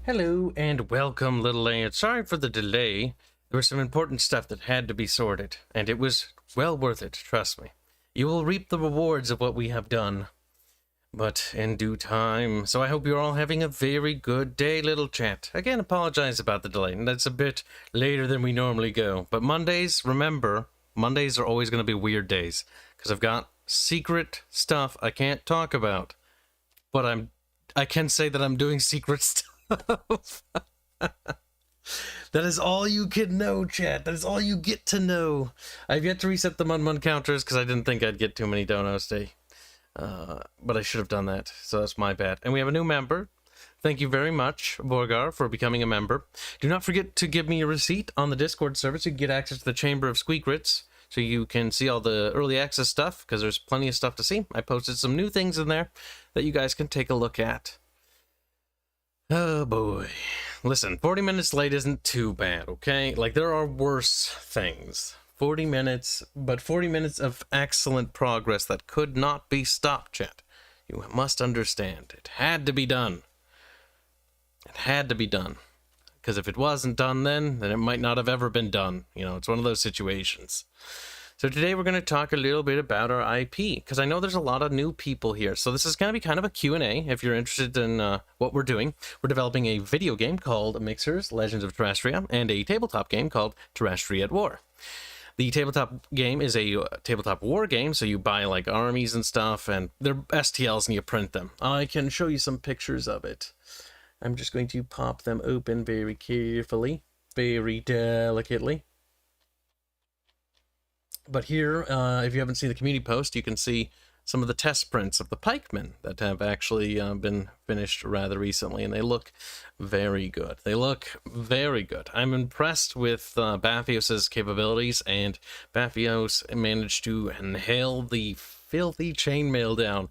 Hello and welcome, little ant. Sorry for the delay. There was some important stuff that had to be sorted, and it was well worth it, trust me. You will reap the rewards of what we have done, but in due time. So I hope you're all having a very good day, little chat. Again, apologize about the delay, and that's a bit later than we normally go. But Mondays, remember, Mondays are always going to be weird days, because I've got secret stuff I can't talk about. But I can say that I'm doing secret stuff. That is all you can know, chat. That is all you get to know. I've yet to reset the Mun counters because I didn't think I'd get too many donos today. But I should have done that, so that's my bad. And we have a new member. Thank you very much, Borgar, for becoming a member. Do not forget to give me a receipt on the Discord server so you can get access to the Chamber of Squeakrits, so you can see all the early access stuff, because there's plenty of stuff to see. I posted some new things in there that you guys can take a look at. Oh boy. Listen, 40 minutes late isn't too bad, okay? Like, there are worse things. 40 minutes, but 40 minutes of excellent progress that could not be stopped, chat. You must understand. It had to be done. It had to be done. Because if it wasn't done then it might not have ever been done. You know, it's one of those situations. So today we're going to talk a little bit about our IP, because I know there's a lot of new people here. So this is going to be kind of a Q&A if you're interested in what we're doing. We're developing a video game called Mixers, Legends of Terrestria, and a tabletop game called Terrestria at War. The tabletop game is a tabletop war game, so you buy like armies and stuff, and they're STLs and you print them. I can show you some pictures of it. I'm just going to pop them open very carefully, very delicately. But here, if you haven't seen the community post, you can see some of the test prints of the pikemen that have actually been finished rather recently, and they look very good. They look very good. I'm impressed with Bathios's capabilities, and Bathios managed to inhale the filthy chainmail down.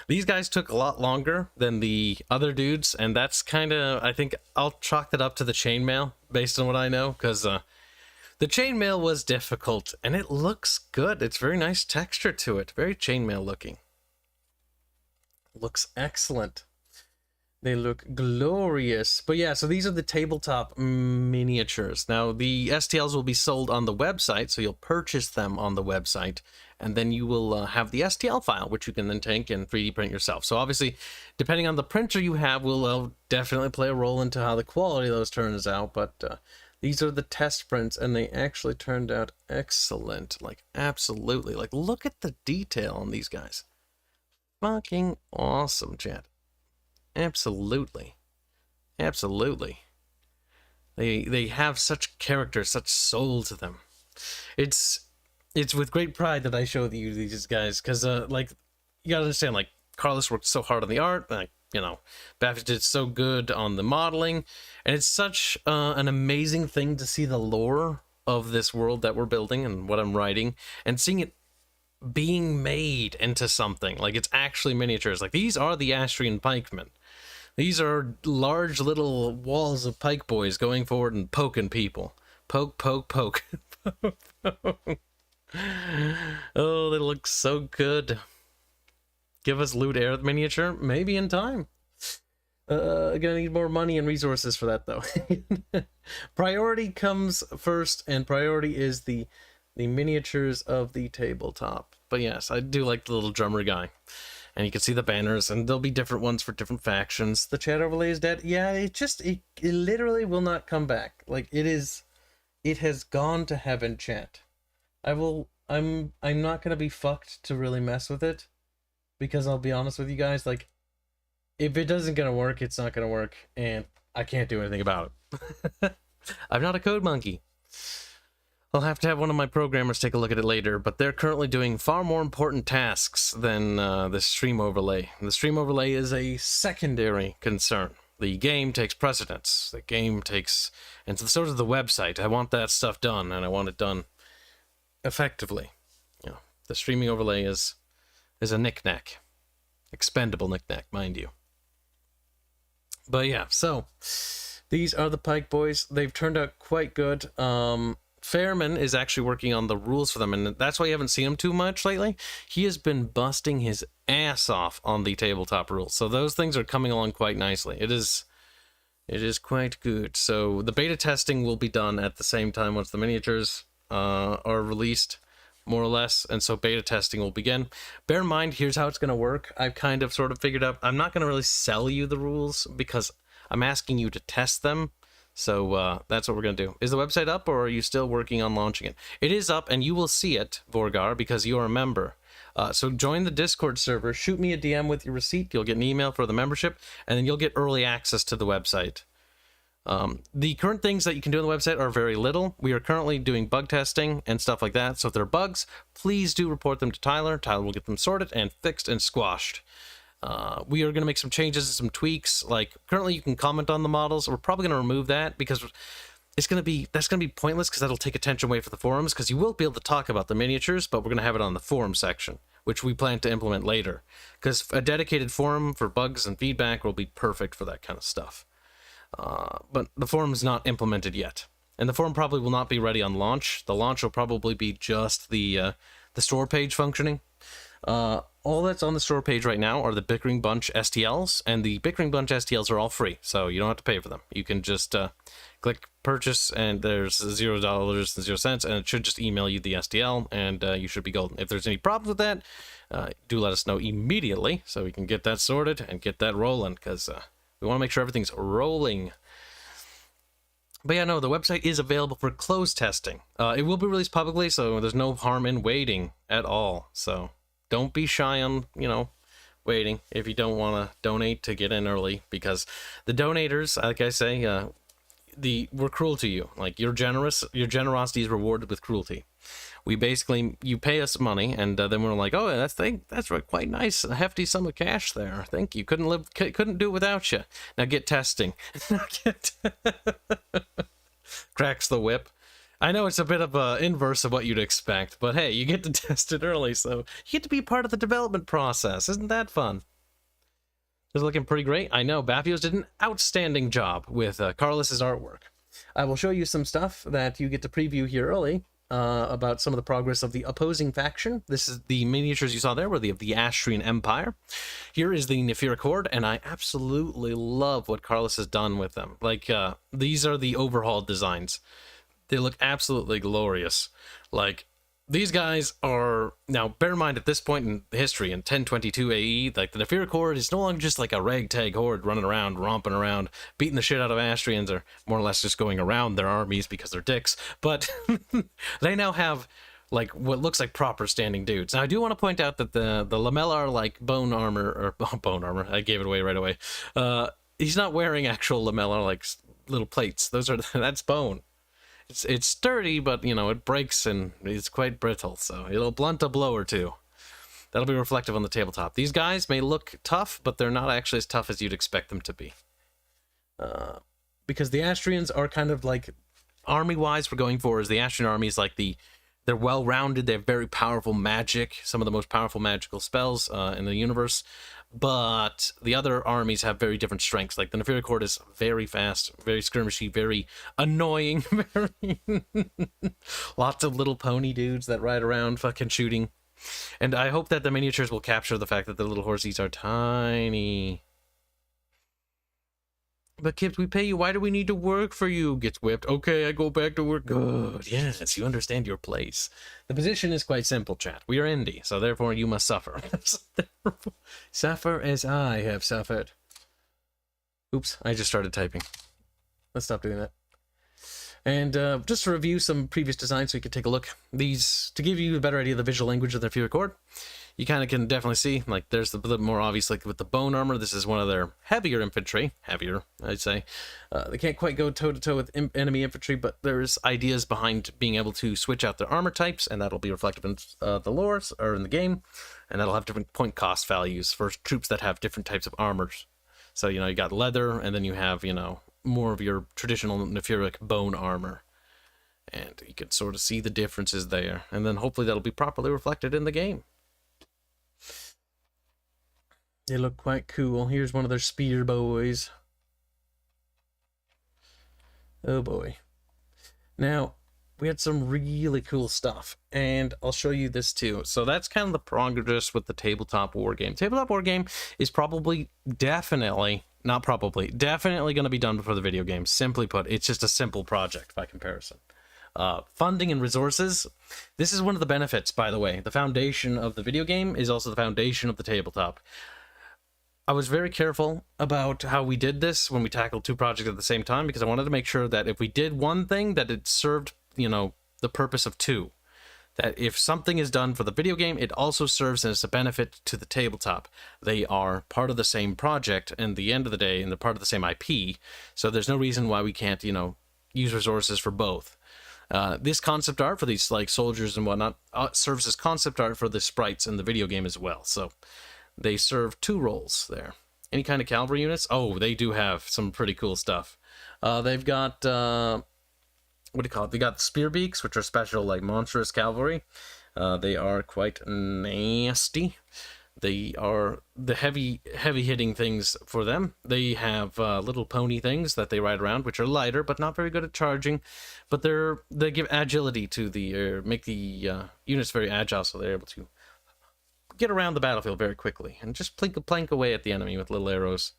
These guys took a lot longer than the other dudes, and that's kind of, I think I'll chalk that up to the chainmail, based on what I know, because the chainmail was difficult, and it looks good. It's very nice texture to it. Very chainmail looking. Looks excellent. They look glorious. But yeah, so these are the tabletop miniatures. Now, the STLs will be sold on the website, so you'll purchase them on the website, and then you will have the STL file, which you can then take and 3D print yourself. So obviously, depending on the printer you have, will definitely play a role into how the quality of those turns out, but these are the test prints, and they actually turned out excellent. Like, absolutely. Like, look at the detail on these guys. Fucking awesome, chat. Absolutely. Absolutely. They have such character, such soul to them. It's with great pride that I show you these guys, because, like, you gotta understand, like, Carlos worked so hard on the art, like, you know, Baffage did so good on the modeling, and it's such an amazing thing to see the lore of this world that we're building and what I'm writing, and seeing it being made into something. Like, it's actually miniatures. Like, these are the Astrian pikemen. These are large little walls of pike boys going forward and poking people. Poke, poke, poke. Oh, they look so good. Give us Loot Air miniature? Maybe in time. Gonna need more money and resources for that, though. Priority comes first, and priority is the miniatures of the tabletop. But yes, I do like the little drummer guy. And you can see the banners, and there'll be different ones for different factions. The chat overlay is dead. Yeah, it literally will not come back. Like, it has gone to heaven, chat. I'm not gonna be fucked to really mess with it. Because I'll be honest with you guys, like, if it doesn't gonna work, it's not gonna work, and I can't do anything about it. I'm not a code monkey. I'll have to have one of my programmers take a look at it later, but they're currently doing far more important tasks than the stream overlay. The stream overlay is a secondary concern. The game takes precedence. The game takes, and so does the website. I want that stuff done, and I want it done effectively. You know, the streaming overlay is a knick-knack. Expendable knick-knack, mind you. But yeah, so these are the Pike Boys. They've turned out quite good. Fairman is actually working on the rules for them, and that's why you haven't seen him too much lately. He has been busting his ass off on the tabletop rules, so those things are coming along quite nicely. It is It is quite good. So the beta testing will be done at the same time once the miniatures are released, more or less, and so beta testing will begin. Bear in mind, here's how it's going to work. I've kind of sort of figured out, I'm not going to really sell you the rules because I'm asking you to test them. So that's what we're going to do. Is the website up, or are you still working on launching it? It is up, and you will see it, Vorgar, because you're a member. So join the Discord server, shoot me a DM with your receipt, you'll get an email for the membership, and then you'll get early access to the website. The current things that you can do on the website are very little. We are currently doing bug testing and stuff like that, so if there are bugs, please do report them to Tyler. Tyler will get them sorted and fixed and squashed. We are going to make some changes and some tweaks. Like, currently you can comment on the models. We're probably going to remove that because that's going to be pointless, because that'll take attention away from the forums, because you will be able to talk about the miniatures, but we're going to have it on the forum section, which we plan to implement later, because a dedicated forum for bugs and feedback will be perfect for that kind of stuff. But the forum is not implemented yet, and the forum probably will not be ready on launch. The launch will probably be just the store page functioning. All that's on the store page right now are the Bickering Bunch STLs, and the Bickering Bunch STLs are all free, so you don't have to pay for them. You can just click purchase, and there's $0.00, and it should just email you the STL, and you should be golden. If there's any problems with that, do let us know immediately so we can get that sorted and get that rolling, because we want to make sure everything's rolling. But yeah, no, the website is available for closed testing. It will be released publicly, so there's no harm in waiting at all. So don't be shy on, waiting if you don't want to donate to get in early, because the donators, like I say, we're cruel to you. Like, your generosity is rewarded with cruelty. We basically, you pay us money, and then we're like, oh, that's right, quite nice, a hefty sum of cash there. Thank you. Couldn't do it without you. Now get testing. Cracks the whip. I know it's a bit of a inverse of what you'd expect, but hey, you get to test it early, so you get to be part of the development process. Isn't that fun? It's looking pretty great. I know Bafios did an outstanding job with Carlos's artwork. I will show you some stuff that you get to preview here early. About some of the progress of the opposing faction. This is the miniatures you saw there were the Astrian Empire. Here is the Nephiric Horde, and I absolutely love what Carlos has done with them. Like, these are the overhauled designs. They look absolutely glorious. Like, these guys are... Now, bear in mind, at this point in history, in 1022 AE, like, the Nephiric Horde is no longer just like a ragtag horde running around, romping around, beating the shit out of Astrians, or more or less just going around their armies because they're dicks. But they now have, like, what looks like proper standing dudes. Now, I do want to point out that the lamellar, like, bone armor, I gave it away right away. He's not wearing actual lamellar, like, little plates. That's bone. It's sturdy, but, it breaks and it's quite brittle, so it'll blunt a blow or two. That'll be reflective on the tabletop. These guys may look tough, but they're not actually as tough as you'd expect them to be. Because the Astrians are kind of like, army-wise, we're going for is the Astrian army is like they're well-rounded, they have very powerful magic, some of the most powerful magical spells in the universe, but the other armies have very different strengths. Like, the Nephiric Horde is very fast, very skirmishy, very annoying, very... lots of little pony dudes that ride around fucking shooting. And I hope that the miniatures will capture the fact that the little horsies are tiny. But Kibs, we pay you. Why do we need to work for you? Gets whipped. Okay, I go back to work. Good. Yes, you understand your place. The position is quite simple, chat. We are indie, so therefore you must suffer. Suffer as I have suffered. Oops, I just started typing. Let's stop doing that. And just to review some previous designs so you can take a look. These, to give you a better idea of the visual language of the Nephiric Horde, you kind of can definitely see, like, there's a bit more obvious, like, with the bone armor. This is one of their heavier infantry. Heavier, I'd say. They can't quite go toe-to-toe with enemy infantry, but there's ideas behind being able to switch out their armor types, and that'll be reflected in the lore, or in the game, and that'll have different point cost values for troops that have different types of armors. So, you got leather, and then you have, more of your traditional Nephiric bone armor. And you can sort of see the differences there, and then hopefully that'll be properly reflected in the game. They look quite cool. Here's one of their spear boys. Oh boy. Now, we had some really cool stuff, and I'll show you this too. So that's kind of the progress with the tabletop war game. Tabletop war game is probably definitely not probably, definitely going to be done before the video game. Simply put, it's just a simple project by comparison. Funding and resources. This is one of the benefits, by the way. The foundation of the video game is also the foundation of the tabletop. I was very careful about how we did this when we tackled two projects at the same time, because I wanted to make sure that if we did one thing, that it served, you know, the purpose of two. That if something is done for the video game, it also serves as a benefit to the tabletop. They are part of the same project, and at the end of the day, and they're part of the same IP, so there's no reason why we can't, you know, use resources for both. This concept art for these, like, soldiers and whatnot serves as concept art for the sprites in the video game as well, so they serve two roles there. Any kind of cavalry units? Oh, they do have some pretty cool stuff. They've got... what do you call it? They got spear beaks, which are special, like, monstrous cavalry. They are quite nasty. They are the heavy hitting things for them. They have little pony things that they ride around, which are lighter but not very good at charging. But they give agility to the make the units very agile, so they're able to get around the battlefield very quickly and just plank away at the enemy with little arrows,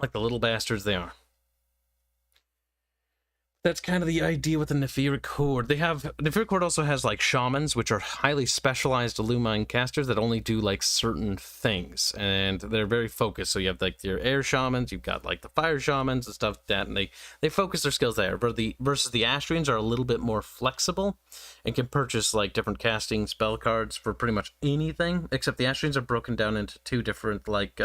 like the little bastards they are. That's kind of the idea with the Nephiric Horde. Nephiric Horde also has, like, shamans, which are highly specialized Illumine casters that only do, like, certain things, and they're very focused. So you have, like, your air shamans, you've got, like, the fire shamans and stuff like that, and they focus their skills there. But versus the Astrians are a little bit more flexible and can purchase, like, different casting spell cards for pretty much anything, except the Astrians are broken down into two different, like,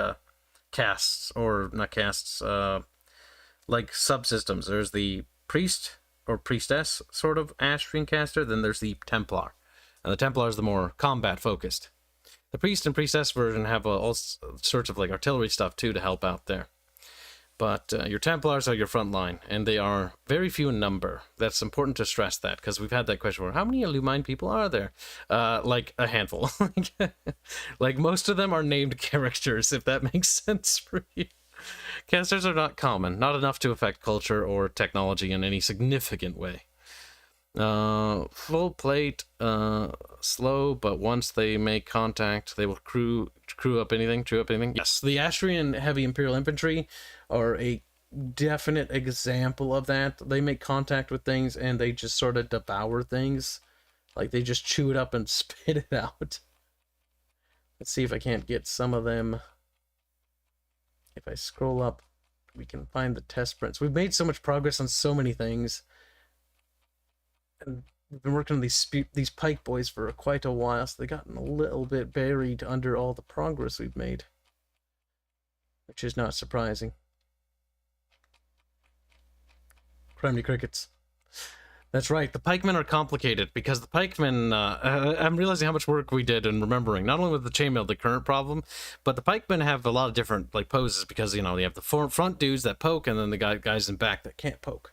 casts, or not casts, like, subsystems. There's the priest or priestess sort of Astrian caster, then there's the Templar, and the Templar is the more combat focused. The priest and priestess version have all sorts of, like, artillery stuff too to help out there, but your Templars are your front line, and they are very few in number. That's important to stress that, because we've had that question before. How many Illumine people are there? Like a handful. Like, most of them are named characters, if that makes sense for you. Casters are not common, not enough to affect culture or technology in any significant way. Full plate, slow, but once they make contact, they will chew up anything. Yes, the Astrian Heavy Imperial Infantry are a definite example of that. They make contact with things, and they just sort of devour things. Like, they just chew it up and spit it out. Let's see if I can't get some of them. If I scroll up, we can find the test prints. We've made so much progress on so many things, and we've been working on these Pike boys for quite a while, so they've gotten a little bit buried under all the progress we've made, which is not surprising. Criminy crickets. That's right, the pikemen are complicated, because the pikemen, I'm realizing how much work we did in remembering, not only with the chainmail, the current problem, but the pikemen have a lot of different, like, poses, because, you know, they have the front dudes that poke, and then the guys in back that can't poke.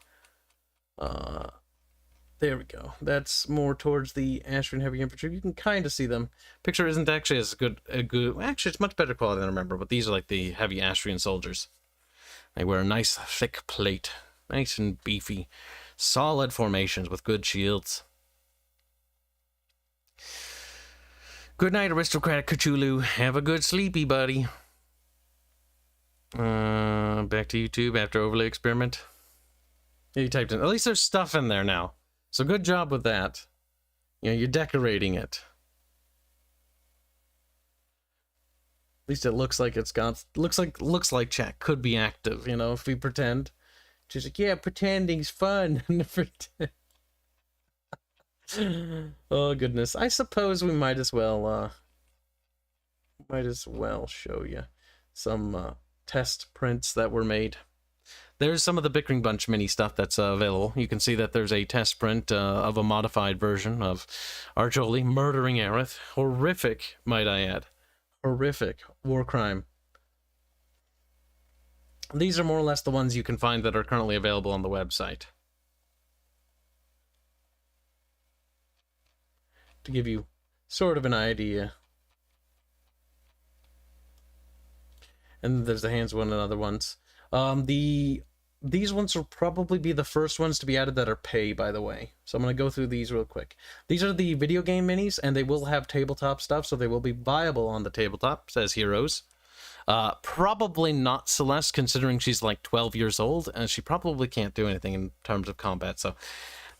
There we go. That's more towards the Astrian Heavy Infantry. You can kind of see them. Picture isn't actually as good, actually, it's much better quality than I remember, but these are like the heavy Astrian soldiers. They wear a nice, thick plate, nice and beefy. Solid formations with good shields. Good night, aristocratic Cthulhu. Have a good sleepy, buddy. Back to YouTube after overlay experiment. Yeah, you typed in. At least there's stuff in there now. So good job with that. You know, you're decorating it. At least it looks like it's got. Looks like chat could be active. You know, if we pretend. She's like, yeah, pretending's fun. Oh goodness, I suppose we might as well show you some test prints that were made. There's some of the Bickering Bunch mini stuff that's available. You can see that there's a test print of a modified version of Arjoli murdering Aerith. Horrific, might I add. Horrific war crime. These are more or less the ones you can find that are currently available on the website. To give you sort of an idea. And there's the Hanse one and other ones. These ones will probably be the first ones to be added that are pay, by the way. So I'm going to go through these real quick. These are the video game minis, and they will have tabletop stuff, so they will be viable on the tabletop, says Heroes. Probably not Celeste, considering she's like 12 years old, and she probably can't do anything in terms of combat, so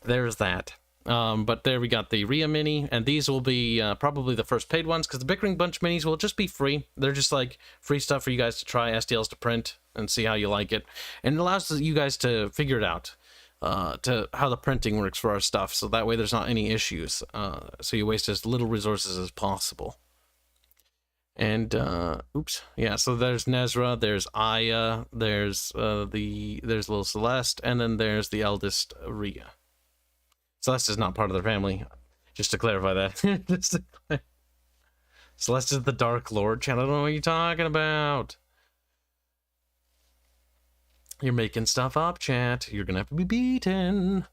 there's that. But there we got the Rhea mini, and these will be probably the first paid ones, because the Bickering Bunch minis will just be free. They're just like free stuff for you guys to try, STLs to print, and see how you like it. And it allows you guys to figure it out, to how the printing works for our stuff, so that way there's not any issues. So you waste as little resources as possible. And oops, yeah, so there's Nezra, there's Aya, there's little Celeste, and then there's the eldest Rhea. Celeste is not part of their family, just to clarify that. Celeste is the Dark Lord. Chat, I don't know what you're talking about. You're making stuff up, chat. You're gonna have to be beaten.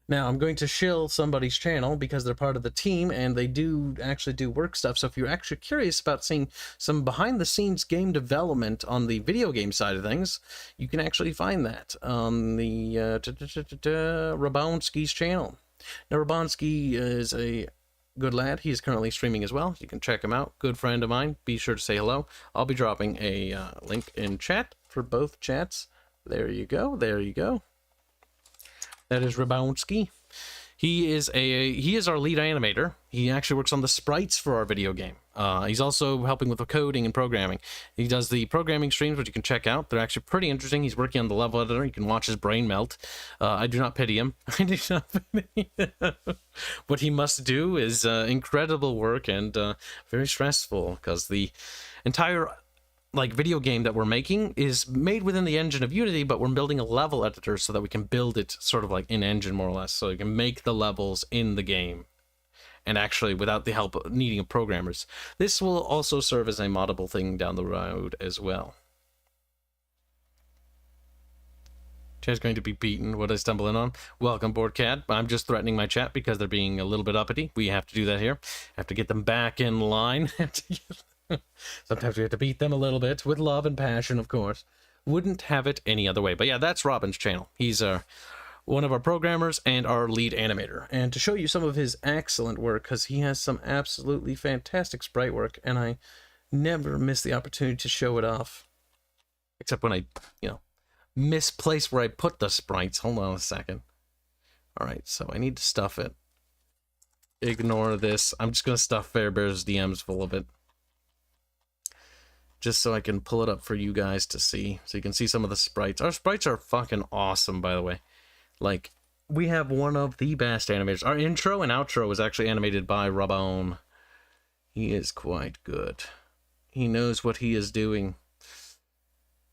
Now, I'm going to shill somebody's channel because they're part of the team and they do actually do work stuff. So if you're actually curious about seeing some behind-the-scenes game development on the video game side of things, you can actually find that on the Rabonsky's channel. Now, Rabonsky is a good lad. He's currently streaming as well. You can check him out. Good friend of mine. Be sure to say hello. I'll be dropping a link in chat for both chats. There you go. There you go. That is Rabonsky. He is our lead animator. He actually works on the sprites for our video game. He's also helping with the coding and programming. He does the programming streams, which you can check out. They're actually pretty interesting. He's working on the level editor. You can watch his brain melt. I do not pity him. I do not pity him. What he must do is incredible work and very stressful, because the entire video game that we're making is made within the engine of Unity, but we're building a level editor so that we can build it sort of like in engine, more or less, so you can make the levels in the game and actually without the help of needing of programmers. This will also serve as a moddable thing down the road as well. Chat's going to be beaten. What I stumble in on. Welcome, Board Cat. I'm just threatening my chat because they're being a little bit uppity. We have to do that here. Have to get them back in line. Sometimes we have to beat them a little bit with love and passion, of course. Wouldn't have it any other way. But yeah, that's Robin's channel. He's one of our programmers and our lead animator. And to show you some of his excellent work, because he has some absolutely fantastic sprite work, and I never miss the opportunity to show it off. Except when I, misplace where I put the sprites. Hold on a second. Alright, so I need to stuff it. Ignore this. I'm just going to stuff Fairbear's DMs full of it, just so I can pull it up for you guys to see, so you can see some of the sprites. Our sprites are fucking awesome, by the way. Like, we have one of the best animators. Our intro and outro was actually animated by Redone. He is quite good. He knows what he is doing.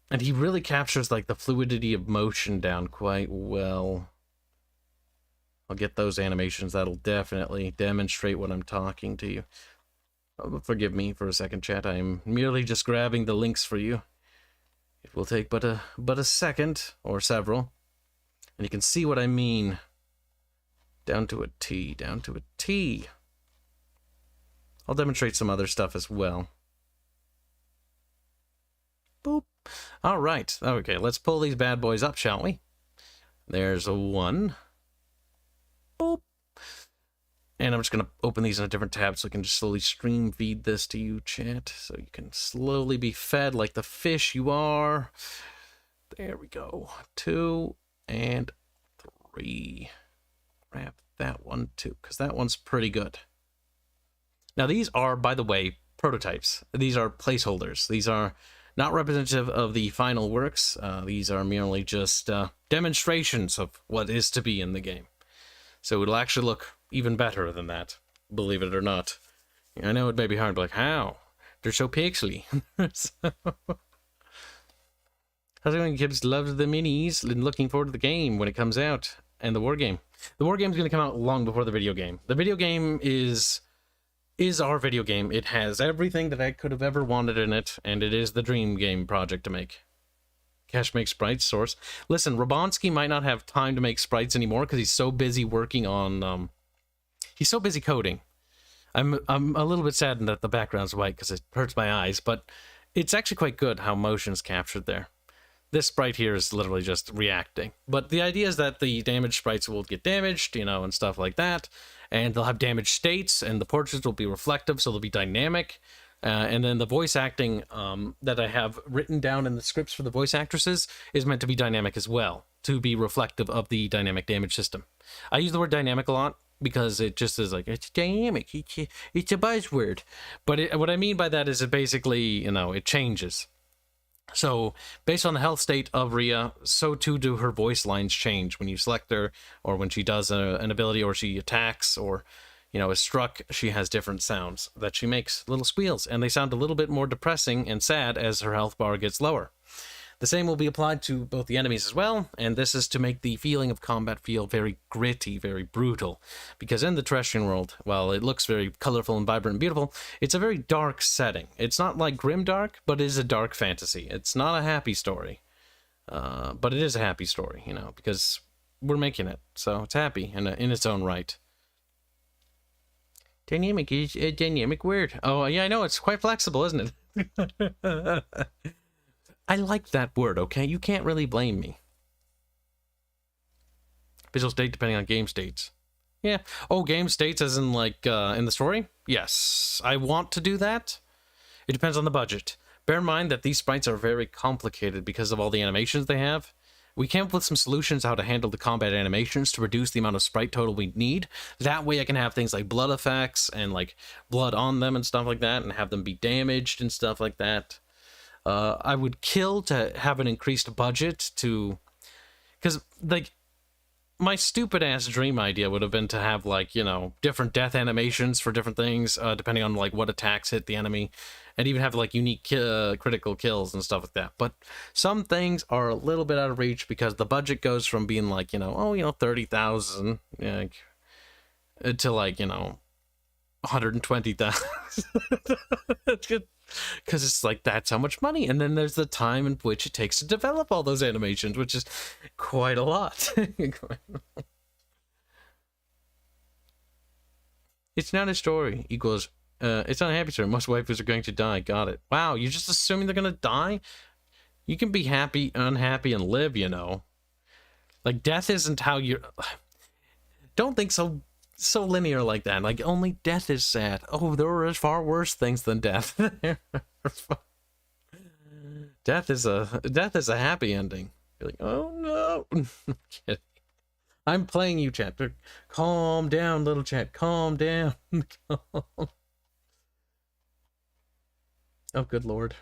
And he really captures, like, the fluidity of motion down quite well. I'll get those animations. That'll definitely demonstrate what I'm talking to you. Forgive me for a second, chat. I'm merely just grabbing the links for you. It will take but a second, or several. And you can see what I mean. Down to a T, down to a T. I'll demonstrate some other stuff as well. Boop. Alright, okay, let's pull these bad boys up, shall we? There's a 1. Boop. And I'm just going to open these in a different tab so I can just slowly stream feed this to you, chat. So you can slowly be fed like the fish you are. There we go. 2 and 3. Grab that one too, because that one's pretty good. Now these are, by the way, prototypes. These are placeholders. These are not representative of the final works. These are merely just demonstrations of what is to be in the game. So it'll actually look even better than that, believe it or not. I know it may be hard, but like, how? They're so pixely. How's it going, Kibs? Loved the minis and looking forward to the game when it comes out. And the war game. The war game is going to come out long before the video game. The video game is our video game. It has everything that I could have ever wanted in it, and it is the dream game project to make. Cash makes sprites, source. Listen, Rabonsky might not have time to make sprites anymore because he's so busy working on he's so busy coding. I'm a little bit saddened that the background's white because it hurts my eyes, but it's actually quite good how motion's captured there. This sprite here is literally just reacting. But the idea is that the damaged sprites will get damaged, and stuff like that. And they'll have damaged states, and the portraits will be reflective, so they'll be dynamic. And then the voice acting that I have written down in the scripts for the voice actresses is meant to be dynamic as well, to be reflective of the dynamic damage system. I use the word dynamic a lot because it just is like, it's dynamic, it's a buzzword. But what I mean by that is it basically, you know, it changes. So, based on the health state of Rhea, so too do her voice lines change when you select her, or when she does an ability, or she attacks, or, you know, is struck. She has different sounds that she makes, little squeals, and they sound a little bit more depressing and sad as her health bar gets lower. The same will be applied to both the enemies as well, and this is to make the feeling of combat feel very gritty, very brutal. Because in the Terrestrian world, while it looks very colorful and vibrant and beautiful, it's a very dark setting. It's not like grimdark, but it is a dark fantasy. It's not a happy story, but it is a happy story, you know, because we're making it, so it's happy in its own right. Dynamic is a dynamic word. Oh, yeah, I know, it's quite flexible, isn't it? I like that word, okay? You can't really blame me. Visual state depending on game states. Yeah. Oh, game states as in, like, in the story? Yes. I want to do that. It depends on the budget. Bear in mind that these sprites are very complicated because of all the animations they have. We came up with some solutions how to handle the combat animations to reduce the amount of sprite total we need. That way I can have things like blood effects and, like, blood on them and stuff like that, and have them be damaged and stuff like that. I would kill to have an increased budget to... Because, like, my stupid-ass dream idea would have been to have, like, you know, different death animations for different things, depending on, like, what attacks hit the enemy, and even have, like, unique critical kills and stuff like that. But some things are a little bit out of reach because the budget goes from being, like, you know, oh, you know, 30,000, like, to, like, you know, 120,000. Because it's like, that's how much money. And then there's the time in which it takes to develop all those animations, which is quite a lot. It's not a story equals, it's not a happy story. Most waifus are going to die. Got it. Wow, you're just assuming they're going to die? You can be happy, unhappy, and live, you know. Like, death isn't how you're... Don't think so linear like that. Like, only death is sad. Oh, there are far worse things than death. Death is a happy ending. You're like, oh no. I'm kidding. I'm playing you, chat. Calm down, little chat. Calm down. Oh, good lord.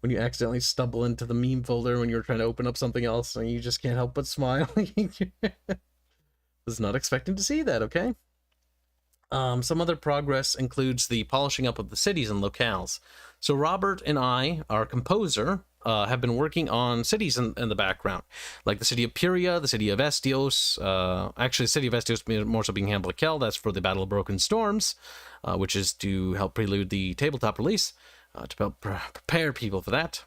When you accidentally stumble into the meme folder when you're trying to open up something else and you just can't help but smile. Was not expecting to see that, okay? Some other progress includes the polishing up of the cities and locales. So Robert and I, our composer, have been working on cities in the background, like the city of Pyria, the city of Estios. Actually, the city of Estios more so being Hamblikel. That's for the Battle of Broken Storms, which is to help prelude the tabletop release, to help prepare people for that.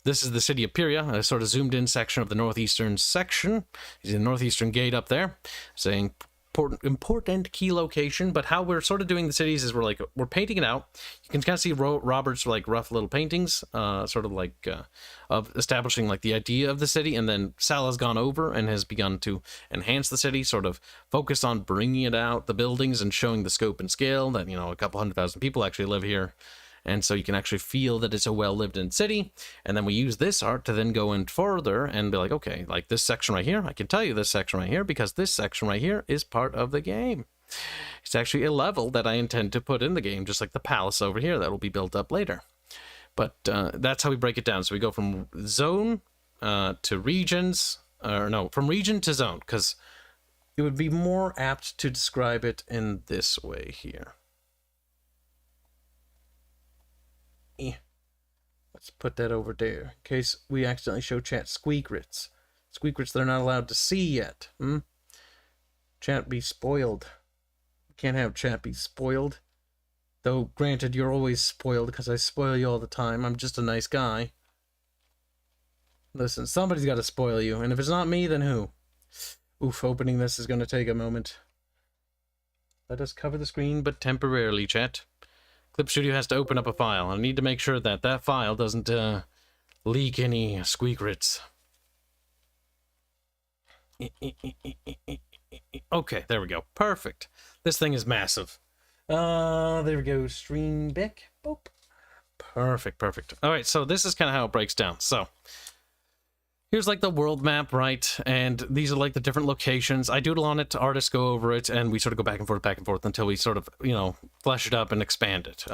This is the city of Pyria, a sort of zoomed in section of the northeastern section. You see the northeastern gate up there, saying important key location. But how we're sort of doing the cities is we're painting it out. You can kind of see Robert's like rough little paintings, sort of like of establishing like the idea of the city, and then Sala's gone over and has begun to enhance the city, sort of focus on bringing it out, the buildings, and showing the scope and scale that, you know, a couple 100,000 people actually live here. And so you can actually feel that it's a well-lived-in city. And then we use this art to then go in further and be like, okay, like this section right here, I can tell you this section right here because this section right here is part of the game. It's actually a level that I intend to put in the game, just like the palace over here that will be built up later. But that's how we break it down. So we go from zone to regions, or no, from region to zone, because it would be more apt to describe it in this way here. Let's put that over there in case we accidentally show chat squeakrits. Squeakrits they're not allowed to see yet. Chat be spoiled. Can't have chat be spoiled. Though, granted, you're always spoiled because I spoil you all the time. I'm just a nice guy. Listen, somebody's got to spoil you, and if it's not me, then who? Oof, opening this is going to take a moment. Let us cover the screen, but temporarily, chat. Clip Studio has to open up a file. I need to make sure that that file doesn't leak any squeakrits. Okay, there we go. Perfect. This thing is massive. There we go. Stream Bick. Boop. Perfect, perfect. All right, so this is kind of how it breaks down. So here's like the world map, right? And these are like the different locations. I doodle on it, artists go over it, and we sort of go back and forth until we sort of, you know, flesh it up and expand it.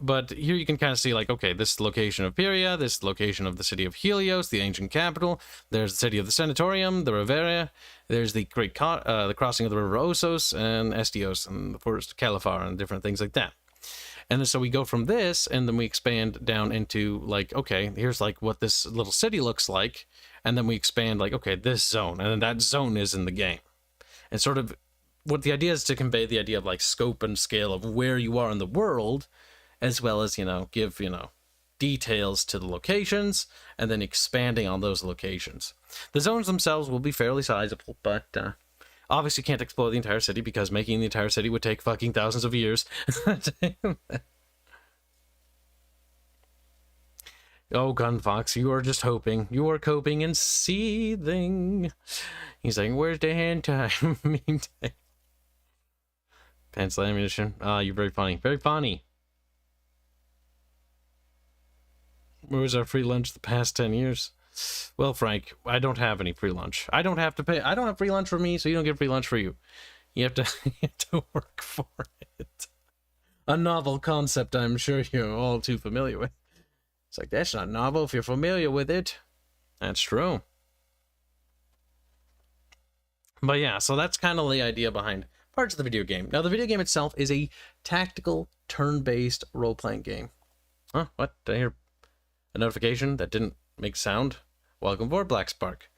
But here you can kind of see, like, okay, this location of Pyria, this location of the city of Helios, the ancient capital. There's the city of the Sanatorium, the Riviera. There's the great the crossing of the river Osos and Estios and the forest Califar and different things like that. And then so we go from this, and then we expand down into, like, okay, here's like what this little city looks like. And then we expand, like, okay, this zone. And then that zone is in the game. And sort of what the idea is to convey the idea of, like, scope and scale of where you are in the world, as well as, you know, give, you know, details to the locations, and then expanding on those locations. The zones themselves will be fairly sizable, but obviously can't explore the entire city, because making the entire city would take fucking thousands of years. Oh, Gunfox, you are just hoping. You are coping and seething. He's like, where's the hand time? Meantime. Pencil ammunition. Ah, you're very funny. Very funny. Where was our free lunch the past 10 years? Well, Frank, I don't have any free lunch. I don't have to pay. I don't have free lunch for me, so you don't get free lunch for you. You have to work for it. A novel concept I'm sure you're all too familiar with. It's like, that's not novel if you're familiar with it. That's true. But yeah, so that's kind of the idea behind parts of the video game. Now, the video game itself is a tactical, turn-based role-playing game. Huh? What? Did I hear a notification that didn't make sound? Welcome aboard, Black Spark.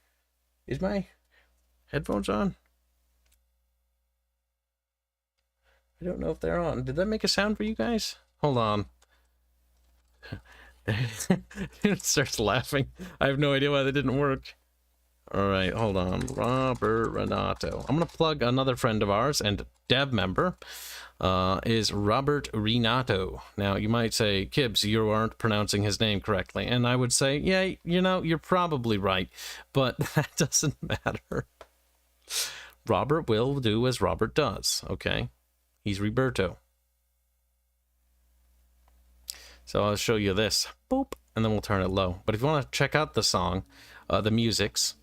Is my headphones on? I don't know if they're on. Did that make a sound for you guys? Hold on. It starts laughing. I have no idea why that didn't work. Alright, hold on. Robert Renato. I'm going to plug another friend of ours and dev member. Is Robert Renato. Now, you might say, Kibs, you aren't pronouncing his name correctly. And I would say, yeah, you know, you're probably right. But that doesn't matter. Robert will do as Robert does, okay? He's Roberto. So I'll show you this. Boop. And then we'll turn it low. But if you want to check out the song, the musics,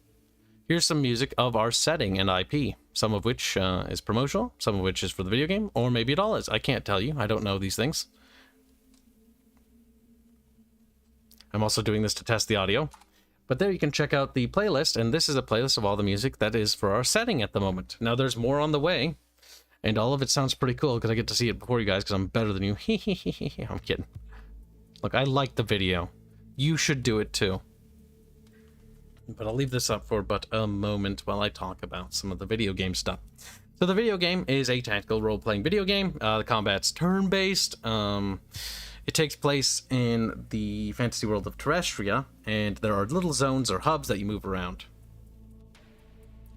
here's some music of our setting and IP. Some of which is promotional, some of which is for the video game, or maybe it all is. I can't tell you. I don't know these things. I'm also doing this to test the audio. But there you can check out the playlist, and this is a playlist of all the music that is for our setting at the moment. Now, there's more on the way, and all of it sounds pretty cool, because I get to see it before you guys, because I'm better than you. I'm kidding. Look, I like the video. You should do it too. But I'll leave this up for but a moment while I talk about some of the video game stuff. So the video game is a tactical role-playing video game. The combat's turn-based. It takes place in the fantasy world of Terrestria, and there are little zones or hubs that you move around.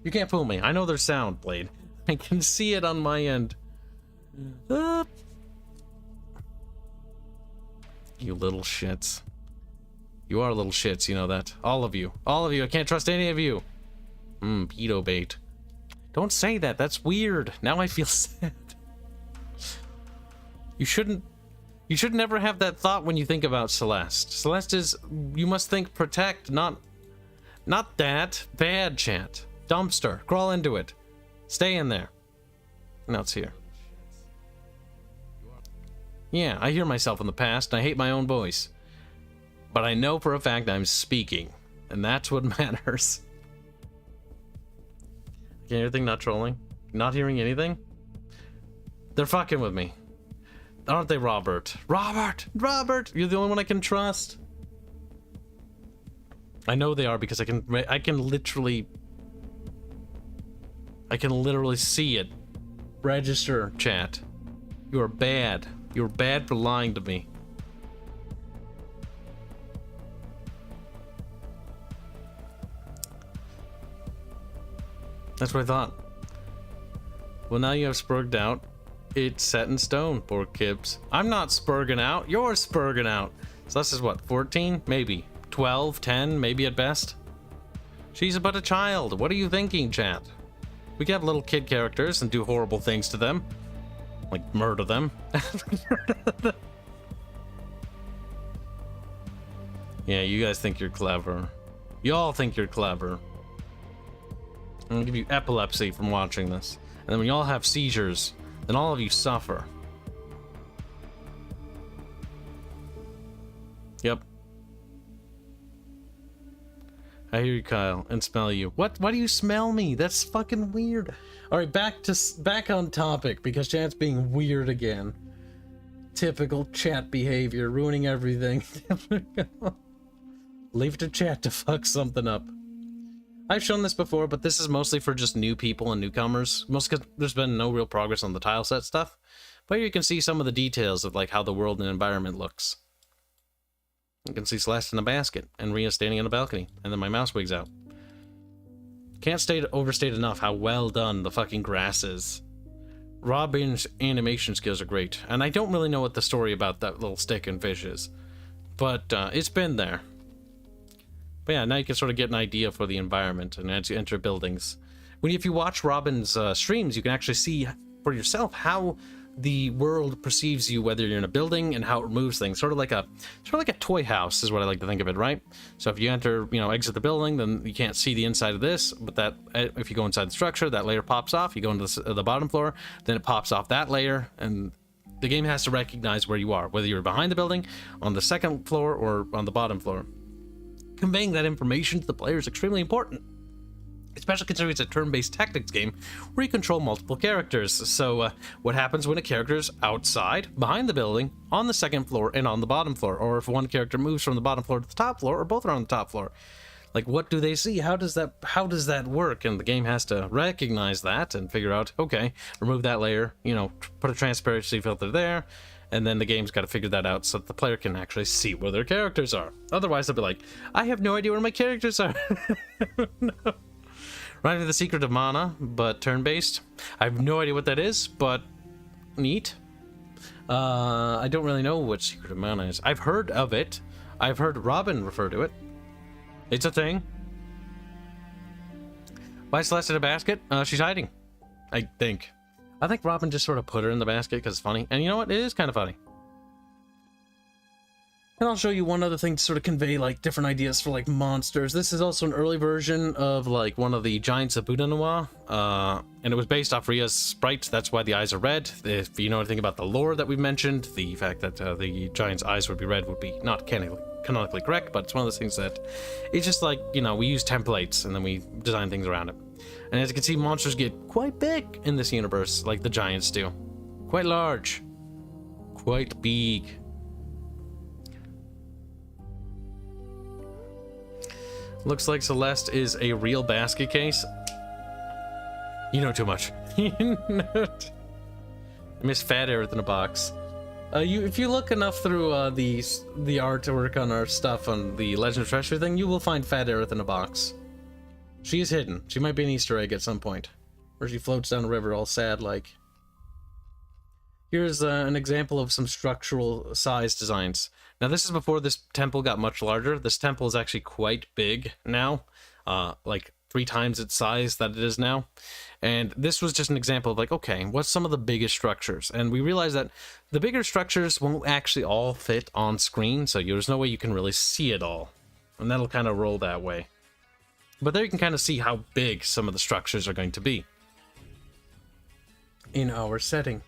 You can't fool me. I know there's sound, Blade. I can see it on my end. You little shits. You are little shits, you know that. All of you. All of you. I can't trust any of you. Pedo bait. Don't say that. That's weird. Now I feel sad. You shouldn't ever have that thought when you think about Celeste. Celeste is... You must think protect, not that. Bad, chat. Dumpster. Crawl into it. Stay in there. Now it's here. Yeah, I hear myself in the past, and I hate my own voice. But I know for a fact I'm speaking, and that's what matters. Can anything not trolling? Not hearing anything? They're fucking with me. Aren't they, Robert? Robert! Robert! You're the only one I can trust. I know they are because I can literally see it. Register, chat. You are bad. You're bad for lying to me. That's what I thought. Well, now you have spurged out. It's set in stone, poor Kibs. I'm not spurging out. You're spurging out. So this is what, 14? Maybe. 12, 10, maybe at best? She's but a child. What are you thinking, chat? We can have little kid characters and do horrible things to them. Like, murder them. Yeah, you guys think you're clever. You all think you're clever. I'm gonna give you epilepsy from watching this. And then when you all have seizures, then all of you suffer. Yep. I hear you, Kyle, and smell you. What? Why do you smell me? That's fucking weird. Alright, back on topic, because chat's being weird again. Typical chat behavior, ruining everything. Leave it to chat to fuck something up. I've shown this before, but this is mostly for just new people and newcomers. Mostly because there's been no real progress on the tile set stuff. But here you can see some of the details of like how the world and environment looks. You can see Celeste in a basket, and Rhea standing on a balcony, and then my mouse wigs out. Can't overstate enough how well done the fucking grass is. Robin's animation skills are great, and I don't really know what the story about that little stick and fish is. But it's been there. But yeah, now you can sort of get an idea for the environment, and as you enter buildings. If you watch Robin's streams, you can actually see for yourself how the world perceives you, whether you're in a building, and how it removes things. Sort of like a toy house is what I like to think of it, right? So if you enter, exit the building, then you can't see the inside of this, but that if you go inside the structure, that layer pops off. You go into the bottom floor, then it pops off that layer, and the game has to recognize where you are, whether you're behind the building, on the second floor, or on the bottom floor. Conveying that information to the player is extremely important, especially considering it's a turn-based tactics game where you control multiple characters. So what happens when a character is outside, behind the building, on the second floor, and on the bottom floor? Or if one character moves from the bottom floor to the top floor, or both are on the top floor? Like, what do they see? How does that work? And the game has to recognize that and figure out, okay, remove that layer, put a transparency filter there, and then the game's got to figure that out so that the player can actually see where their characters are. Otherwise, they'll be like, I have no idea where my characters are. No. Right into the Secret of Mana, but turn-based. I have no idea what that is, but neat. I don't really know what Secret of Mana is. I've heard of it. I've heard Robin refer to it. It's a thing. Why is Celeste in a basket? She's hiding, I think. I think Robin just sort of put her in the basket because it's funny. And you know what? It is kind of funny. And I'll show you one other thing to sort of convey like different ideas for like monsters. This is also an early version of like one of the giants of Budanoa, and it was based off Rhea's sprite. That's why the eyes are red. If you know anything about the lore that we've mentioned, the fact that the giant's eyes would be red would be not canonically correct, but it's one of those things that it's just like, we use templates and then we design things around it. And as you can see, monsters get quite big in this universe, like the giants do. Quite large. Quite big. Looks like Celeste is a real basket case. You know too much. I miss Fat Earth in a box. If you look enough through the artwork on our stuff on the Legend of Treasure thing, you will find Fat Earth in a box. She is hidden. She might be an Easter egg at some point, where she floats down a river all sad like. Here's an example of some structural size designs. Now this is before this temple got much larger. This temple is actually quite big now, like 3 times its size that it is now. And this was just an example of like, okay, what's some of the biggest structures? And we realized that the bigger structures won't actually all fit on screen, so there's no way you can really see it all. And that'll kind of roll that way. But there you can kind of see how big some of the structures are going to be in our setting.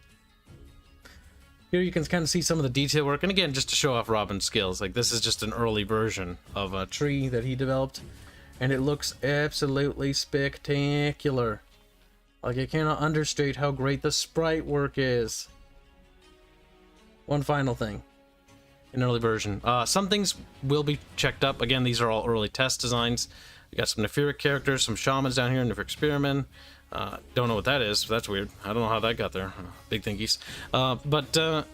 Here you can kind of see some of the detail work, and again, just to show off Robin's skills. Like, this is just an early version of a tree that he developed, and it looks absolutely spectacular. Like, I cannot understate how great the sprite work is. One final thing. An early version. Some things will be checked up. Again, these are all early test designs. We got some Neferic characters, some shamans down here, Neferic Spearmen. Don't know what that is. That's weird. I don't know how that got there. Big thinkies.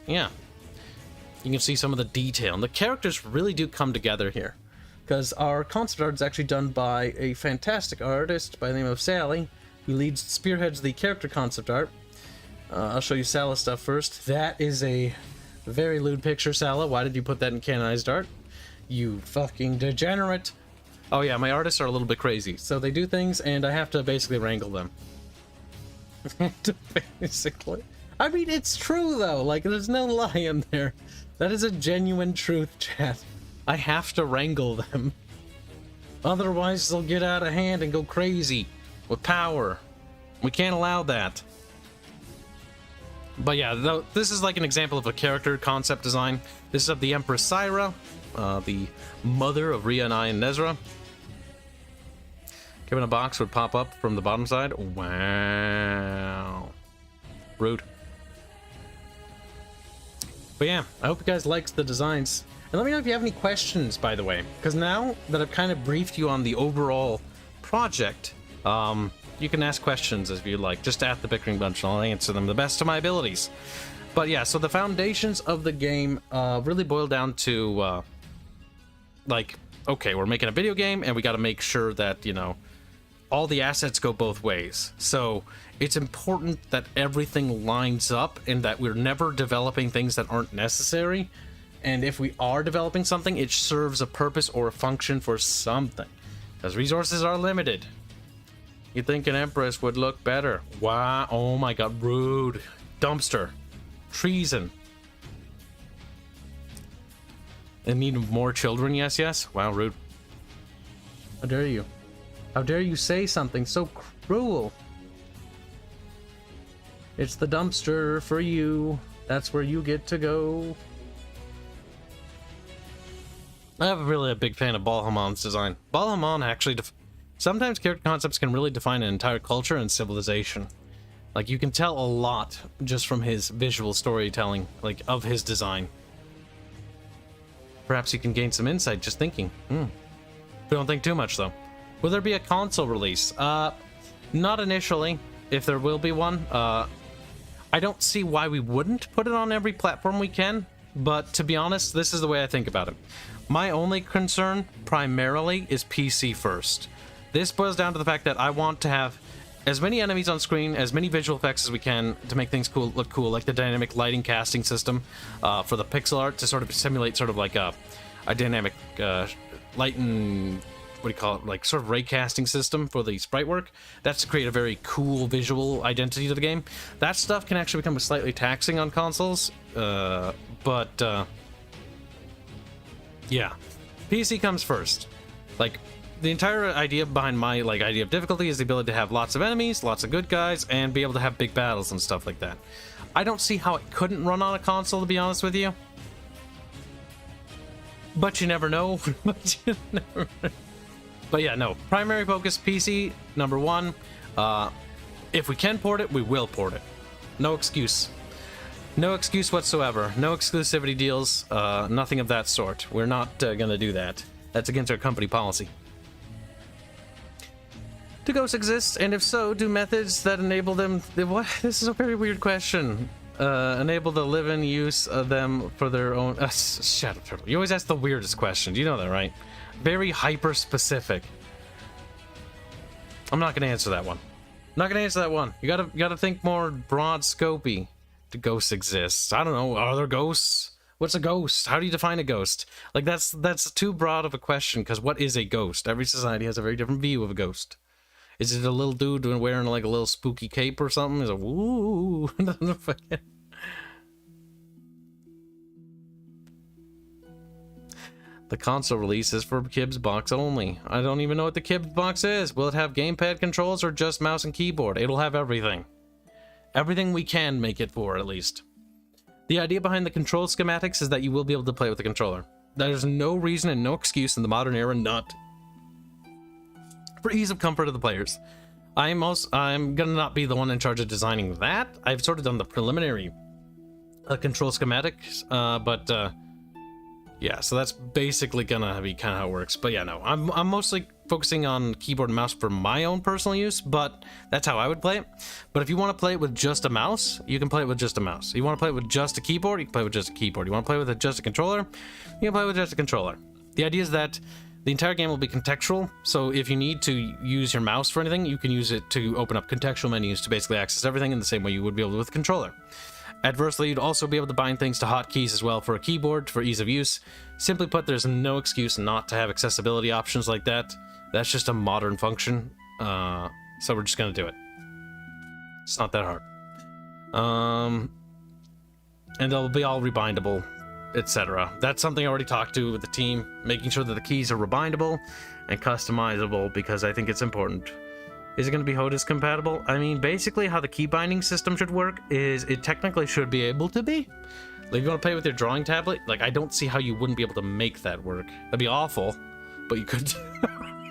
Yeah. You can see some of the detail. And the characters really do come together here. Because our concept art is actually done by a fantastic artist by the name of Sally, who spearheads the character concept art. I'll show you Sala's stuff first. That is a very lewd picture, Sala. Why did you put that in canonized art? You fucking degenerate. Oh yeah, my artists are a little bit crazy. So they do things, and I have to basically wrangle them. Basically. I mean, it's true, though. Like, there's no lie in there. That is a genuine truth, chat. I have to wrangle them. Otherwise, they'll get out of hand and go crazy with power. We can't allow that. But yeah, this is like an example of a character concept design. This is of the Empress Syra, the mother of Rhea and I and Nezra. Given a box would pop up from the bottom side. Wow. Rude. But yeah, I hope you guys liked the designs. And let me know if you have any questions, by the way. Because now that I've kind of briefed you on the overall project, you can ask questions if you'd like, just at the Bickering Bunch, and I'll answer them to the best of my abilities. But yeah, so the foundations of the game really boil down to, like, okay, we're making a video game, and we got to make sure that, you know, all the assets go both ways. So it's important that everything lines up and that we're never developing things that aren't necessary. And if we are developing something, it serves a purpose or a function for something. Because resources are limited. You'd think an Empress would look better. Wow. Oh my god. Rude. Dumpster. Treason. And need more children? Yes, yes. Wow, rude. How dare you? How dare you say something so cruel? It's the dumpster for you. That's where you get to go. I'm really a big fan of Balhamon's design. Balhamon actually... Sometimes character concepts can really define an entire culture and civilization. Like, you can tell a lot just from his visual storytelling, like, of his design. Perhaps you can gain some insight just thinking. Don't think too much, though. Will there be a console release? Not initially, if there will be one. I don't see why we wouldn't put it on every platform we can, but to be honest, this is the way I think about it. My only concern, primarily, is PC first. This boils down to the fact that I want to have as many enemies on screen, as many visual effects as we can to make things look cool, like the dynamic lighting casting system for the pixel art to sort of simulate sort of like a dynamic light and, what do you call it, like sort of ray casting system for the sprite work. That's to create a very cool visual identity to the game. That stuff can actually become slightly taxing on consoles, but yeah, PC comes first. Like, the entire idea behind my idea of difficulty is the ability to have lots of enemies, lots of good guys, and be able to have big battles and stuff like that. I don't see how it couldn't run on a console, to be honest with you. But you never know. But yeah, no. Primary focus, PC, number one. If we can port it, we will port it. No excuse. No excuse whatsoever. No exclusivity deals. Nothing of that sort. We're not gonna do that. That's against our company policy. Do ghosts exist? And if so, do methods that enable them... What? This is a very weird question. Enable the live-in use of them for their own... Shadow Turtle. You always ask the weirdest question. You know that, right? Very hyper-specific. I'm not going to answer that one. I'm not going to answer that one. You gotta think more broad-scopy. Do ghosts exist? I don't know. Are there ghosts? What's a ghost? How do you define a ghost? Like, that's too broad of a question, because what is a ghost? Every society has a very different view of a ghost. Is it a little dude wearing like a little spooky cape or something? Is it woo? The console release is for Kibs box only. I don't even know what the Kibs box is. Will it have gamepad controls or just mouse and keyboard? It'll have everything. Everything we can make it for, at least. The idea behind the control schematics is that you will be able to play with the controller. There's no reason and no excuse in the modern era not. For ease of comfort of the players. I'm gonna not be the one in charge of designing that. I've sort of done the preliminary control schematics, but yeah, so that's basically gonna be kind of how it works. But yeah, no, I'm mostly focusing on keyboard and mouse for my own personal use, but that's how I would play it. But if you want to play it with just a mouse, you can play it with just a mouse. You want to play it with just a keyboard, you can play with just a keyboard. You want to play with just a controller, you can play with just a controller. The idea is that the entire game will be contextual, so if you need to use your mouse for anything, you can use it to open up contextual menus to basically access everything in the same way you would be able to with a controller. Adversely, you'd also be able to bind things to hotkeys as well for a keyboard for ease of use. Simply put, there's no excuse not to have accessibility options like that. That's just a modern function, so we're just gonna do it. It's not that hard. And they'll be all rebindable, etc. That's something I already talked to with the team, making sure that the keys are rebindable and customizable, because I think it's important. Is it going to be HOTAS compatible? I mean, basically how the key binding system should work is it technically should be able to be. Like, if you want to play with your drawing tablet, like, I don't see how you wouldn't be able to make that work. That'd be awful, but you could do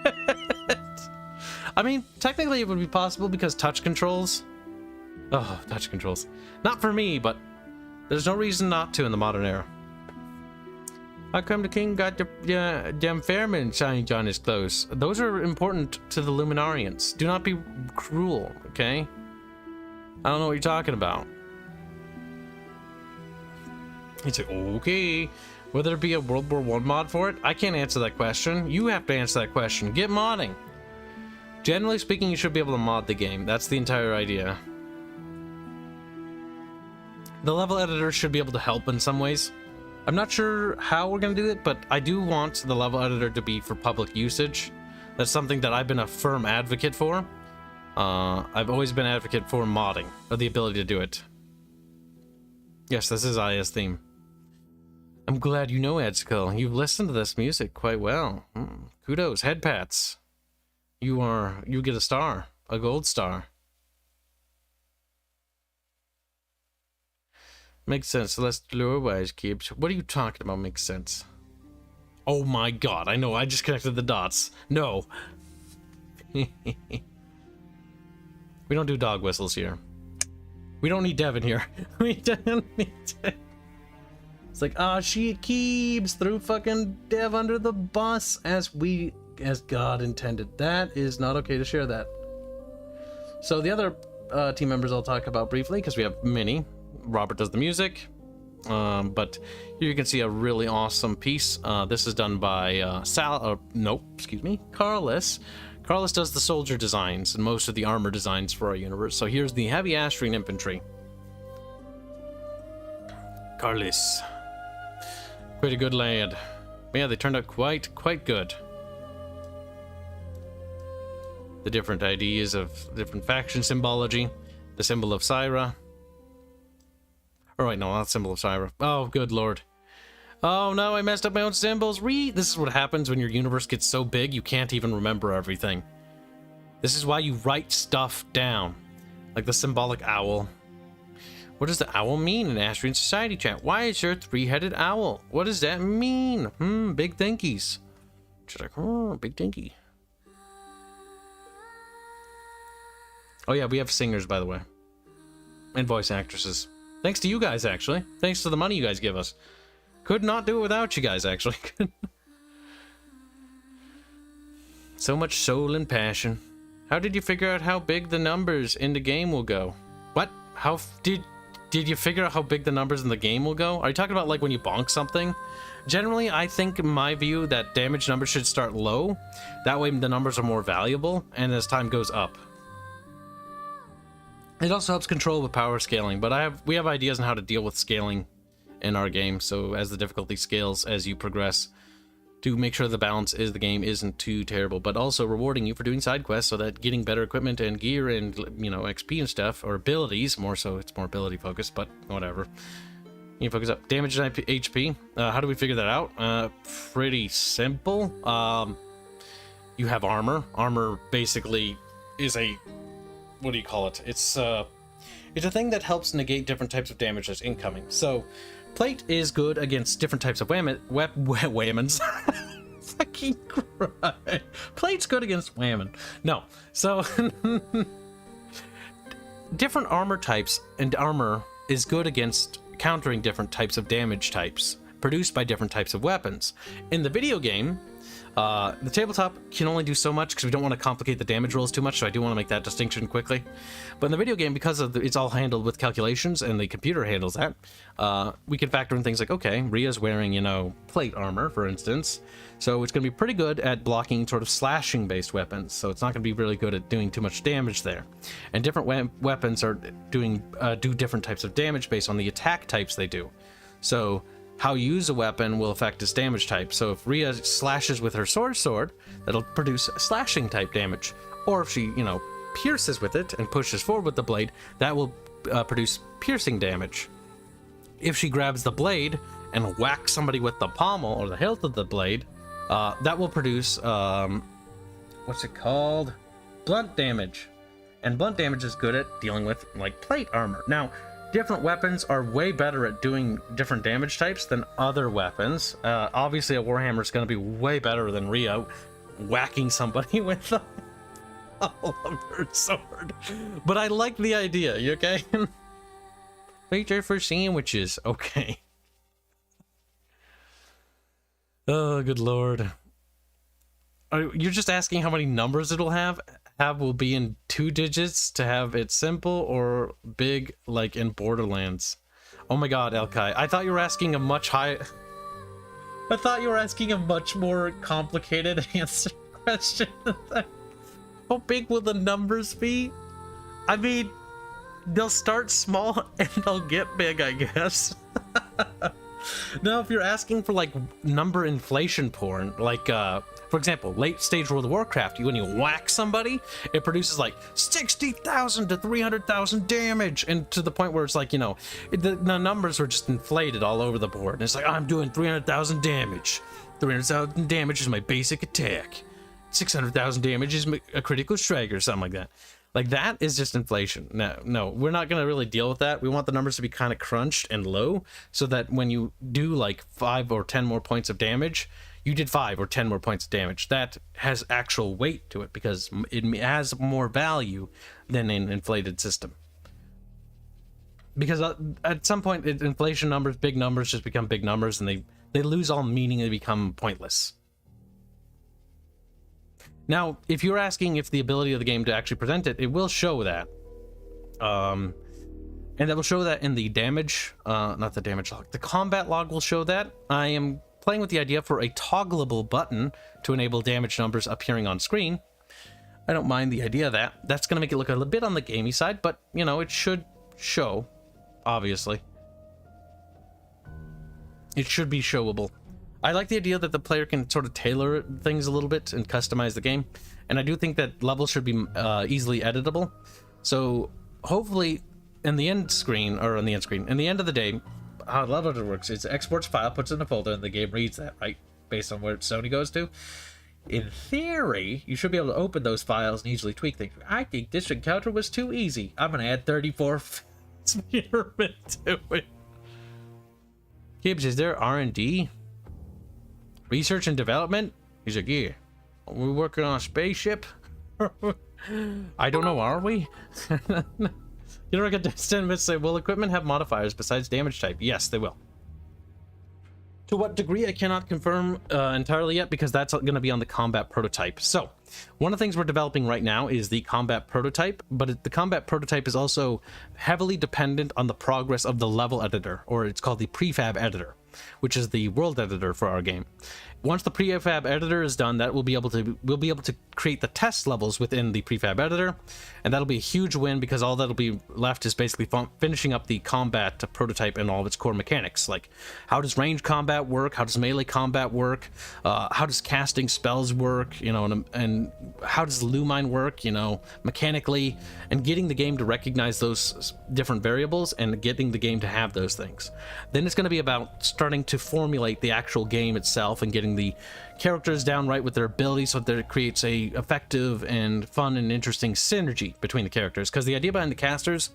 it. I mean, technically it would be possible because touch controls. Oh, touch controls. Not for me, but there's no reason not to in the modern era. How come the king got the damn Fairman signs on his clothes? Those are important to the Luminarians. Do not be cruel, okay? I don't know what you're talking about. He'd say, okay. Will there be a World War I mod for it? I can't answer that question. You have to answer that question. Get modding. Generally speaking, you should be able to mod the game. That's the entire idea. The level editor should be able to help in some ways. I'm not sure how we're going to do it, but I do want the level editor to be for public usage. That's something that I've been a firm advocate for. I've always been an advocate for modding, or the ability to do it. Yes, this is Aya's theme. I'm glad you know, Edskull. You've listened to this music quite well. Kudos, head pats. You get a star, a gold star. Makes sense. Celestial-wise, Kibs. What are you talking about? Makes sense. Oh my god, I know. I just connected the dots. No. We don't do dog whistles here. We don't need Devin here. We don't need Devin. It's like, ah, shit, Kibs threw fucking Dev under the bus as God intended. That is not okay to share that. So the other team members I'll talk about briefly, because we have many. Robert does the music, but here you can see a really awesome piece. This is done by Sala, Carlos. Carlos does the soldier designs and most of the armor designs for our universe. So here's the heavy Astrian infantry. Carlos, quite a good lad. Yeah, they turned out quite good. The different ideas of different faction symbology, the symbol of Syra. Oh, wait, no, not symbol of Syra. Oh, good lord. Oh, no, I messed up my own symbols. This is what happens when your universe gets so big you can't even remember everything. This is why you write stuff down. Like the symbolic owl. What does the owl mean in Astrian society chat? Why is there a three-headed owl? What does that mean? Big thinkies. She's like, oh, big thinky. Oh, yeah, we have singers, by the way. And voice actresses. Thanks to you guys, actually. Thanks to the money you guys give us. Could not do it without you guys, actually. So much soul and passion. How did you figure out how big the numbers in the game will go? What? How did you figure out how big the numbers in the game will go? Are you talking about like when you bonk something? Generally, I think in my view that damage numbers should start low. That way the numbers are more valuable, and as time goes up. It also helps control with power scaling, but we have ideas on how to deal with scaling in our game, so as the difficulty scales as you progress, to make sure the balance is the game isn't too terrible, but also rewarding you for doing side quests so that getting better equipment and gear and, you know, XP and stuff, or abilities, more so, it's more ability focused, but whatever. You focus up. Damage and HP. How do we figure that out? Pretty simple. You have armor. Armor basically is a... what do you call it? It's a thing that helps negate different types of damage that's incoming. So, plate is good against different types of whammons. Fucking Christ. Plate's good against whammon. No. So, different armor types and armor is good against countering different types of damage types produced by different types of weapons. In the video game, the tabletop can only do so much because we don't want to complicate the damage rolls too much, so I do want to make that distinction quickly. But in the video game, because of it's all handled with calculations and the computer handles that, we can factor in things like, okay, Rhea's wearing, you know, plate armor, for instance, so it's going to be pretty good at blocking sort of slashing-based weapons, so it's not going to be really good at doing too much damage there. And different weapons are do different types of damage based on the attack types they do. So how you use a weapon will affect its damage type. So if Rhea slashes with her sword, that'll produce slashing type damage. Or if she, you know, pierces with it and pushes forward with the blade, that will produce piercing damage. If she grabs the blade and whacks somebody with the pommel or the hilt of the blade, that will produce, what's it called? Blunt damage. And blunt damage is good at dealing with, like, plate armor. Now, different weapons are way better at doing different damage types than other weapons. Obviously, a Warhammer is going to be way better than Rio whacking somebody with a lumber sword. But I like the idea, you okay? Feature for sandwiches. Okay. Oh, good lord. You're just asking how many numbers it'll have? Will be in 2 digits to have it simple or big like in Borderlands. Oh my god, Elkai. I thought you were asking a much more complicated answer question than that. How big will the numbers be? I mean, they'll start small and they'll get big, I guess. Now, if you're asking for, like, number inflation porn, like, for example, late stage World of Warcraft, when you whack somebody, it produces, like, 60,000 to 300,000 damage, and to the point where it's like, you know, the numbers were just inflated all over the board, and it's like, I'm doing 300,000 damage. 300,000 damage is my basic attack. 600,000 damage is a critical strike or something like that. Like, that is just inflation. No, we're not going to really deal with that. We want the numbers to be kind of crunched and low so that when you do, like, 5 or 10 more points of damage, you did 5 or 10 more points of damage. That has actual weight to it because it has more value than an inflated system. Because at some point, inflation numbers, big numbers, just become big numbers, and they lose all meaning and become pointless. Now, if you're asking if the ability of the game to actually present it, it will show that. And that will show that in the damage, not the damage log, the combat log will show that. I am playing with the idea for a toggleable button to enable damage numbers appearing on screen. I don't mind the idea of that. That's going to make it look a little bit on the gamey side, but, you know, it should show, obviously. It should be showable. I like the idea that the player can sort of tailor things a little bit and customize the game, and I do think that levels should be easily editable. So hopefully, in the end of the day, how the editor works is it exports file, puts it in a folder, and the game reads that, right? Based on where Sony goes to. In theory, you should be able to open those files and easily tweak things. I think this encounter was too easy. I'm going to add 34 spearmen to it. Kibs, is there R&D? Research and development? He's like, yeah. Are we working on a spaceship? I don't know, are we? You know, I get 10 minutes say, will equipment have modifiers besides damage type? Yes, they will. To what degree, I cannot confirm entirely yet, because that's going to be on the combat prototype. So, one of the things we're developing right now is the combat prototype, but the combat prototype is also heavily dependent on the progress of the level editor, or it's called the prefab editor, which is the world editor for our game. Once the prefab editor is done, we'll be able to create the test levels within the prefab editor, and that'll be a huge win because all that'll be left is basically finishing up the combat prototype and all of its core mechanics, like how does range combat work, how does melee combat work, how does casting spells work, you know, and how does Lumine work, you know, mechanically, and getting the game to recognize those different variables and getting the game to have those things. Then it's going to be about starting to formulate the actual game itself and getting the characters down right with their abilities so that it creates a effective and fun and interesting synergy between the characters. Because the idea behind the casters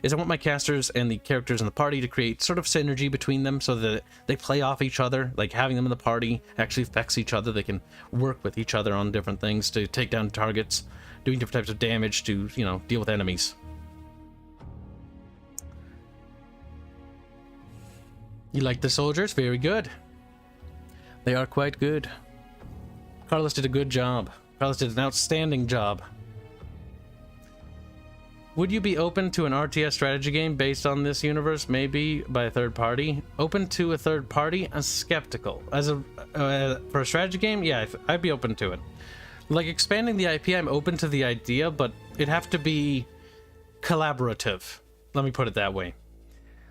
is I want my casters and the characters in the party to create sort of synergy between them so that they play off each other. Like having them in the party actually affects each other. They can work with each other on different things to take down targets, doing different types of damage to, you know, deal with enemies. You like the soldiers? Very good. They are quite good. Carlos did a good job. Carlos did an outstanding job. Would you be open to an RTS strategy game based on this universe, maybe by a third party? Open to a third party? I'm skeptical. As a for a strategy game, yeah, I'd be open to it. Like expanding the IP, I'm open to the idea, but it'd have to be collaborative. Let me put it that way.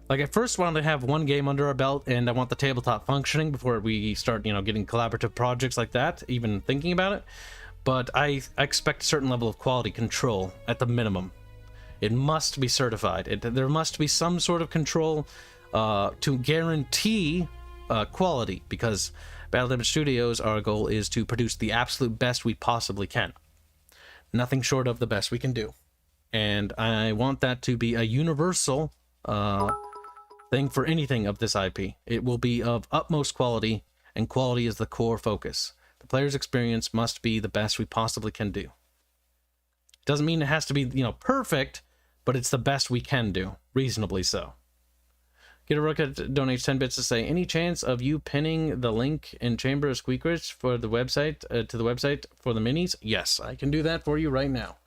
Like, I first want to have one game under our belt, and I want the tabletop functioning before we start, you know, getting collaborative projects like that, even thinking about it. But I expect a certain level of quality control at the minimum. It must be certified. There must be some sort of control to guarantee quality, because Battle Damage Studios, our goal is to produce the absolute best we possibly can. Nothing short of the best we can do. And I want that to be a universal thing for anything of this IP. It will be of utmost quality, and quality is the core focus. The player's experience must be the best we possibly can do. Doesn't mean it has to be, you know, perfect, but it's the best we can do, reasonably so. Get a Rook donates 10 bits to say, any chance of you pinning the link in Chamber of Squeakers for the website, to the website for the minis? Yes, I can do that for you right now.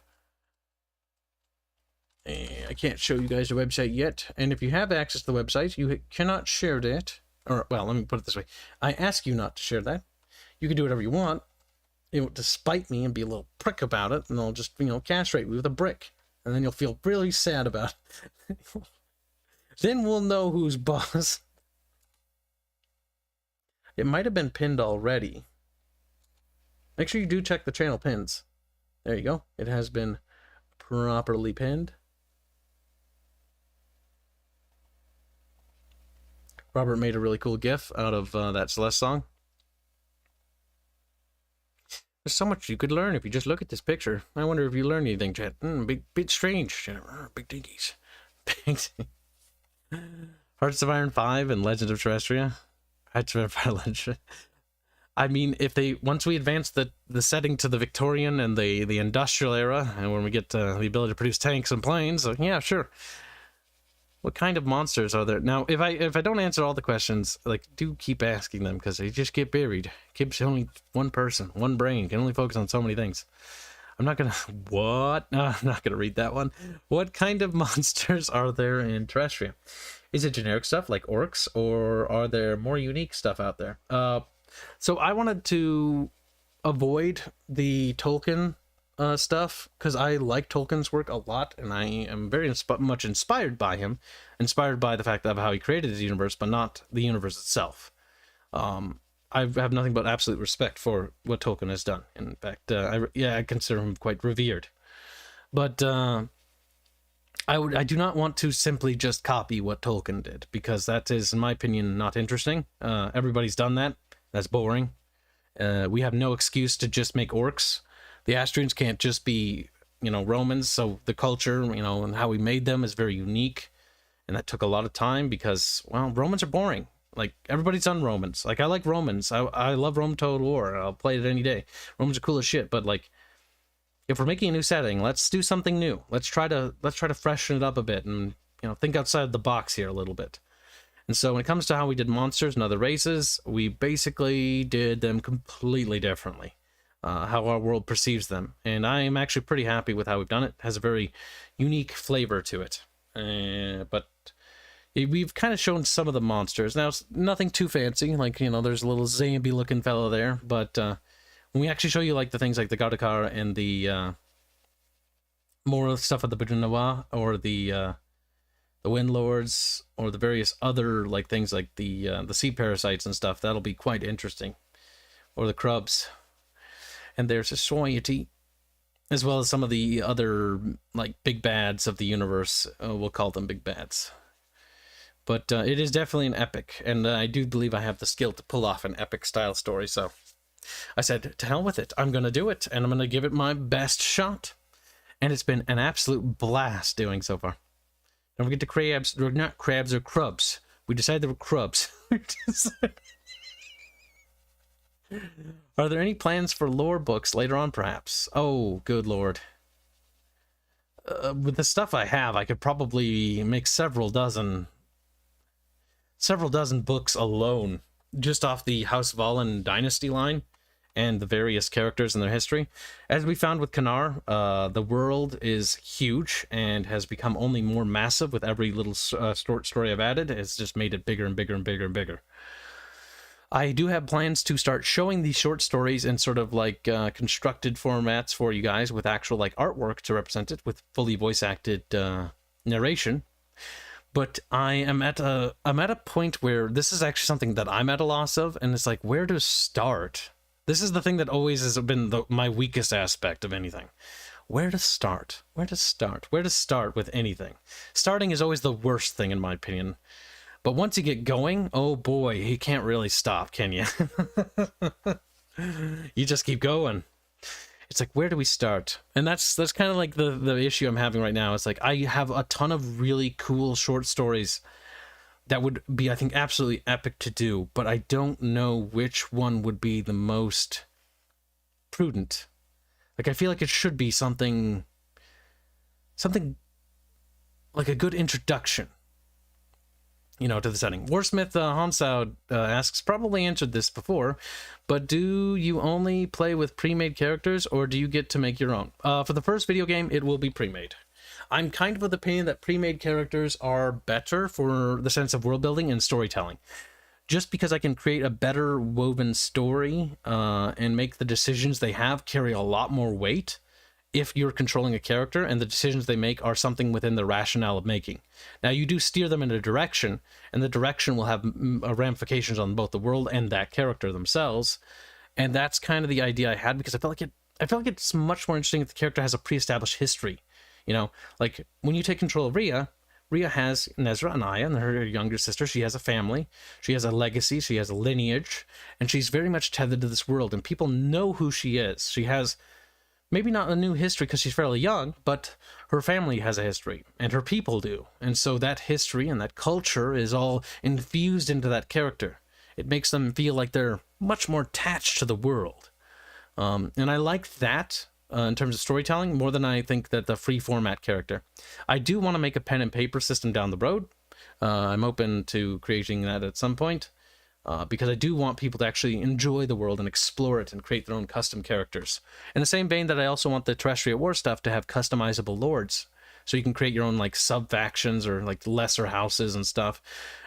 I can't show you guys the website yet, and if you have access to the website, you cannot share it. Or, well, let me put it this way. I ask you not to share that. You can do whatever you want, you know, to spite me and be a little prick about it, and I'll just, you know, castrate you with a brick. And then you'll feel really sad about it. Then we'll know who's boss. It might have been pinned already. Make sure you do check the channel pins. There you go. It has been properly pinned. Robert made a really cool GIF out of that Celeste song. There's so much you could learn if you just look at this picture. I wonder if you learn anything, chat. Bit strange. Big dinkies. Hearts of Iron 5 and Legend of Terrestria. Hearts of Iron 5 Legend. I mean, if they, once we advance the setting to the Victorian and the industrial era, and when we get the ability to produce tanks and planes, so yeah, sure. What kind of monsters are there? Now, if I don't answer all the questions, like, do keep asking them, because they just get buried. Kibs only one person, one brain, can only focus on so many things. I'm not gonna... What? No, I'm not gonna read that one. What kind of monsters are there in Terrestria? Is it generic stuff like orcs, or are there more unique stuff out there? So I wanted to avoid the Tolkien stuff, because I like Tolkien's work a lot, and I am very much inspired by him. Inspired by the fact of how he created his universe, but not the universe itself. I have nothing but absolute respect for what Tolkien has done. In fact, I consider him quite revered. But I do not want to simply just copy what Tolkien did, because that is, in my opinion, not interesting. Everybody's done that. That's boring. We have no excuse to just make orcs. The Astrians can't just be, you know, Romans, so the culture, you know, and how we made them is very unique. And that took a lot of time because, well, Romans are boring. Like, everybody's done Romans. Like, I like Romans. I love Rome Total War. I'll play it any day. Romans are cool as shit, but, like, if we're making a new setting, let's do something new. Let's try to freshen it up a bit and, you know, think outside the box here a little bit. And so when it comes to how we did monsters and other races, we basically did them completely differently. How our world perceives them. And I am actually pretty happy with how we've done it. It has a very unique flavor to it. But we've kind of shown some of the monsters. Now, it's nothing too fancy. Like, you know, there's a little zombie-looking fellow there. But when we actually show you, like, the things like the Gardacar and the more stuff of the Bedouinois, or the Windlords, or the various other, like, things like the sea parasites and stuff, that'll be quite interesting. Or the Krubs. And their society, as well as some of the other, like, big bads of the universe. We'll call them big bads. But it is definitely an epic, and I do believe I have the skill to pull off an epic style story, so I said, to hell with it. I'm going to do it, and I'm going to give it my best shot. And it's been an absolute blast doing so far. Don't forget the crabs. They're not crabs, they're crubs. We decided they were crubs. Are there any plans for lore books later on, perhaps? Oh, good lord. With the stuff I have, I could probably make several dozen books alone, just off the House Valen dynasty line, and the various characters and their history. As we found with Kanar, the world is huge, and has become only more massive with every little short story I've added. It's just made it bigger and bigger and bigger and bigger. I do have plans to start showing these short stories in sort of like constructed formats for you guys, with actual like artwork to represent it, with fully voice acted narration. But I'm at a point where this is actually something that I'm at a loss of, and it's like, where to start? This is the thing that always has been my weakest aspect of anything. Where to start? Where to start? Where to start with anything? Starting is always the worst thing, in my opinion. But once you get going, oh boy, you can't really stop, can you? You just keep going. It's like, where do we start? And that's kind of like the issue I'm having right now. It's like, I have a ton of really cool short stories that would be, I think, absolutely epic to do, but I don't know which one would be the most prudent. Like, I feel like it should be something like a good introduction, you know, to the setting. Warsmith Hanse asks, probably answered this before, but do you only play with pre-made characters, or do you get to make your own? For the first video game, it will be pre-made. I'm kind of the opinion that pre-made characters are better for the sense of world building and storytelling. Just because I can create a better woven story and make the decisions they have carry a lot more weight if you're controlling a character and the decisions they make are something within the rationale of making. Now, you do steer them in a direction, and the direction will have ramifications on both the world and that character themselves. And that's kind of the idea I had, because I felt like it's much more interesting if the character has a pre-established history. You know, like when you take control of Rhea has Nezra and Aya and her younger sister. She has a family, she has a legacy, she has a lineage, and she's very much tethered to this world, and people know who she is. She has maybe not a new history because she's fairly young, but her family has a history, and her people do. And so that history and that culture is all infused into that character. It makes them feel like they're much more attached to the world. And I like that in terms of storytelling more than I think that the free format character. I do want to make a pen and paper system down the road. I'm open to creating that at some point. Because I do want people to actually enjoy the world and explore it and create their own custom characters. In the same vein that I also want the Terrestrial War stuff to have customizable lords. So you can create your own like sub-factions or like lesser houses and stuff.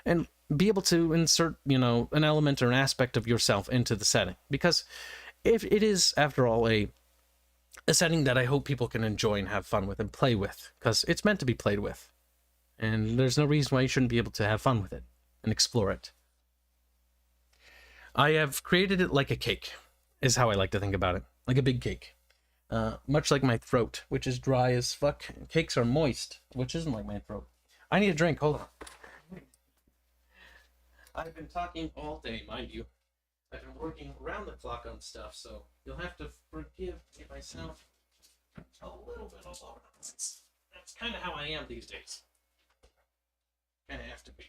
And be able to insert, you know, an element or an aspect of yourself into the setting. Because if it is, after all, a setting that I hope people can enjoy and have fun with and play with. Because it's meant to be played with. And there's no reason why you shouldn't be able to have fun with it and explore it. I have created it like a cake, is how I like to think about it. Like a big cake. Much like my throat, which is dry as fuck. Cakes are moist, which isn't like my throat. I need a drink, hold on. I've been talking all day, mind you. I've been working around the clock on stuff, so you'll have to forgive me if I sound a little bit all over. That's kind of how I am these days. Kind of have to be.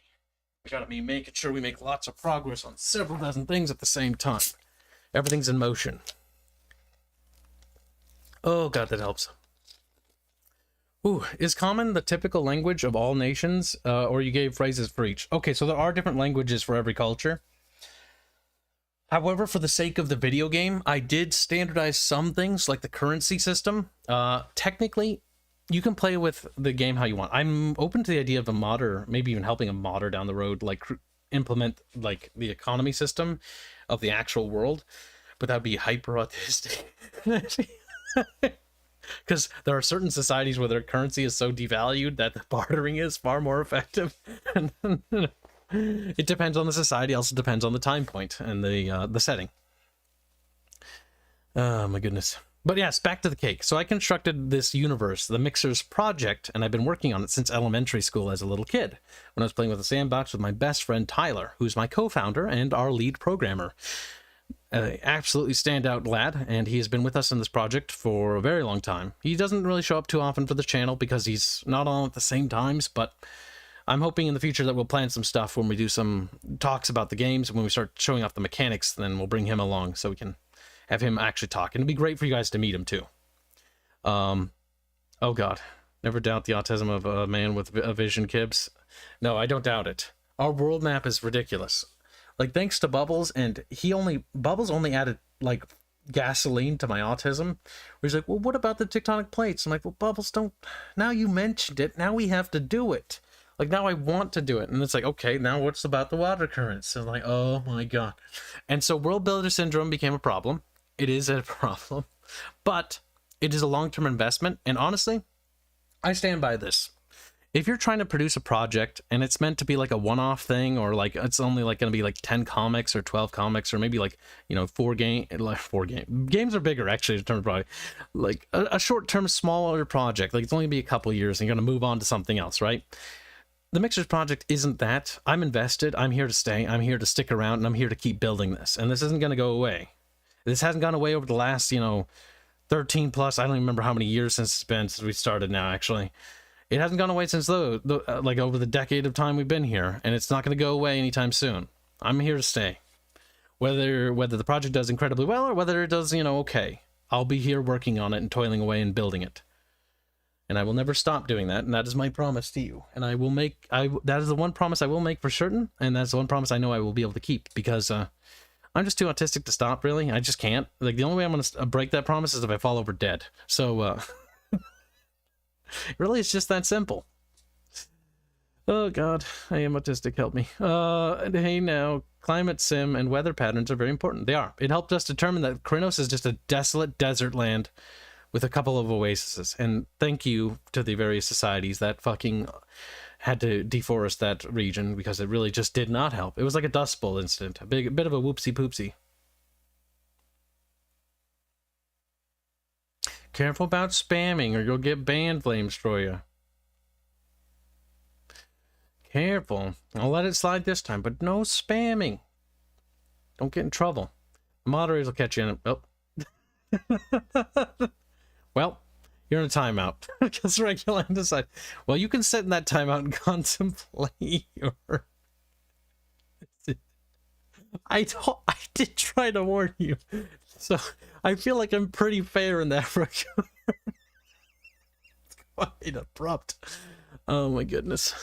We gotta be making sure we make lots of progress on several dozen things at the same time. Everything's in motion. Oh god, that helps. Ooh, is common the typical language of all nations, or you gave phrases for each? Okay, so there are different languages for every culture. However, for the sake of the video game, I did standardize some things, like the currency system. Technically, you can play with the game how you want. I'm open to the idea of a modder, maybe even helping a modder down the road, like implement like the economy system of the actual world, but that would be hyper autistic. Because there are certain societies where their currency is so devalued that the bartering is far more effective. It depends on the society, also depends on the time point and the setting. Oh my goodness. But yes, back to the cake. So I constructed this universe, the Mixers project, and I've been working on it since elementary school as a little kid, when I was playing with a sandbox with my best friend Tyler, who's my co-founder and our lead programmer. Absolutely standout lad, and he has been with us in this project for a very long time. He doesn't really show up too often for the channel because he's not on at the same times, but I'm hoping in the future that we'll plan some stuff when we do some talks about the games. When we start showing off the mechanics, then we'll bring him along so we can have him actually talk. And it'd be great for you guys to meet him too. Oh god, never doubt the autism of a man with a vision, Kibs. No, I don't doubt it. Our world map is ridiculous. Like, thanks to Bubbles, and Bubbles only added like gasoline to my autism, where he's like, well, what about the tectonic plates? I'm like, well, Bubbles, don't, now you mentioned it, now we have to do it. Like, now I want to do it. And it's like, okay, now what's about the water currents? And like, oh my god. And so world builder syndrome became a problem. It is a problem, but it is a long-term investment. And honestly, I stand by this. if you're trying to produce a project and it's meant to be like a one-off thing, or like it's only like going to be like 10 comics or 12 comics, or maybe like, you know, 4 games are bigger actually in terms of probably like a short-term smaller project, like it's only gonna be a couple years and you're going to move on to something else, right? The Mixers project isn't that. I'm invested, I'm here to stay, I'm here to stick around, and I'm here to keep building this, and this isn't going to go away. This hasn't gone away over the last, you know, 13 plus, I don't even remember how many years since we started now, actually. It hasn't gone away since like over the decade of time we've been here, and it's not going to go away anytime soon. I'm here to stay. Whether the project does incredibly well or whether it does, you know, okay, I'll be here working on it and toiling away and building it. And I will never stop doing that, and that is my promise to you. And I will make, that is the one promise I will make for certain, and that's the one promise I know I will be able to keep, because I'm just too autistic to stop, really. I just can't. Like, the only way I'm going to break that promise is if I fall over dead. So, really, it's just that simple. Oh, God. I am autistic. Help me. Hey, now, climate sim and weather patterns are very important. They are. It helped us determine that Krynos is just a desolate desert land with a couple of oases. And thank you to the various societies that fucking had to deforest that region, because it really just did not help. It was like a Dust Bowl incident, a bit of a whoopsie poopsie. Careful about spamming or you'll get banned, Flamestroya. Careful. I'll let it slide this time, but no spamming. Don't get in trouble. The moderators will catch you in it. Oh. Well, you're in a timeout. Because Regular decide. Well, you can sit in that timeout and contemplate your... I did try to warn you. So, I feel like I'm pretty fair in that regard. It's quite abrupt. Oh my goodness.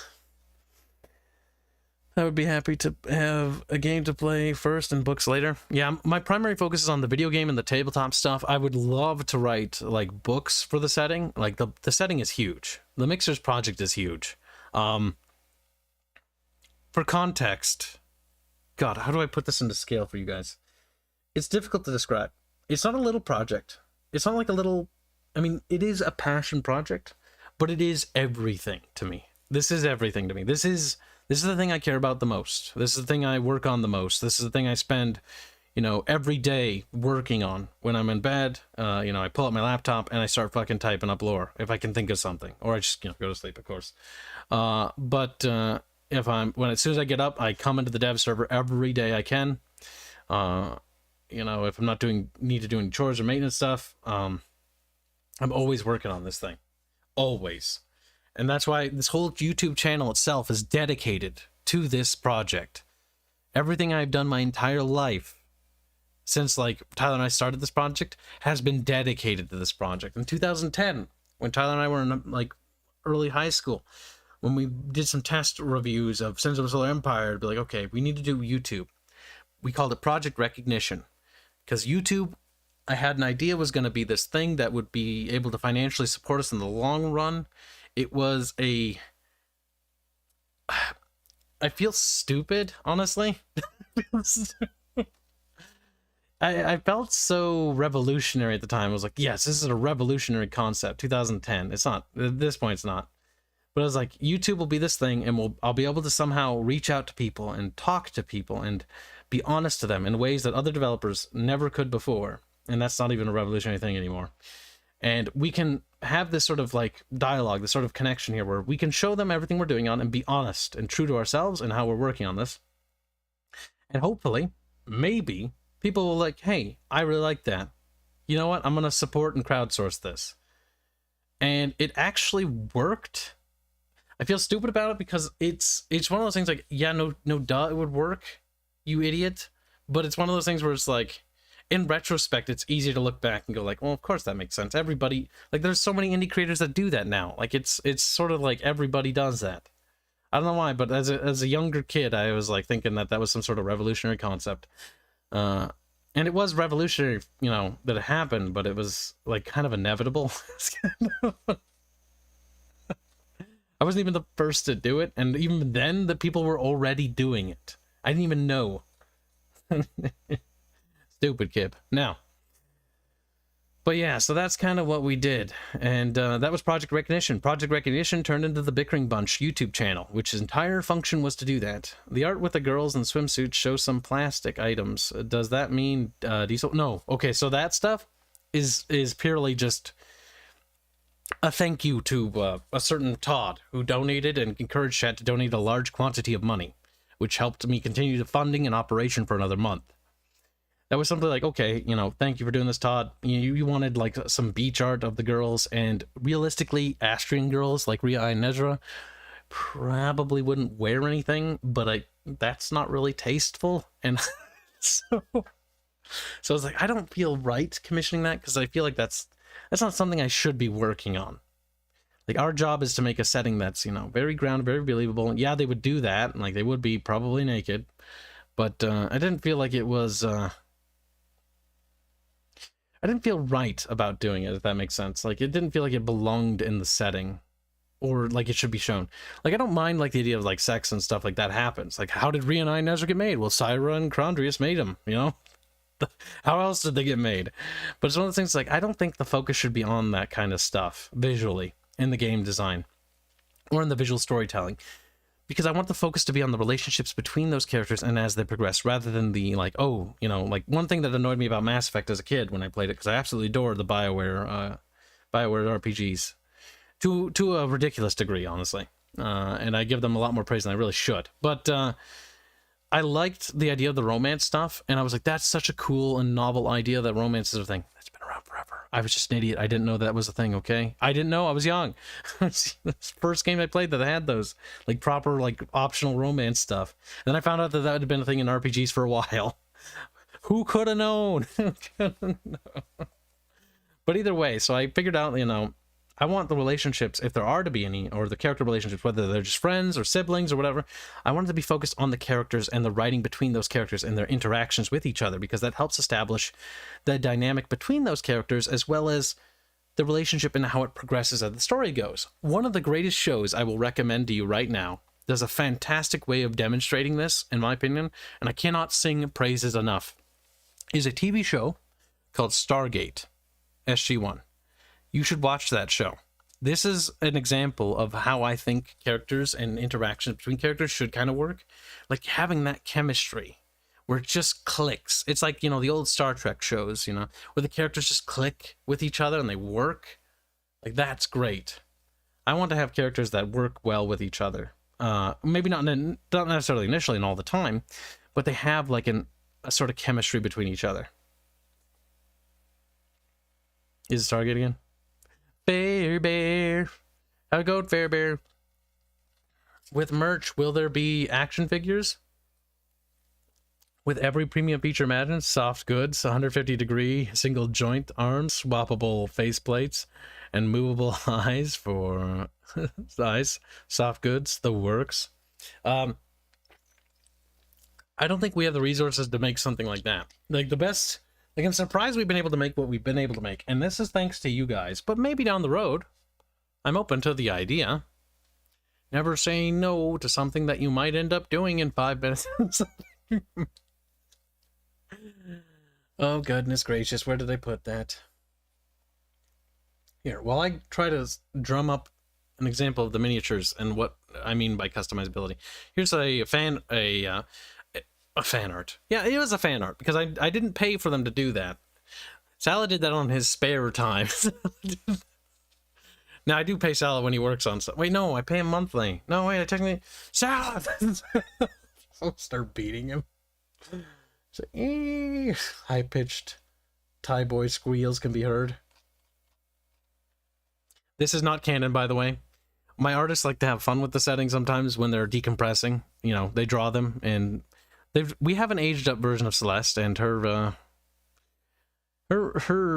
I would be happy to have a game to play first and books later. Yeah, my primary focus is on the video game and the tabletop stuff. I would love to write, like, books for the setting. Like, the setting is huge. The Mixers project is huge. For context... God, how do I put this into scale for you guys? It's difficult to describe. It's not a little project. It's not like a little... I mean, it is a passion project, but it is everything to me. This is everything to me. This is the thing I care about the most. This is the thing I work on the most. This is the thing I spend, you know, every day working on. When I'm in bed, you know, I pull up my laptop and I start fucking typing up lore if I can think of something. Or I just, you know, go to sleep, of course. If as soon as I get up, I come into the dev server every day I can. You know, if I'm not need to do any chores or maintenance stuff, I'm always working on this thing. Always. And that's why this whole YouTube channel itself is dedicated to this project. Everything I've done my entire life since, like, Tyler and I started this project has been dedicated to this project. In 2010, when Tyler and I were in, like, early high school, when we did some test reviews of Sins of the Solar Empire, to be like, okay, we need to do YouTube. We called it Project Recognition. Because YouTube, I had an idea, was going to be this thing that would be able to financially support us in the long run. It was a... I feel stupid, honestly. I felt so revolutionary at the time. I was like, yes, this is a revolutionary concept. 2010. It's not. At this point, it's not. But I was like, YouTube will be this thing, and I'll be able to somehow reach out to people and talk to people and be honest to them in ways that other developers never could before. And that's not even a revolutionary thing anymore. And we can have this sort of like dialogue, this sort of connection here where we can show them everything we're doing on and be honest and true to ourselves and how we're working on this. And hopefully, maybe, people will like, hey, I really like that. You know what? I'm going to support and crowdsource this. And it actually worked. I feel stupid about it because it's one of those things like, yeah, no duh, it would work, you idiot. But it's one of those things where it's like, in retrospect, it's easier to look back and go like, well, of course that makes sense. Everybody, like, there's so many indie creators that do that now. Like, it's sort of like everybody does that. I don't know why, but as a younger kid, I was like thinking that was some sort of revolutionary concept. And it was revolutionary, you know, that it happened, but it was like kind of inevitable. I wasn't even the first to do it, and even then, the people were already doing it. I didn't even know. Stupid kid. Now, But yeah, so that's kind of what we did. And that was Project Recognition. Project Recognition turned into the Bickering Bunch YouTube channel, which his entire function was to do that. The art with the girls in swimsuits shows some plastic items. Does that mean diesel? No. Okay, so that stuff is purely just a thank you to a certain Todd who donated and encouraged chat to donate a large quantity of money, which helped me continue the funding and operation for another month. That was something like, okay, you know, thank you for doing this, Todd. You wanted like some beach art of the girls, and realistically, Astrian girls like Ria and Nezra probably wouldn't wear anything, but that's not really tasteful, and so I was like, I don't feel right commissioning that because I feel like that's not something I should be working on. Like, our job is to make a setting that's, you know, very grounded, very believable. Yeah, they would do that, and like they would be probably naked, but I didn't feel like it was. I didn't feel right about doing it, if that makes sense. Like, it didn't feel like it belonged in the setting, or like it should be shown. Like, I don't mind like the idea of like sex and stuff like that happens. Like, how did Ria and Nezra get made? Well, Syra and Crondrius made them, you know? How else did they get made? But it's one of those things, like, I don't think the focus should be on that kind of stuff visually in the game design or in the visual storytelling, because I want the focus to be on the relationships between those characters and as they progress, rather than the, like, oh, you know, like, one thing that annoyed me about Mass Effect as a kid when I played it, because I absolutely adored the BioWare RPGs, to a ridiculous degree, honestly. And I give them a lot more praise than I really should. But I liked the idea of the romance stuff, and I was like, that's such a cool and novel idea that romance is a thing. That's been around forever. I was just an idiot. I didn't know that was a thing, okay? I didn't know. I was young. It's the first game I played that had those, like, proper, like, optional romance stuff. And then I found out that that had been a thing in RPGs for a while. Who could have known? But either way, so I figured out, you know, I want the relationships, if there are to be any, or the character relationships, whether they're just friends or siblings or whatever, I want it to be focused on the characters and the writing between those characters and their interactions with each other, because that helps establish the dynamic between those characters, as well as the relationship and how it progresses as the story goes. One of the greatest shows I will recommend to you right now does a fantastic way of demonstrating this, in my opinion, and I cannot sing praises enough, is a TV show called Stargate, SG-1. You should watch that show. This is an example of how I think characters and interactions between characters should kind of work. Like, having that chemistry where it just clicks. It's like, you know, the old Star Trek shows, you know, where the characters just click with each other and they work. Like, that's great. I want to have characters that work well with each other. Maybe not necessarily initially and all the time, but they have like a sort of chemistry between each other. Is it Stargate again? Bear, bear. How goat, fair bear. With merch, will there be action figures? With every premium feature imagined, soft goods, 150-degree single joint arms, swappable faceplates, and movable eyes for eyes, soft goods, the works. I don't think we have the resources to make something like that. Like, the best... Like, I'm surprised we've been able to make what we've been able to make, and this is thanks to you guys. But maybe down the road, I'm open to the idea. Never say no to something that you might end up doing in 5 minutes. Oh, goodness gracious, where did I put that? Here, while I try to drum up an example of the miniatures and what I mean by customizability, here's a fan art. Yeah, it was a fan art, because I didn't pay for them to do that. Sala did that on his spare time. Now, I do pay Sala when he works on stuff. Wait, no, I pay him monthly. No, wait, I technically... Sala! I'll start beating him. So, high-pitched Thai boy squeals can be heard. This is not canon, by the way. My artists like to have fun with the settings sometimes when they're decompressing. You know, they draw them, and we have an aged-up version of Celeste, and her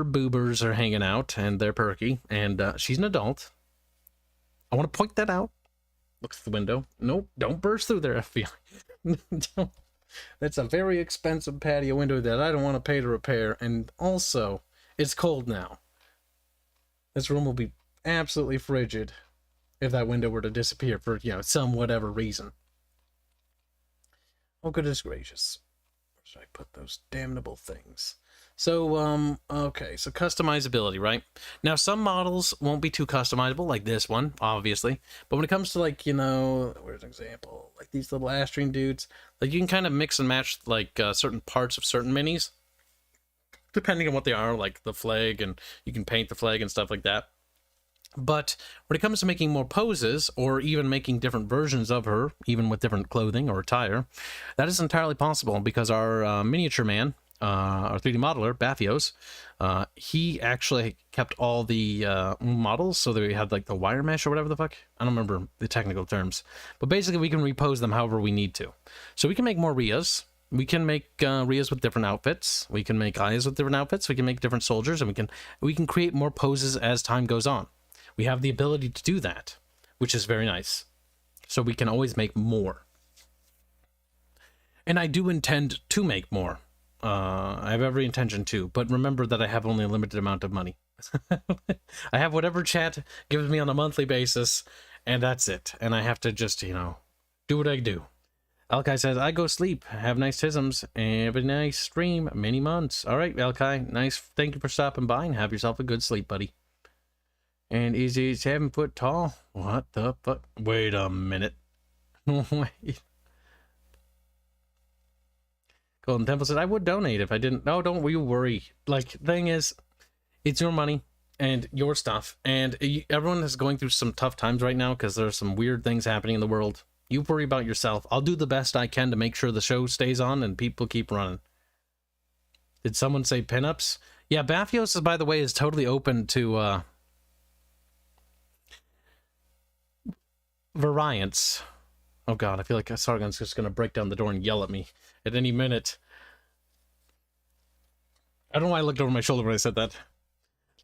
boobers are hanging out, and they're perky, and she's an adult. I want to point that out. Look through the window. Nope, don't burst through there, FBI. That's a very expensive patio window that I don't want to pay to repair, and also, it's cold now. This room will be absolutely frigid if that window were to disappear for, you know, some whatever reason. Oh, goodness gracious. Where should I put those damnable things? So, okay, so customizability, right? Now, some models won't be too customizable, like this one, obviously. But when it comes to, like, you know, where's an example? Like these little Astrian dudes, like you can kind of mix and match, like, certain parts of certain minis, depending on what they are, like the flag, and you can paint the flag and stuff like that. But when it comes to making more poses, or even making different versions of her, even with different clothing or attire, that is entirely possible because our miniature man, our 3D modeler, Bathios, he actually kept all the models so that we had like the wire mesh or whatever the fuck. I don't remember the technical terms. But basically we can repose them however we need to. So we can make more Rias. We can make Rias with different outfits. We can make Ayas with different outfits. We can make different soldiers, and we can create more poses as time goes on. We have the ability to do that, which is very nice. So we can always make more. And I do intend to make more. I have every intention to, but remember that I have only a limited amount of money. I have whatever chat gives me on a monthly basis, and that's it. And I have to just, you know, do what I do. Alkai says, I go sleep. Have nice tisms. Have a nice stream. Many months. All right, Alkai. Nice. Thank you for stopping by, and have yourself a good sleep, buddy. And is he 7 foot tall? What the fuck? Wait a minute. Wait. Golden Temple said, I would donate if I didn't. No, don't you worry. Like, thing is, it's your money and your stuff. And everyone is going through some tough times right now because there's some weird things happening in the world. You worry about yourself. I'll do the best I can to make sure the show stays on and people keep running. Did someone say pinups? Yeah, Bathios, by the way, is totally open to, variants. Oh god, I feel like Sargon's just gonna break down the door and yell at me at any minute. I don't know why I looked over my shoulder when I said that.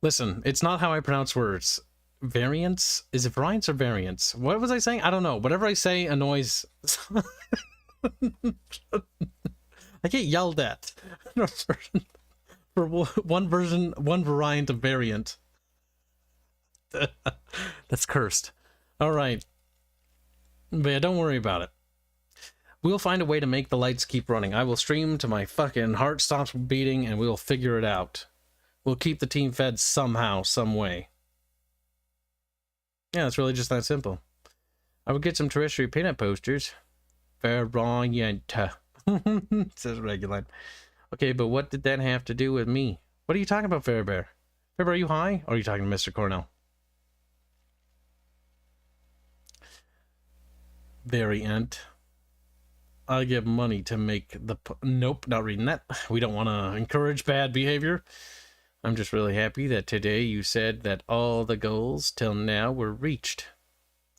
Listen, it's not how I pronounce words. Variants? Is it variants or variants? What was I saying? I don't know. Whatever I say annoys... I get yelled at for one version, one variant of variant. That's cursed. Alright. But yeah, don't worry about it. We'll find a way to make the lights keep running. I will stream till my fucking heart stops beating, and we'll figure it out. We'll keep the team fed somehow, some way. Yeah, it's really just that simple. I would get some terrestrial peanut posters. Variant. Says Reguline. Okay, but what did that have to do with me? What are you talking about, Fairbear? Fairbear, are you high? Or are you talking to Mr. Cornell? Variant. I give money to make the... Nope, not reading that. We don't want to encourage bad behavior. I'm just really happy that today you said that all the goals till now were reached.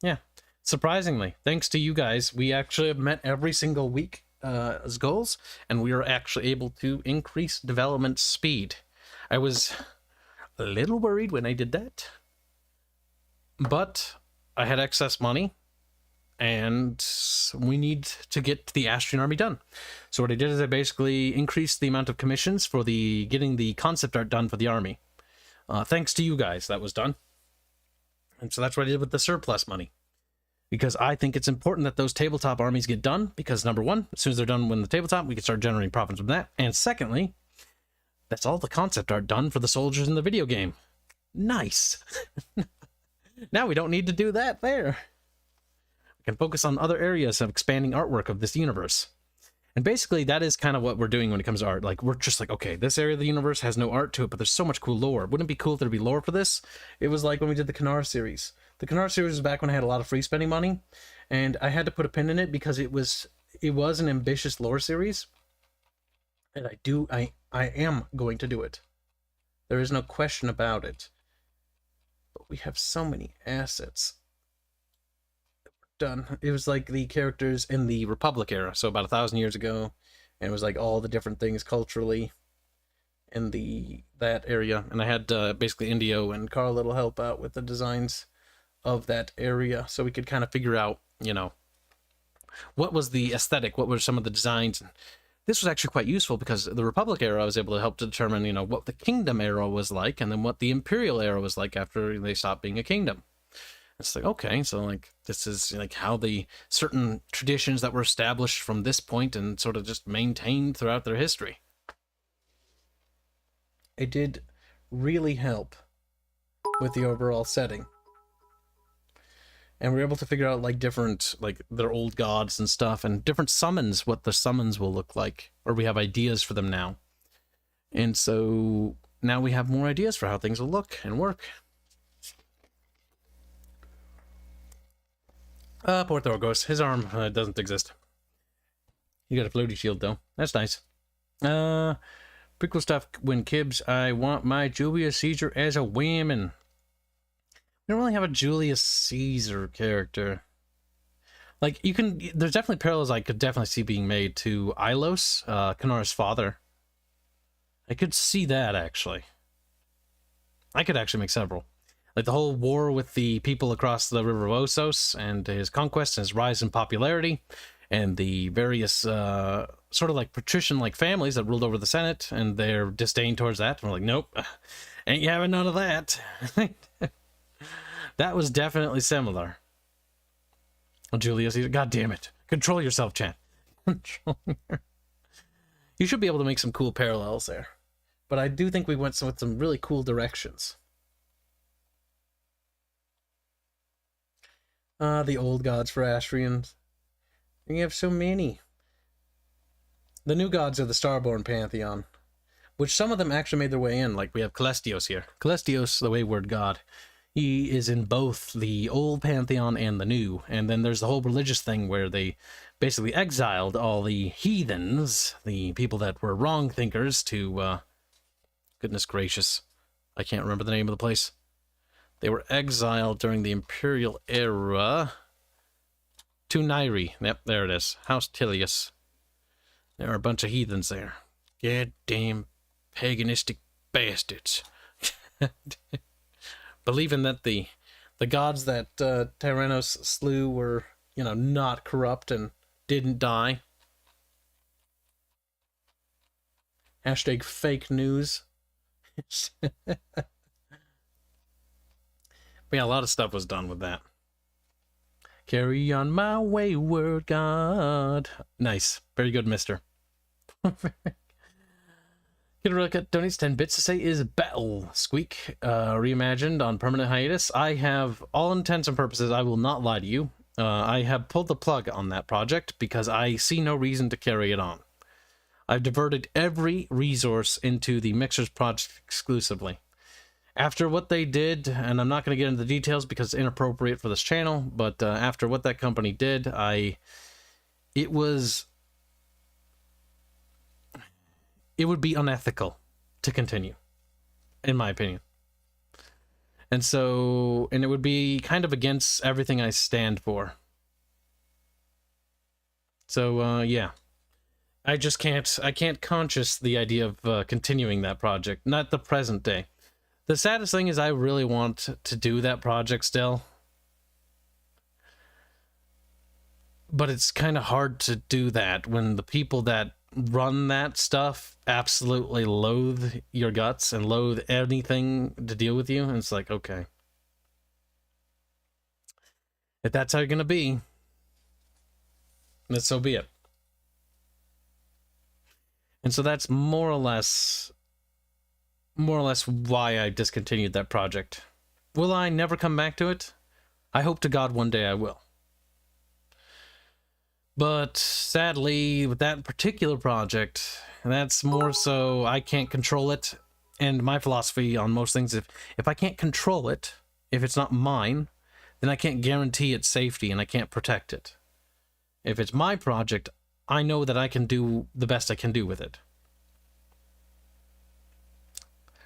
Yeah, surprisingly, thanks to you guys, we actually have met every single week as goals, and we are actually able to increase development speed. I was a little worried when I did that, but I had excess money, and we need to get the Astrian army done. So what I did is I basically increased the amount of commissions for getting the concept art done for the army. Thanks to you guys, that was done. And so that's what I did with the surplus money. Because I think it's important that those tabletop armies get done, because number one, as soon as they're done with the tabletop, we can start generating profits from that. And secondly, that's all the concept art done for the soldiers in the video game. Nice. Now we don't need to do that there. Can focus on other areas of expanding artwork of this universe. And basically that is kind of what we're doing when it comes to art. Like, we're just like, okay, this area of the universe has no art to it, but there's so much cool lore. Wouldn't it be cool if there'd be lore for this? It was like when we did the Kanar series. The Kanar series was back when I had a lot of free spending money, and I had to put a pin in it because it was an ambitious lore series. And I am going to do it. There is no question about it. But we have so many assets done. It was like the characters in the Republic era, so about 1,000 years ago, and it was like all the different things culturally in that area. And I had basically Indio and Carl Little help out with the designs of that area, so we could kind of figure out, you know, what was the aesthetic, what were some of the designs. This was actually quite useful because the Republic era I was able to help to determine, you know, what the Kingdom era was like, and then what the Imperial era was like after they stopped being a kingdom. It's like, okay, so like this is like how the certain traditions that were established from this point and sort of just maintained throughout their history. it did really help with the overall setting. And we were able to figure out like different, like their old gods and stuff, and different summons, what the summons will look like, or we have ideas for them now. And so now we have more ideas for how things will look and work. Poor Thorgos. His arm doesn't exist. You got a floaty shield though. That's nice. Prequel stuff. When Kibs, I want my Julius Caesar as a woman. We don't really have a Julius Caesar character. Like, you can... There's definitely parallels I could definitely see being made to Ilos, Kanara's father. I could see that, actually. I could actually make several. Like, the whole war with the people across the River Osos, and his conquest and his rise in popularity, and the various, sort of like patrician-like families that ruled over the Senate, and their disdain towards that. And we're like, nope, ain't you having none of that. That was definitely similar. Oh, Julius, God damn it. Control yourself, chat. You should be able to make some cool parallels there. But I do think we went with some really cool directions. The old gods for Astrians. You have so many. The new gods are the Starborn Pantheon, which some of them actually made their way in. Like, we have Calestios here. Calestios, the wayward god. He is in both the old pantheon and the new. And then there's the whole religious thing where they basically exiled all the heathens, the people that were wrong thinkers, to, goodness gracious, I can't remember the name of the place. They were exiled during the Imperial era to Nairi. Yep, there it is. House Tilius. There are a bunch of heathens there. Goddamn paganistic bastards. Believing that the gods that Tyrannos slew were, you know, not corrupt and didn't die. Hashtag fake news. But yeah, a lot of stuff was done with that. Carry on my wayward god. Nice. Very good, mister. Kidroka donates 10 bits to say, is Battle Squeak reimagined on permanent hiatus? I have, all intents and purposes, I will not lie to you, I have pulled the plug on that project because I see no reason to carry it on. I've diverted every resource into the Mixers project exclusively. After what they did, and I'm not going to get into the details because it's inappropriate for this channel, but after what that company did, it would be unethical to continue, in my opinion. And so, and it would be kind of against everything I stand for. So, yeah. I can't conscious the idea of continuing that project, not the present day. The saddest thing is I really want to do that project still. But it's kind of hard to do that when the people that run that stuff absolutely loathe your guts and loathe anything to deal with you. And it's like, okay. If that's how you're going to be, then so be it. And so that's more or less why I discontinued that project. Will I never come back to it? I hope to God one day I will. But sadly, with that particular project, that's more so I can't control it. And my philosophy on most things, if I can't control it, if it's not mine, then I can't guarantee its safety and I can't protect it. If it's my project, I know that I can do the best I can do with it.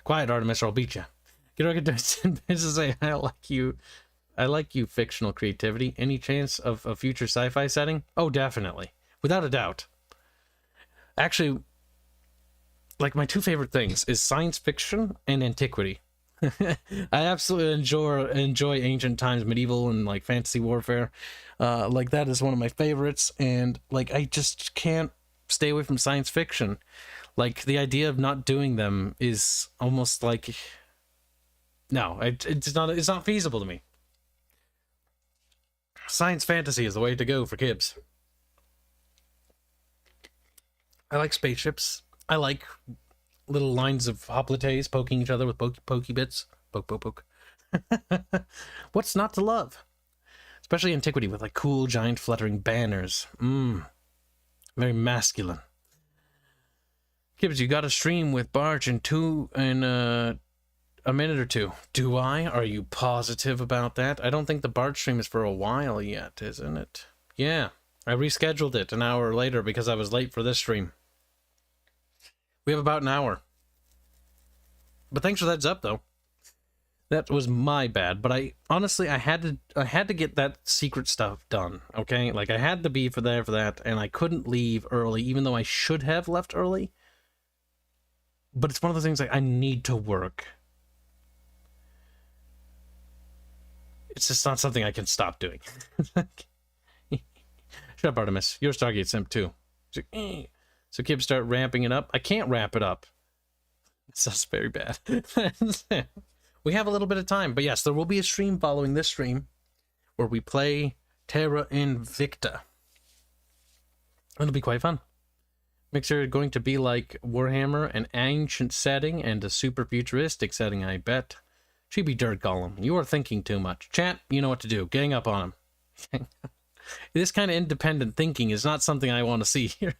Quiet, Artemis, or I'll beat you. Get ready to say, I like you, fictional creativity. Any chance of a future sci-fi setting? Oh, definitely. Without a doubt. Actually, like, my two favorite things is science fiction and antiquity. I absolutely enjoy ancient times, medieval, and, like, fantasy warfare. Like, that is one of my favorites, and, like, I just can't stay away from science fiction. Like, the idea of not doing them is almost like... No, it's not feasible to me. Science fantasy is the way to go for Kibs. I like spaceships. I like little lines of hoplites poking each other with pokey bits. Poke, poke, poke. What's not to love? Especially antiquity with like cool giant fluttering banners. Very masculine. Kibs, you got a stream with Barge in a minute or two. Do I? Are you positive about that? I don't think the Barge stream is for a while yet, isn't it? Yeah, I rescheduled it an hour later because I was late for this stream. We have about an hour. But thanks for that heads up, though. That was my bad, but I had to get that secret stuff done, okay? Like, I had to be there for that, and I couldn't leave early, even though I should have left early. But it's one of those things like, I need to work. It's just not something I can stop doing. Shut up, Artemis. You're a Stargate simp, too. So Kibs, start ramping it up. I can't wrap it up. It sounds very bad. We have a little bit of time, but yes, there will be a stream following this stream where we play Terra Invicta. It'll be quite fun. Makes it going to be like Warhammer, an ancient setting and a super futuristic setting, I bet. Chibi Dirt Golem, you are thinking too much. Chat, you know what to do. Gang up on him. This kind of independent thinking is not something I want to see here.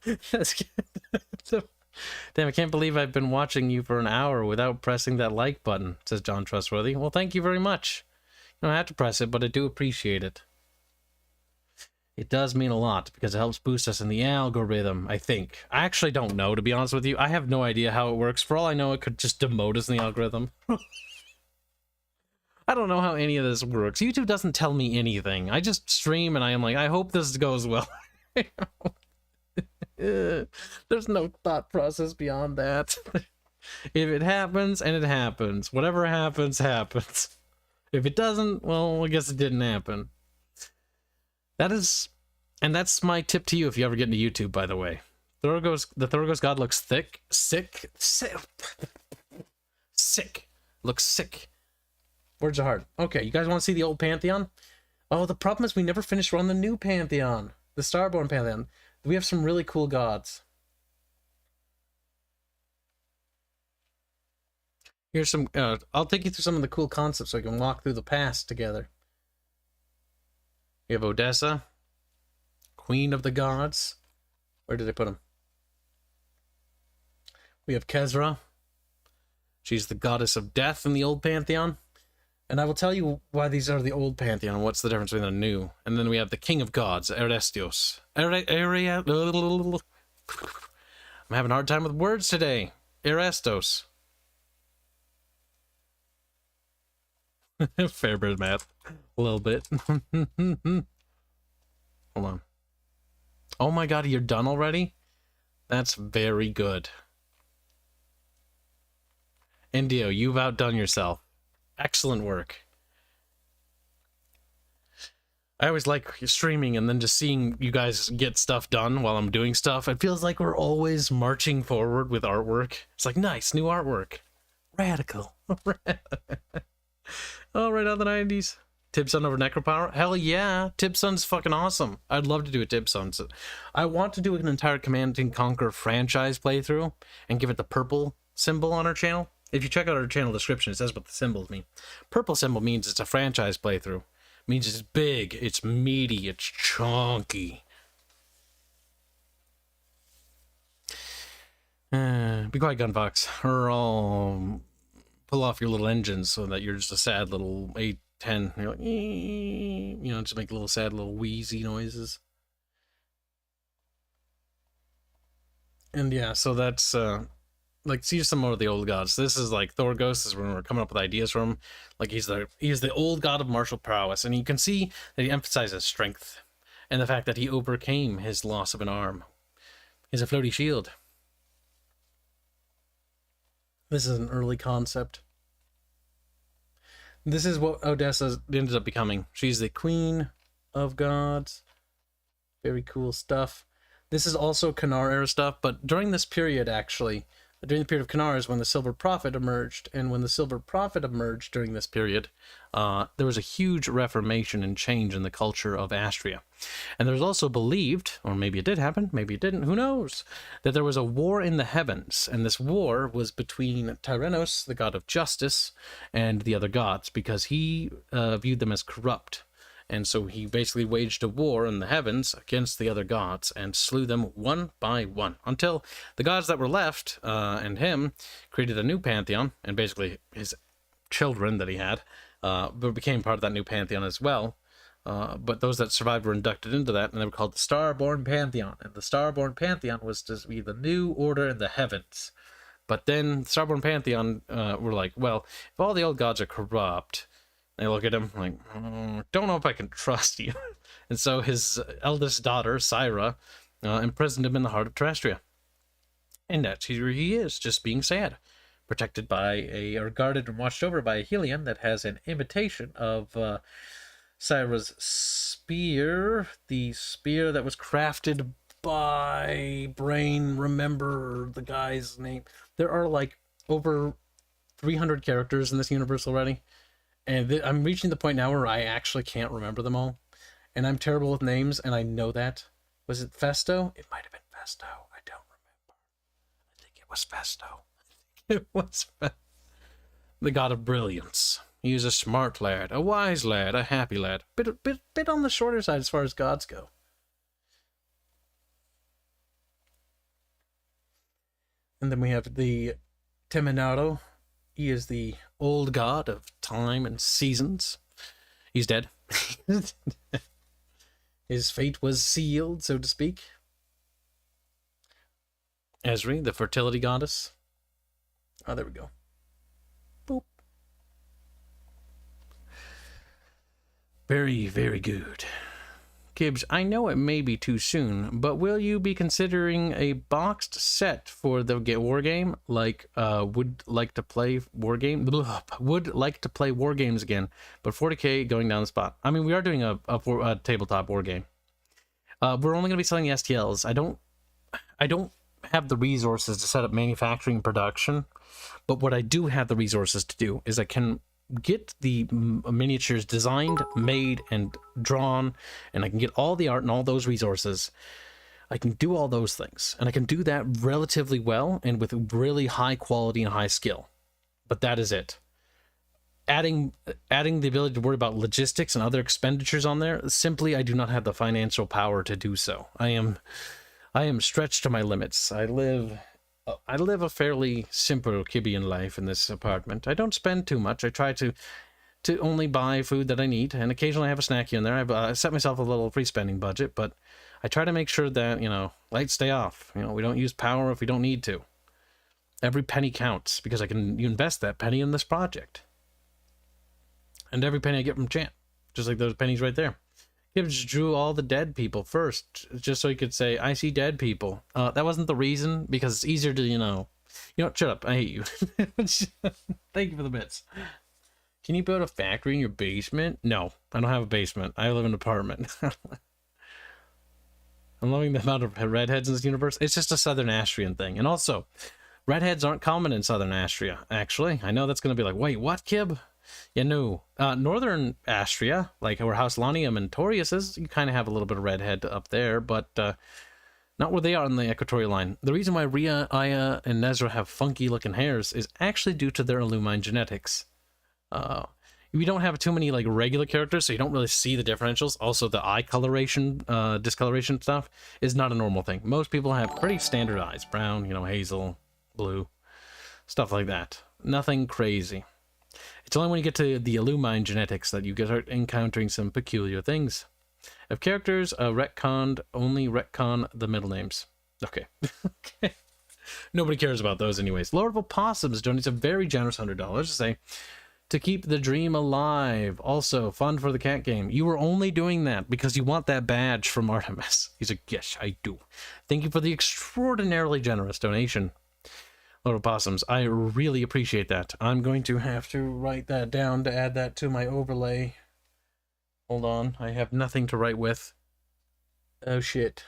Damn, I can't believe I've been watching you for an hour without pressing that like button, says John Trustworthy. Well, thank you very much. You don't have to press it, but I do appreciate it. It does mean a lot, because it helps boost us in the algorithm, I think. I actually don't know, to be honest with you. I have no idea how it works. For all I know, it could just demote us in the algorithm. I don't know how any of this works. YouTube doesn't tell me anything. I just stream, and I am like, I hope this goes well. There's no thought process beyond that. If it happens, and it happens. Whatever happens, happens. If it doesn't, well, I guess it didn't happen. And that's my tip to you if you ever get into YouTube, by the way. The Thorgos God looks sick. Looks sick. Words are hard. Okay, you guys want to see the old Pantheon? Oh, the problem is we never finished on the new Pantheon. The Starborn Pantheon. We have some really cool gods. Here's some, I'll take you through some of the cool concepts so we can walk through the past together. We have Odessa, Queen of the Gods. Where did I put him? We have Kezra. She's the goddess of death in the old Pantheon. And I will tell you why these are the old Pantheon and what's the difference between the new. And then we have the King of Gods, Erestios. I'm having a hard time with words today. Erestos. Fair bit of math. A little bit. Hold on. Oh my god, you're done already? That's very good. Indio, you've outdone yourself. Excellent work. I always like streaming and then just seeing you guys get stuff done while I'm doing stuff. It feels like we're always marching forward with artwork. It's like, nice, new artwork. Radical. Oh, right out of the 90s. Tibson over Necropower? Hell yeah. Tibson's fucking awesome. I'd love to do a Tibson. So I want to do an entire Command & Conquer franchise playthrough and give it the purple symbol on our channel. If you check out our channel description, it says what the symbols mean. Purple symbol means it's a franchise playthrough. It means it's big, it's meaty, it's chunky. Be quiet, Gunfox. Or I'll pull off your little engines so that you're just a sad little 810. You're like, you know, just make little sad little wheezy noises. And yeah, so that's like, see some more of the old gods. This is like Thorgos. This is when we're coming up with ideas from him. Like he's the old god of martial prowess, and you can see that he emphasizes strength and the fact that he overcame his loss of an arm. He's a floaty shield. This is an early concept. This is what Odessa ended up becoming. She's the Queen of Gods. Very cool stuff. This is also Kanar era stuff, but during this period, actually, during the period of Kanar is when the Silver Prophet emerged, and when the Silver Prophet emerged during this period, there was a huge reformation and change in the culture of Astria. And there's also believed, or maybe it did happen, maybe it didn't, who knows, that there was a war in the heavens, and this war was between Tyrannos, the god of justice, and the other gods, because he viewed them as corrupt. And so he basically waged a war in the heavens against the other gods and slew them one by one, until the gods that were left and him created a new pantheon, and basically his children that he had became part of that new pantheon as well. But those that survived were inducted into that, and they were called the Starborn Pantheon. And the Starborn Pantheon was to be the new order in the heavens. But then the Starborn Pantheon were like, well, if all the old gods are corrupt, they look at him like, don't know if I can trust you. And so his eldest daughter, Syra, imprisoned him in the heart of Terrestria. And that's here he is, just being sad, protected by or guarded and watched over by a Helion that has an imitation of Syra's spear, the spear that was crafted by Brain. Remember the guy's name. There are like over 300 characters in this universe already, and I'm reaching the point now where I actually can't remember them all, and I'm terrible with names, and I know that. Was it Festo? It might have been Festo. I don't remember. I think it was Festo. It was the god of brilliance. He is a smart lad, a wise lad, a happy lad. Bit on the shorter side as far as gods go. And then we have the Temenaro. He is the old god of time and seasons. He's dead. His fate was sealed, so to speak. Esri, the fertility goddess. Oh, there we go. Boop. Very, very good. Kibs, I know it may be too soon, but will you be considering a boxed set for the war game? Like, would like to play war game? Would like to play war games again, but 40k going down the spot. I mean, we are doing a tabletop war game. We're only going to be selling the STLs. I don't have the resources to set up manufacturing production, but what I do have the resources to do is I can get the miniatures designed, made, and drawn, and I can get all the art and all those resources. I can do all those things, and I can do that relatively well and with really high quality and high skill. But that is it. Adding the ability to worry about logistics and other expenditures on there, simply I do not have the financial power to do so. I am stretched to my limits. I live a fairly simple Kibian life in this apartment. I don't spend too much. I try to only buy food that I need, and occasionally I have a snack here and there. I've set myself a little free spending budget, but I try to make sure that, lights stay off. We don't use power if we don't need to. Every penny counts, because I can invest that penny in this project. And every penny I get from Chant, just like those pennies right there. Kibs drew all the dead people first, just so he could say, I see dead people. That wasn't the reason, because it's easier to, shut up, I hate you. Thank you for the bits. Can you build a factory in your basement? No, I don't have a basement. I live in an apartment. I'm loving the amount of redheads in this universe. It's just a Southern Astrian thing. And also, redheads aren't common in Southern Astria, actually. I know that's going to be like, wait, what, Kib? Yeah, no. Northern Astria, like where House Lanium and Torius is, you kind of have a little bit of redhead up there, but not where they are on the equatorial line. The reason why Rhea, Aya, and Nezra have funky-looking hairs is actually due to their Illumine genetics. We don't have too many like regular characters, so you don't really see the differentials. Also, the eye coloration, discoloration stuff is not a normal thing. Most people have pretty standard eyes. Brown, hazel, blue, stuff like that. Nothing crazy. It's only when you get to the Illumine genetics that you start encountering some peculiar things. If characters retconned, only retcon the middle names. Okay. Okay. Nobody cares about those anyways. Lord of Opossums donates a very generous $100 to say, to keep the dream alive. Also, fun for the cat game. You were only doing that because you want that badge from Artemis. He's like, yes, I do. Thank you for the extraordinarily generous donation. Lord of Opossums, I really appreciate that. I'm going to have to write that down to add that to my overlay. Hold on, I have nothing to write with. Oh shit.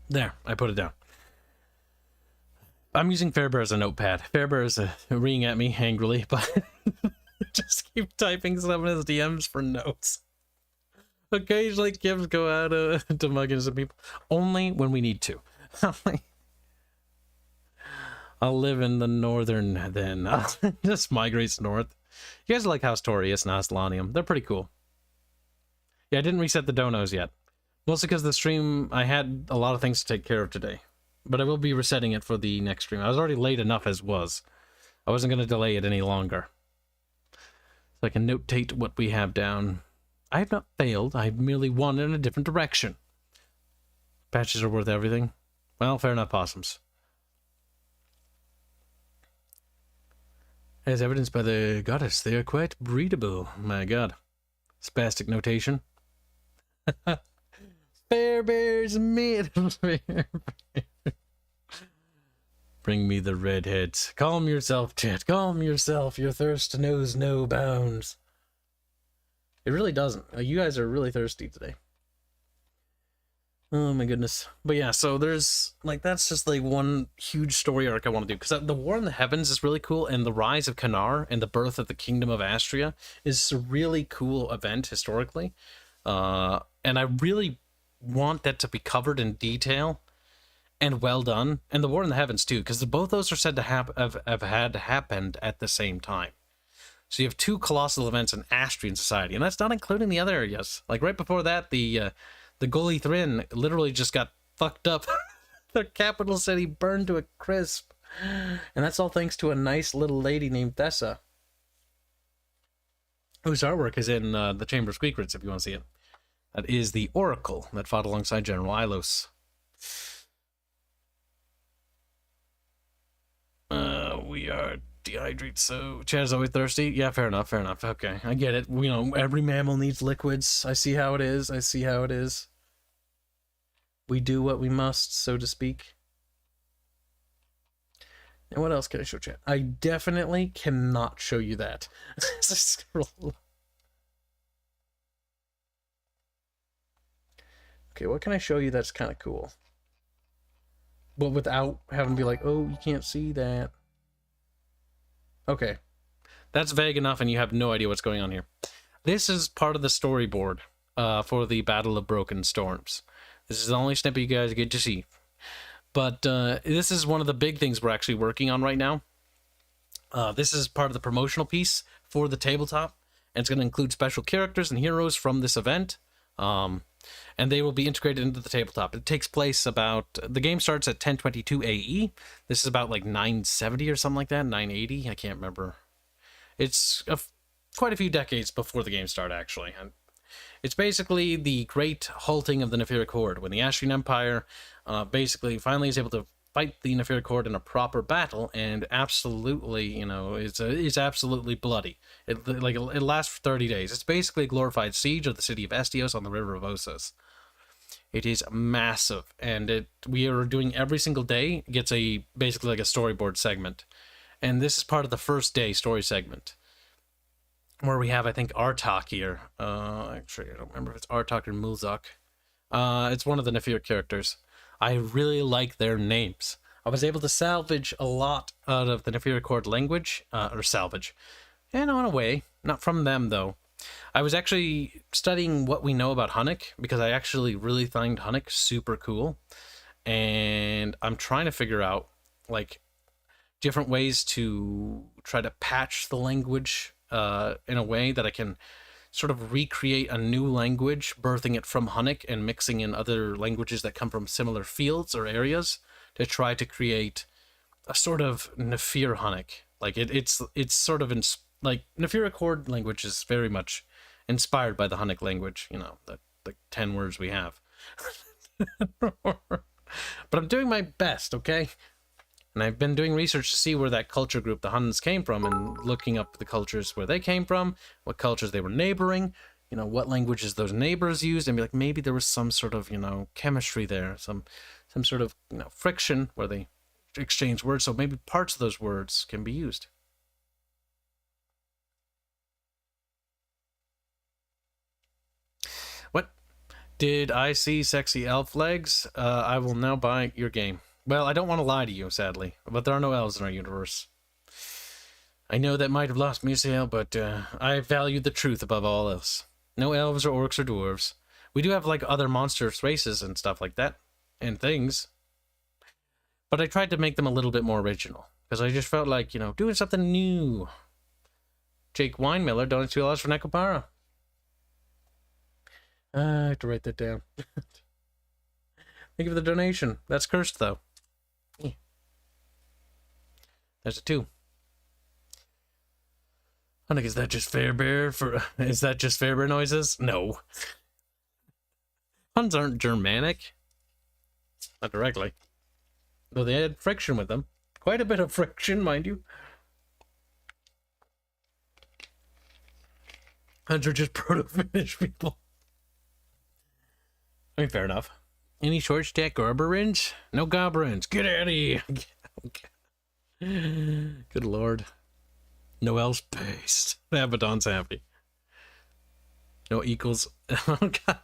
There, I put it down. I'm using Fairbear as a notepad. Fairbear is ringing at me angrily, but just keep typing some of his DMs for notes. Occasionally, Kibs go out to mugging some people. Only when we need to. I'll live in the northern then. I'll just migrate north. You guys are like House Torius and House Lanium. They're pretty cool. Yeah, I didn't reset the donos yet. Mostly because the stream, I had a lot of things to take care of today. But I will be resetting it for the next stream. I was already late enough as was. I wasn't going to delay it any longer. So I can notate what we have down. I have not failed. I have merely won in a different direction. Patches are worth everything. Well, fair enough, possums. As evidenced by the goddess, they are quite breedable. My god. Spastic notation. Fair bears mid. Bring me the redheads. Calm yourself, chat. Calm yourself. Your thirst knows no bounds. It really doesn't. You guys are really thirsty today. Oh my goodness. But yeah, so there's, like, that's just like one huge story arc I want to do. Because the War in the Heavens is really cool, and the Rise of Kanar and the birth of the Kingdom of Astria is a really cool event historically. And I really want that to be covered in detail and well done. And the War in the Heavens too, because both those are said to have had happened at the same time. So you have two colossal events in Astrian society, and that's not including the other areas. Like right before that, the Goli Thrin literally just got fucked up. Their capital city burned to a crisp. And that's all thanks to a nice little lady named Thessa, whose artwork is in the Chamber of Squeakrits, if you want to see it. That is the Oracle that fought alongside General Ilos. We are dehydrated, so Chad is always thirsty. Yeah, fair enough, fair enough. Okay, I get it. You know, every mammal needs liquids. I see how it is. I see how it is. We do what we must, so to speak. And what else can I show Chad? I definitely cannot show you that. Scroll. Okay, what can I show you that's kind of cool? But without having to be like, oh, you can't see that. Okay. That's vague enough and you have no idea what's going on here. This is part of the storyboard for the Battle of Broken Storms. This is the only snippet you guys get to see. But this is one of the big things we're actually working on right now. This is part of the promotional piece for the tabletop. And it's going to include special characters and heroes from this event. And they will be integrated into the tabletop. It takes place about... The game starts at 1022 AE. This is about like 970 or something like that. 980? I can't remember. It's quite a few decades before the game started, actually. And it's basically the great halting of the Nephiric Horde, when the Astrian Empire basically finally is able to fight the Nephiric Horde in a proper battle, and absolutely, you know, it's absolutely bloody. It lasts for 30 days. It's basically a glorified siege of the city of Estios on the River of Ossos. It is massive, and we are doing every single day. It gets basically like a storyboard segment, and this is part of the first day story segment, where we have, I think, Artak here. Actually, I don't remember if it's Artak or Mulzak. It's one of the Nephir characters. I really like their names. I was able to salvage a lot out of the Nephiric Horde language, or salvage, and in a way, not from them though. I was actually studying what we know about Hunnic, because I actually really find Hunnic super cool, and I'm trying to figure out like different ways to try to patch the language in a way that I can sort of recreate a new language, birthing it from Hunnic and mixing in other languages that come from similar fields or areas to try to create a sort of Nephir Hunnic. Like it's sort of like Nephiric Horde language is very much inspired by the Hunnic language, you know, the 10 words we have. But I'm doing my best, okay? And I've been doing research to see where that culture group, the Huns, came from, and looking up the cultures where they came from, what cultures they were neighboring, you know, what languages those neighbors used, and be like, maybe there was some sort of, you know, chemistry there, some sort of, you know, friction where they exchange words, so maybe parts of those words can be used. What? Did I see sexy elf legs? I will now buy your game. Well, I don't want to lie to you, sadly, but there are no elves in our universe. I know that might have lost me a sale, but I value the truth above all else. No elves or orcs or dwarves. We do have, like, other monstrous races and stuff like that, and things. But I tried to make them a little bit more original, because I just felt like, you know, doing something new. Jake Weinmiller donates $2 for Nekopara. I have to write that down. Thank you for the donation. That's cursed, though. There's a 2. I think, is that just Fairbear for... Is that just Fairbear noises? No. Huns aren't Germanic. Not directly. Though they had friction with them. Quite a bit of friction, mind you. Huns are just proto-Finnish people. I mean, fair enough. Any short stack Garbarins? No Goblins. Get out of here. Good lord. No else paste. Abaddon's happy. No equals. Oh god.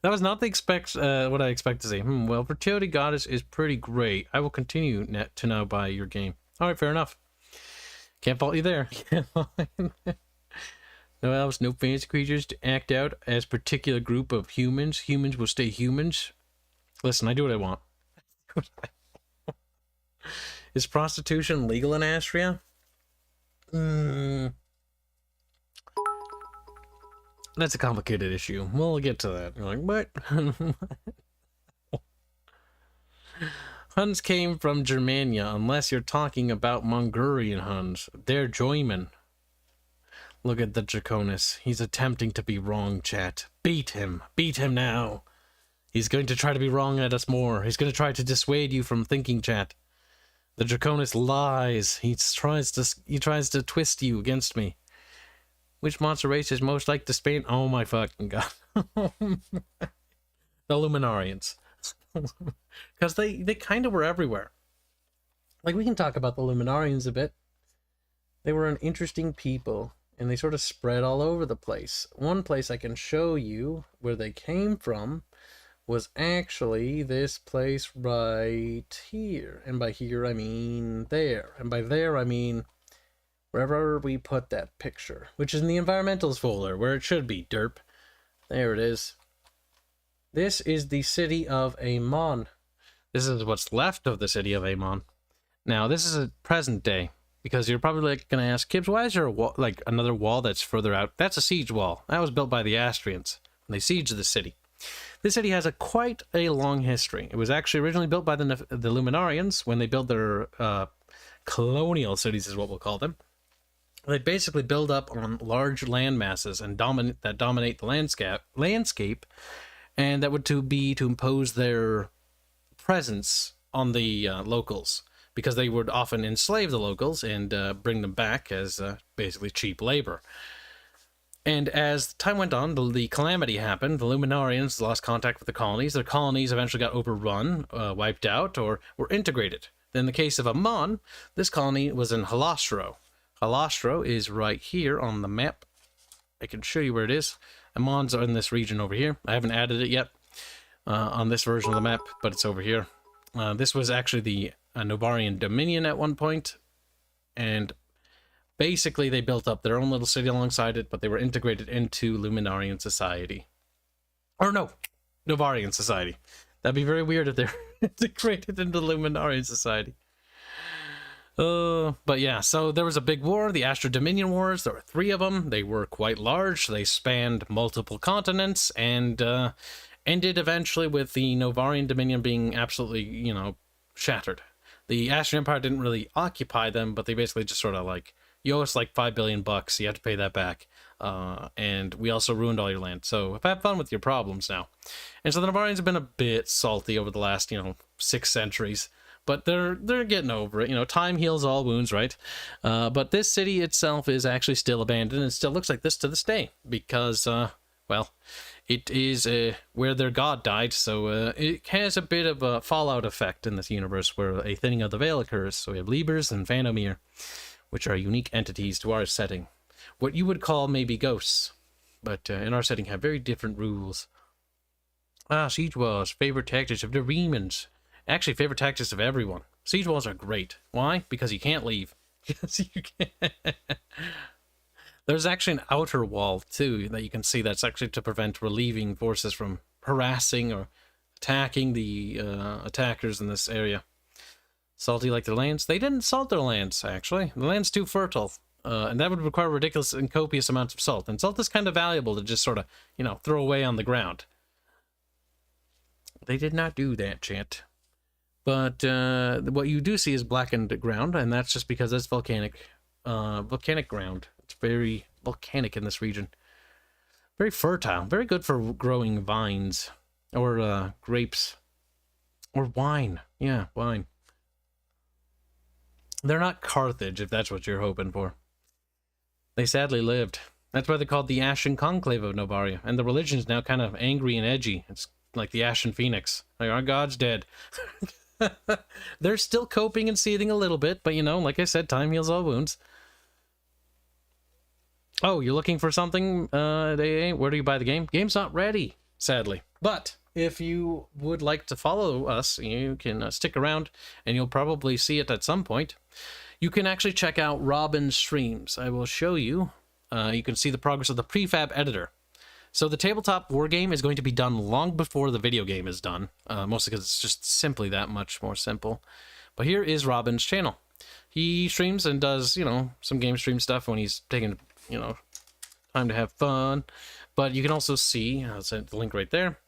That was not the what I expect to see. Well, Fertility Goddess is pretty great. I will continue to now buy your game. Alright, fair enough. Can't fault you there. No elves, no fancy creatures to act out as particular group of humans. Humans will stay humans. Listen, I do what I want. Is prostitution legal in Astria? That's a complicated issue. We'll get to that. You're like, what? Huns came from Germania, unless you're talking about Mongolian Huns. They're Joyman. Look at the Draconis. He's attempting to be wrong, chat. Beat him. Beat him now. He's going to try to be wrong at us more. He's going to try to dissuade you from thinking, chat. The Draconis lies. He tries to twist you against me. Which monster race is most like the Spain? Oh my fucking god. The Luminarians. Because they kind of were everywhere. Like, we can talk about the Luminarians a bit. They were an interesting people, and they sort of spread all over the place. One place I can show you where they came from was actually this place right here. And by here, I mean there. And by there, I mean wherever we put that picture, which is in the environmentals folder, where it should be, derp. There it is. This is the city of Amon. This is what's left of the city of Amon. Now, this is a present day, because you're probably like going to ask, Kibs, why is there a wall, like another wall that's further out? That's a siege wall. That was built by the Astrians when they sieged the city. This city has quite a long history. It was actually originally built by the Luminarians when they built their colonial cities, is what we'll call them. They basically build up on large land masses and dominate the landscape, and that would to impose their presence on the locals, because they would often enslave the locals and bring them back as basically cheap labor. And as time went on, the calamity happened. The Luminarians lost contact with the colonies. Their colonies eventually got overrun, wiped out, or were integrated. In the case of Amon, this colony was in Halastro. Halastro is right here on the map. I can show you where it is. Amon's in this region over here. I haven't added it yet on this version of the map, but it's over here. This was actually the Novarian Dominion at one point, and basically they built up their own little city alongside it, but they were integrated into Luminarian society. Or no, Novarian society. That'd be very weird if they're integrated into Luminarian society. But yeah, so there was a big war, the Astro Dominion Wars. There were 3 of them. They were quite large. They spanned multiple continents, and ended eventually with the Novarian Dominion being absolutely, you know, shattered. The Astrian Empire didn't really occupy them, but they basically just sort of like, you owe us like $5 billion, you have to pay that back. And we also ruined all your land. So have fun with your problems now. And so the Novarians have been a bit salty over the last, 6 centuries. But they're getting over it. Time heals all wounds, right? But this city itself is actually still abandoned and still looks like this to this day. Because, well, it is where their god died. So it has a bit of a fallout effect in this universe where a thinning of the veil occurs. So we have Libers and Vanomir, which are unique entities to our setting. What you would call maybe ghosts. But in our setting have very different rules. Siege walls, favorite tactics of the Remans. Actually, favorite tactics of everyone. Siege walls are great. Why? Because you can't leave. Because you can't. There's actually an outer wall, too, that you can see that's actually to prevent relieving forces from harassing or attacking the attackers in this area. Salty like their lands? They didn't salt their lands, actually. The land's too fertile. And that would require ridiculous and copious amounts of salt. And salt is kind of valuable to just sort of, you know, throw away on the ground. They did not do that, chat. But what you do see is blackened ground, and that's just because it's volcanic ground. It's very volcanic in this region. Very fertile. Very good for growing vines. Or grapes. Or wine. Yeah, wine. They're not Carthage, if that's what you're hoping for. They sadly lived. That's why they're called the Astrian Conclave of Novaria. And the religion's now kind of angry and edgy. It's like the Ashen Phoenix. Like, our god's dead. They're still coping and seething a little bit, but you know, like I said, time heals all wounds. Oh, you're looking for something? Where do you buy the game? Game's not ready, sadly. But if you would like to follow us, you can stick around, and you'll probably see it at some point. You can actually check out Robin's streams. I will show you. You can see the progress of the prefab editor. So the tabletop war game is going to be done long before the video game is done, mostly because it's just simply that much more simple. But here is Robin's channel. He streams and does, you know, some game stream stuff when he's taking, you know, time to have fun. But you can also see, I'll send the link right there,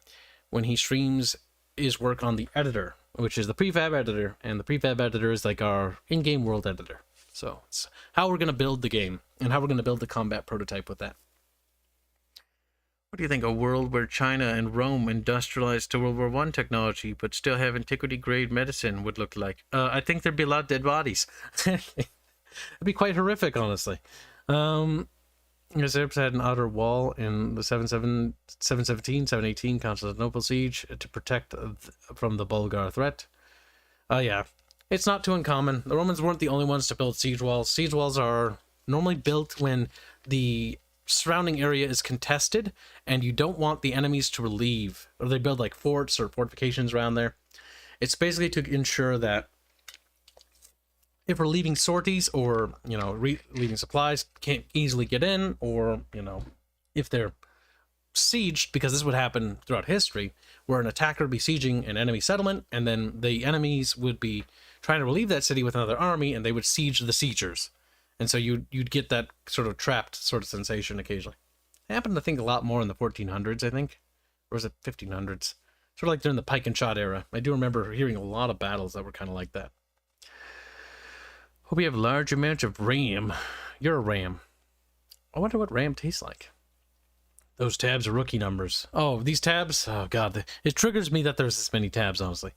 when he streams his work on the editor, which is the prefab editor, and the prefab editor is like our in-game world editor. So it's how we're going to build the game, and how we're going to build the combat prototype with that. What do you think? A world where China and Rome industrialized to World War I technology, but still have antiquity-grade medicine would look like? I think there'd be a lot of dead bodies. It'd be quite horrific, honestly. The Serbs had an outer wall in the 718 Constantinople siege to protect from the Bulgar threat. Yeah, it's not too uncommon. The Romans weren't the only ones to build siege walls. Siege walls are normally built when the surrounding area is contested and you don't want the enemies to relieve, or they build like forts or fortifications around there. It's basically to ensure that if we're leaving sorties or, you know, leaving supplies can't easily get in, or, you know, if they're sieged, because this would happen throughout history, where an attacker would be sieging an enemy settlement, and then the enemies would be trying to relieve that city with another army, and they would siege the siegers. And so you'd get that sort of trapped sort of sensation occasionally. It happened, I think, a lot more in the 1400s, I think. Or was it 1500s? Sort of like during the pike and shot era. I do remember hearing a lot of battles that were kind of like that. Hope you have large amounts of RAM. You're a RAM. I wonder what RAM tastes like. Those tabs are rookie numbers. Oh, these tabs? Oh, God. It triggers me that there's this many tabs, honestly.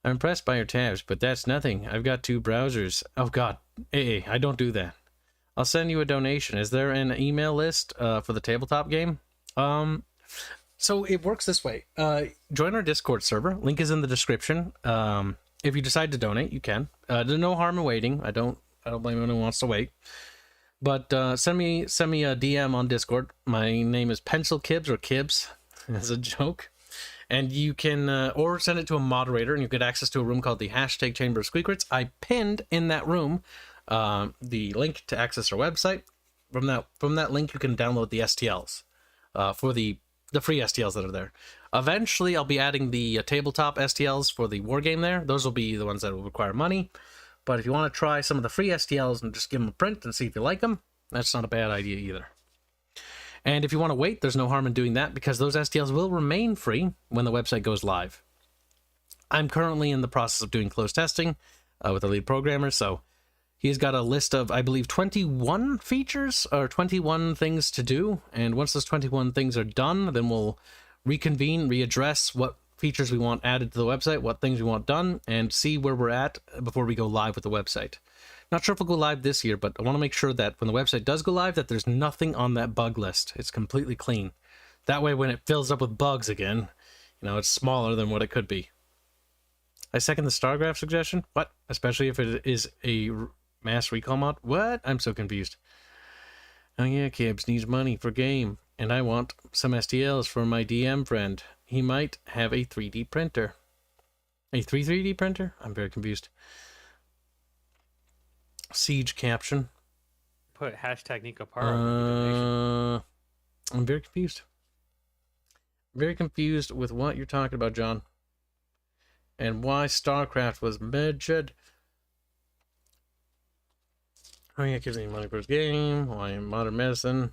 I'm impressed by your tabs, but that's nothing. I've got 2 browsers. Oh, God. Hey, I don't do that. I'll send you a donation. Is there an email list for the tabletop game? So it works this way. Join our Discord server. Link is in the description. If you decide to donate, you can. There's no harm in waiting. I don't blame anyone who wants to wait. But send me a DM on Discord. My name is Pencil Kibs, or Kibs as a joke. And you can, or send it to a moderator, and you get access to a room called the #Chamber of Squeakrits. I pinned in that room the link to access our website. From that link, you can download the STLs for the free STLs that are there. Eventually, I'll be adding the tabletop STLs for the wargame there. Those will be the ones that will require money. But if you want to try some of the free STLs and just give them a print and see if you like them, that's not a bad idea either. And if you want to wait, there's no harm in doing that, because those STLs will remain free when the website goes live. I'm currently in the process of doing closed testing with the lead programmer, so he's got a list of, I believe, 21 features or 21 things to do. And once those 21 things are done, then we'll reconvene, readdress what features we want added to the website, what things we want done, and see where we're at before we go live with the website. Not sure if we'll go live this year, but I want to make sure that when the website does go live, that there's nothing on that bug list. It's completely clean. That way, when it fills up with bugs again, you know, it's smaller than what it could be. I second the Stargraph suggestion. What? Especially if it is a mass recall mod? What? I'm so confused. Oh yeah, Kibs needs money for game, and I want some STLs for my DM friend. He might have a 3D printer. A 3D printer? I'm very confused. Siege caption. Put hashtag Nico Parra. I'm very confused. Very confused with what you're talking about, John. And why StarCraft was mentioned. Oh yeah, gives me money for his game. Why modern medicine.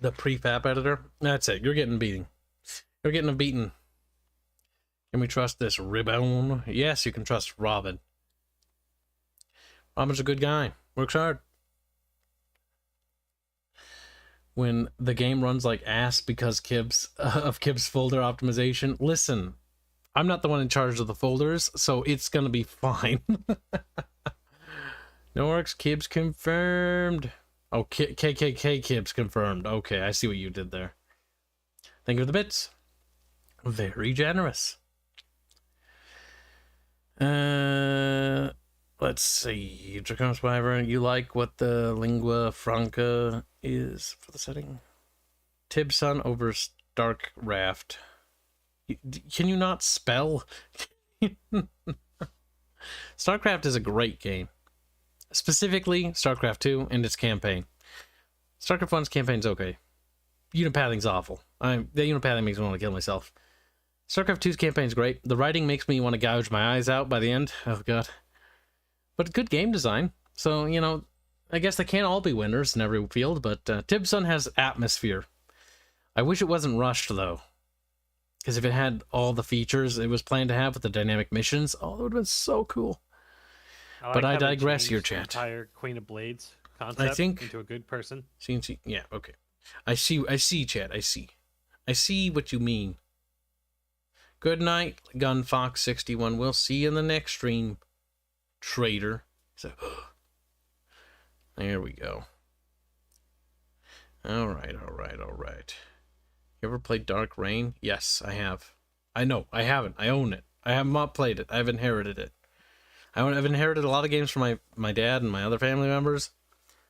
The prefab editor. That's it. You're getting beating. You're getting a beating. Can we trust this Redone? Yes, you can trust Robin. Robin's a good guy. Works hard. When the game runs like ass because Kibs of Kibs folder optimization. Listen, I'm not the one in charge of the folders, so it's gonna be fine. Norix Kibs confirmed. Oh, KKK Kibs confirmed. Okay, I see what you did there. Thank you for the bits. Very generous. Let's see. Dracon Survivor, you like what the lingua franca is for the setting? Tibson over Starcraft. Can you not spell? Starcraft is a great game. Specifically, Starcraft 2 and its campaign. Starcraft 1's campaign's okay. Unipathing's awful. The unipathing makes me want to kill myself. Starcraft 2's campaign's great. The writing makes me want to gouge my eyes out by the end. Oh, God. But good game design. So, you know, I guess they can't all be winners in every field, but Tibson has atmosphere. I wish it wasn't rushed, though. Because if it had all the features it was planned to have with the dynamic missions, oh, that would have been so cool. But I digress here, chat. Entire Queen of Blades concept into a good person. CNC, yeah, okay. I see, chat, I see what you mean. Good night, Gunfox61. We'll see you in the next stream, traitor. So, there we go. All right. You ever played Dark Reign? Yes, I have. I know, I haven't. I own it. I have not played it. I've inherited it. I've inherited a lot of games from my dad and my other family members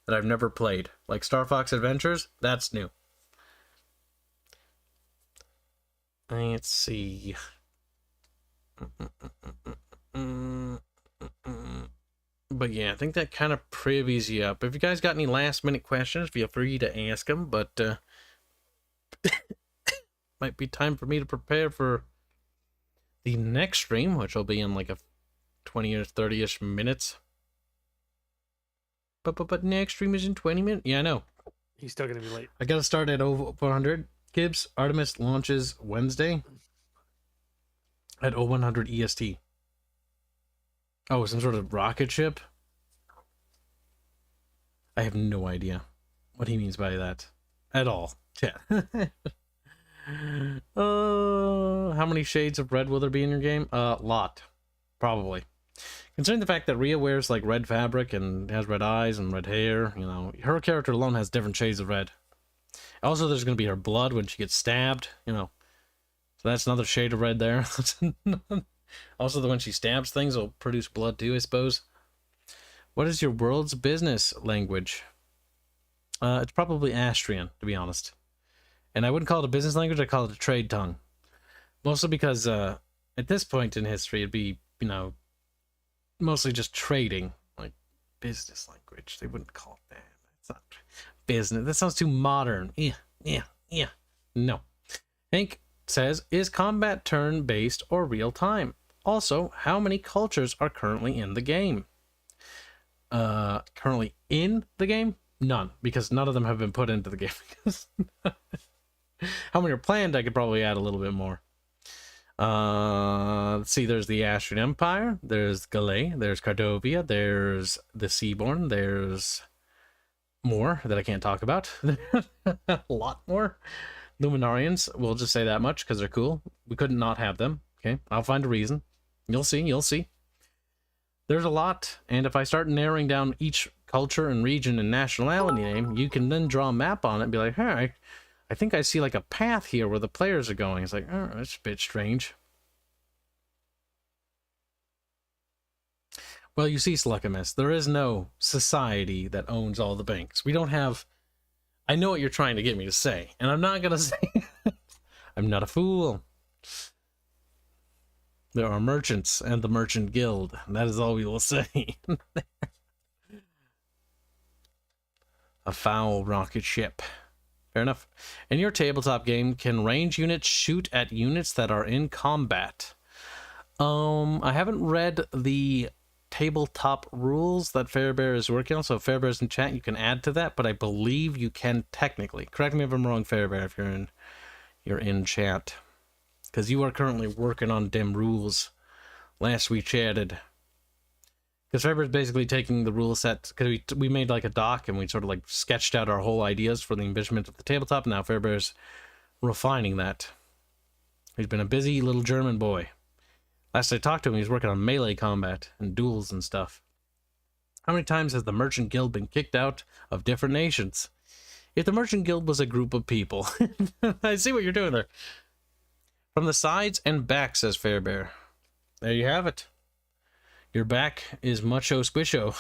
that I've never played. Like Star Fox Adventures, that's new. Let's see. But yeah, I think that kind of privvies you up. If you guys got any last minute questions, feel free to ask them. But might be time for me to prepare for the next stream, which will be in like a 20 or 30-ish minutes. But next stream is in 20 minutes. Yeah, I know. He's still gonna be late. I gotta start at 0400. Kibs, Artemis launches Wednesday at 0100 EST. Oh, some sort of rocket ship? I have no idea what he means by that at all. Yeah. How many shades of red will there be in your game? Lot. Probably. Considering the fact that Rhea wears like red fabric and has red eyes and red hair, you know, her character alone has different shades of red. Also, there's going to be her blood when she gets stabbed, you know. So that's another shade of red there. Also, when she stabs things, will produce blood too, I suppose. What is your world's business language? It's probably Astrian, to be honest. And I wouldn't call it a business language, I'd call it a trade tongue. Mostly because at this point in history, it'd be, you know, mostly just trading. Like, business language. They wouldn't call it that. It's not business. That sounds too modern. Yeah. No. Hank says, is combat turn-based or real-time? Also, how many cultures are currently in the game? Currently in the game? None, because none of them have been put into the game. How many are planned? I could probably add a little bit more. Let's see, there's the Astrian Empire, there's Galay, there's Cardovia, there's the Seaborn, there's more that I can't talk about. A lot more. Luminarians, we'll just say that much because they're cool. We couldn't not have them. Okay, I'll find a reason. You'll see. There's a lot, and if I start narrowing down each culture and region and nationality name, you can then draw a map on it and be like, hey, I think I see like a path here where the players are going. It's like, oh, that's a bit strange. Well, you see, Sluckamus, there is no society that owns all the banks. We don't have... I know what you're trying to get me to say, and I'm not going to say... I'm not a fool. There are merchants and the merchant guild. That is all we will say. A foul rocket ship. Fair enough. In your tabletop game, can range units shoot at units that are in combat? I haven't read the tabletop rules that Fairbear is working on, so if Fairbear's in chat, you can add to that, but I believe you can technically. Correct me if I'm wrong, Fairbear, if you're in chat. Because you are currently working on them rules. Last we chatted. Because Fairbear's basically taking the rule set, because we made like a doc and we sort of like sketched out our whole ideas for the embellishment of the tabletop. Now Fairbear's refining that. He's been a busy little German boy. Last I talked to him, he was working on melee combat and duels and stuff. How many times has the Merchant Guild been kicked out of different nations? If the Merchant Guild was a group of people. I see what you're doing there. From the sides and back, says Fairbear. There you have it. Your back is mucho squisho.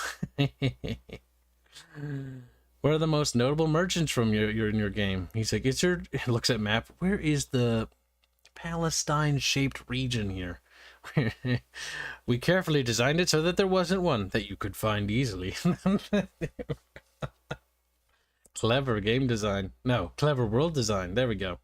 What are the most notable merchants from your game? He's like, he looks at map. Where is the Palestine-shaped region here? We carefully designed it so that there wasn't one that you could find easily. Clever game design. No, clever world design. There we go.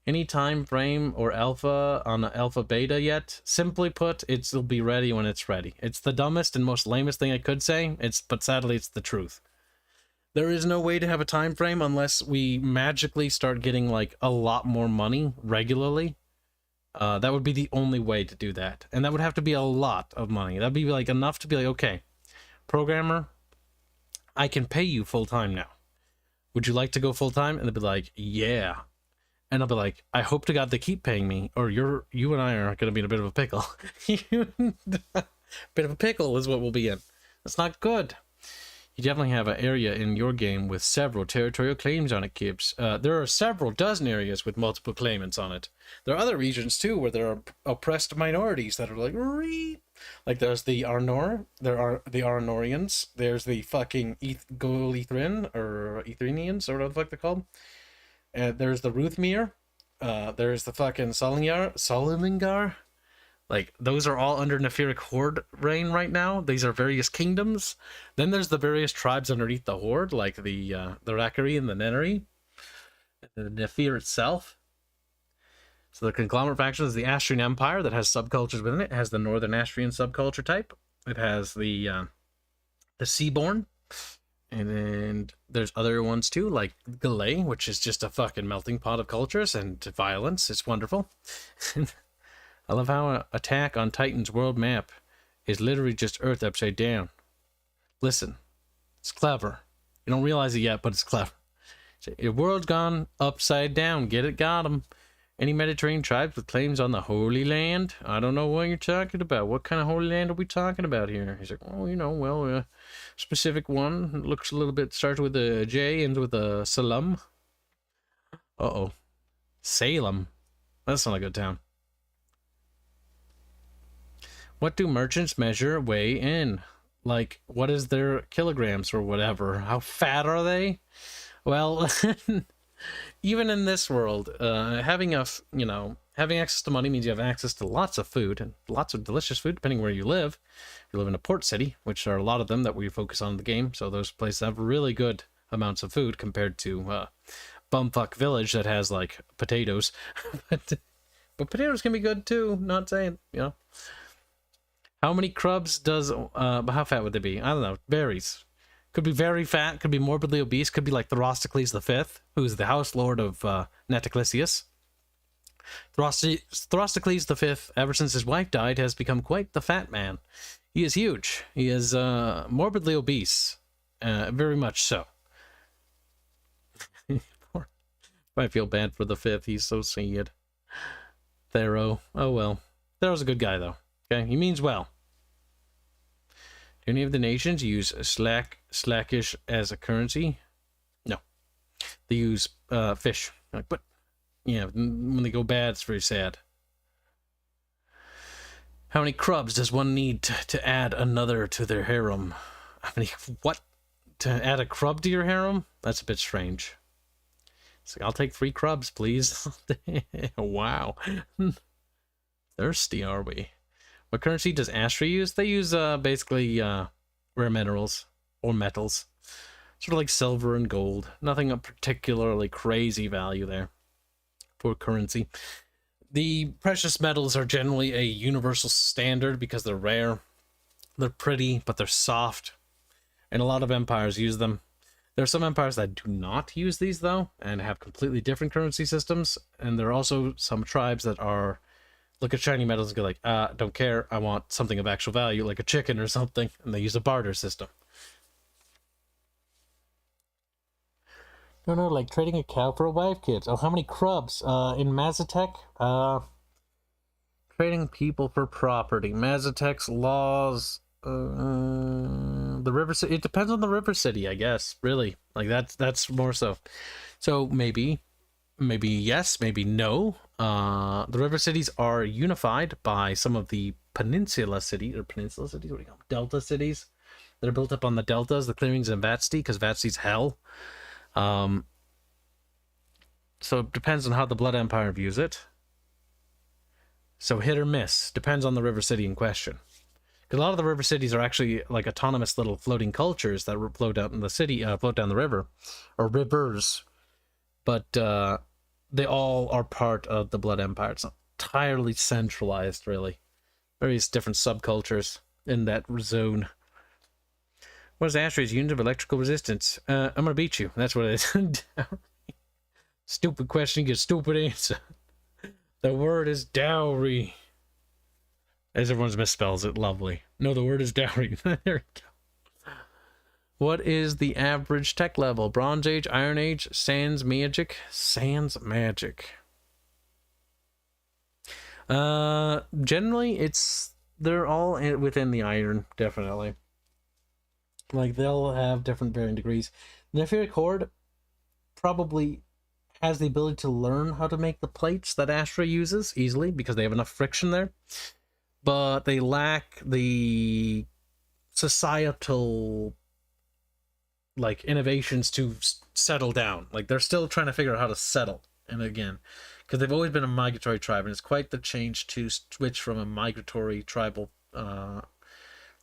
Any time frame or alpha on alpha beta yet? Simply put, it'll be ready when it's ready. It's the dumbest and most lamest thing I could say, but sadly it's the truth. There is no way to have a time frame unless we magically start getting like a lot more money regularly. That would be the only way to do that. And that would have to be a lot of money. That'd be like enough to be like, okay, programmer, I can pay you full time now. Would you like to go full time? And they'd be like, yeah. And I'll be like, I hope to God they keep paying me, or you and I are going to be in a bit of a pickle. Bit of a pickle is what we'll be in. That's not good. You definitely have an area in your game with several territorial claims on it, Kibs. There are several dozen areas with multiple claimants on it. There are other regions, too, where there are oppressed minorities that are like, like there's the Arnor, there are the Arnorians, there's the fucking Golithrin, or Ethrinians, or whatever the fuck they're called. There's the Ruthmere, there's the fucking Solimingar. Like, those are all under Nephiric Horde reign right now. These are various kingdoms. Then there's the various tribes underneath the Horde, like the Rakari and the Neneri. The Nephir itself. So the conglomerate faction is the Astrian Empire that has subcultures within it. It has the Northern Astrian subculture type. It has the Seaborn. And then there's other ones too, like Galay, which is just a fucking melting pot of cultures and violence. It's wonderful. I love how an attack on Titan's world map is literally just Earth upside down. Listen, it's clever. You don't realize it yet, but it's clever. Your world's gone upside down. Get it? Got 'em. Any Mediterranean tribes with claims on the Holy Land? I don't know what you're talking about. What kind of Holy Land are we talking about here? He's like, well, specific one. It looks a little bit, starts with a J, ends with a Salam. Uh-oh. Salem. That's not a good town. What do merchants measure weigh in? Like, what is their kilograms or whatever? How fat are they? Well, even in this world, having access to money means you have access to lots of food, and lots of delicious food, depending where you live. If you live in a port city, which are a lot of them that we focus on in the game, so those places have really good amounts of food compared to bumfuck village that has, like, potatoes. But potatoes can be good, too. Not saying, How many crubs does, how fat would they be? I don't know, varies. Could be very fat, could be morbidly obese, could be like Throstocles V, who's the house lord of Nataclisius. Throstocles V, ever since his wife died, has become quite the fat man. He is huge. He is morbidly obese, very much so. I feel bad for the fifth, he's so sad. Thero, oh well. Thero's a good guy, though. Okay, he means well. Do any of the nations use slackish as a currency? No. They use fish. But, when they go bad, it's very sad. How many crubs does one need to add another to their harem? How many, what? To add a crub to your harem? That's a bit strange. It's like, I'll take 3 crubs, please. Wow. Thirsty, are we? What currency does Astria use? They use basically rare minerals or metals. Sort of like silver and gold. Nothing of particularly crazy value there for currency. The precious metals are generally a universal standard because they're rare. They're pretty, but they're soft. And a lot of empires use them. There are some empires that do not use these, though, and have completely different currency systems. And there are also some tribes that are look at shiny metals and go like, don't care, I want something of actual value, like a chicken or something. And they use a barter system. No, like trading a cow for a wife, kids. Oh, how many crubs? In Mazatec? Trading people for property. Mazatec's laws... the river city, it depends on the river city, I guess, really. Like, that's more so. So, maybe yes, maybe no. The river cities are unified by some of the peninsula cities, what do you call them? Delta cities that are built up on the deltas, the clearings in Vatsti, because Vatsti's hell. So it depends on how the Blood Empire views it. So hit or miss, depends on the river city in question. Because a lot of the river cities are actually like autonomous little floating cultures that float out in the city, float down the river, or rivers. But they all are part of the Blood Empire. It's not entirely centralized, really. Various different subcultures in that zone. What is Astria's unit of electrical resistance? I'm gonna beat you. That's what it is. Stupid question, get stupid answer. The word is dowry. As everyone's misspells it, lovely. No, the word is dowry. There we go. What is the average tech level? Bronze Age, Iron Age, Sans Magic? Sans Magic. Generally, they're all within the Iron, definitely. Like, they'll have different varying degrees. The Nefaric Horde probably has the ability to learn how to make the plates that Astra uses easily, because they have enough friction there. But they lack the societal, like, innovations to settle down. Like, they're still trying to figure out how to settle. And again, because they've always been a migratory tribe, and it's quite the change to switch from a migratory tribal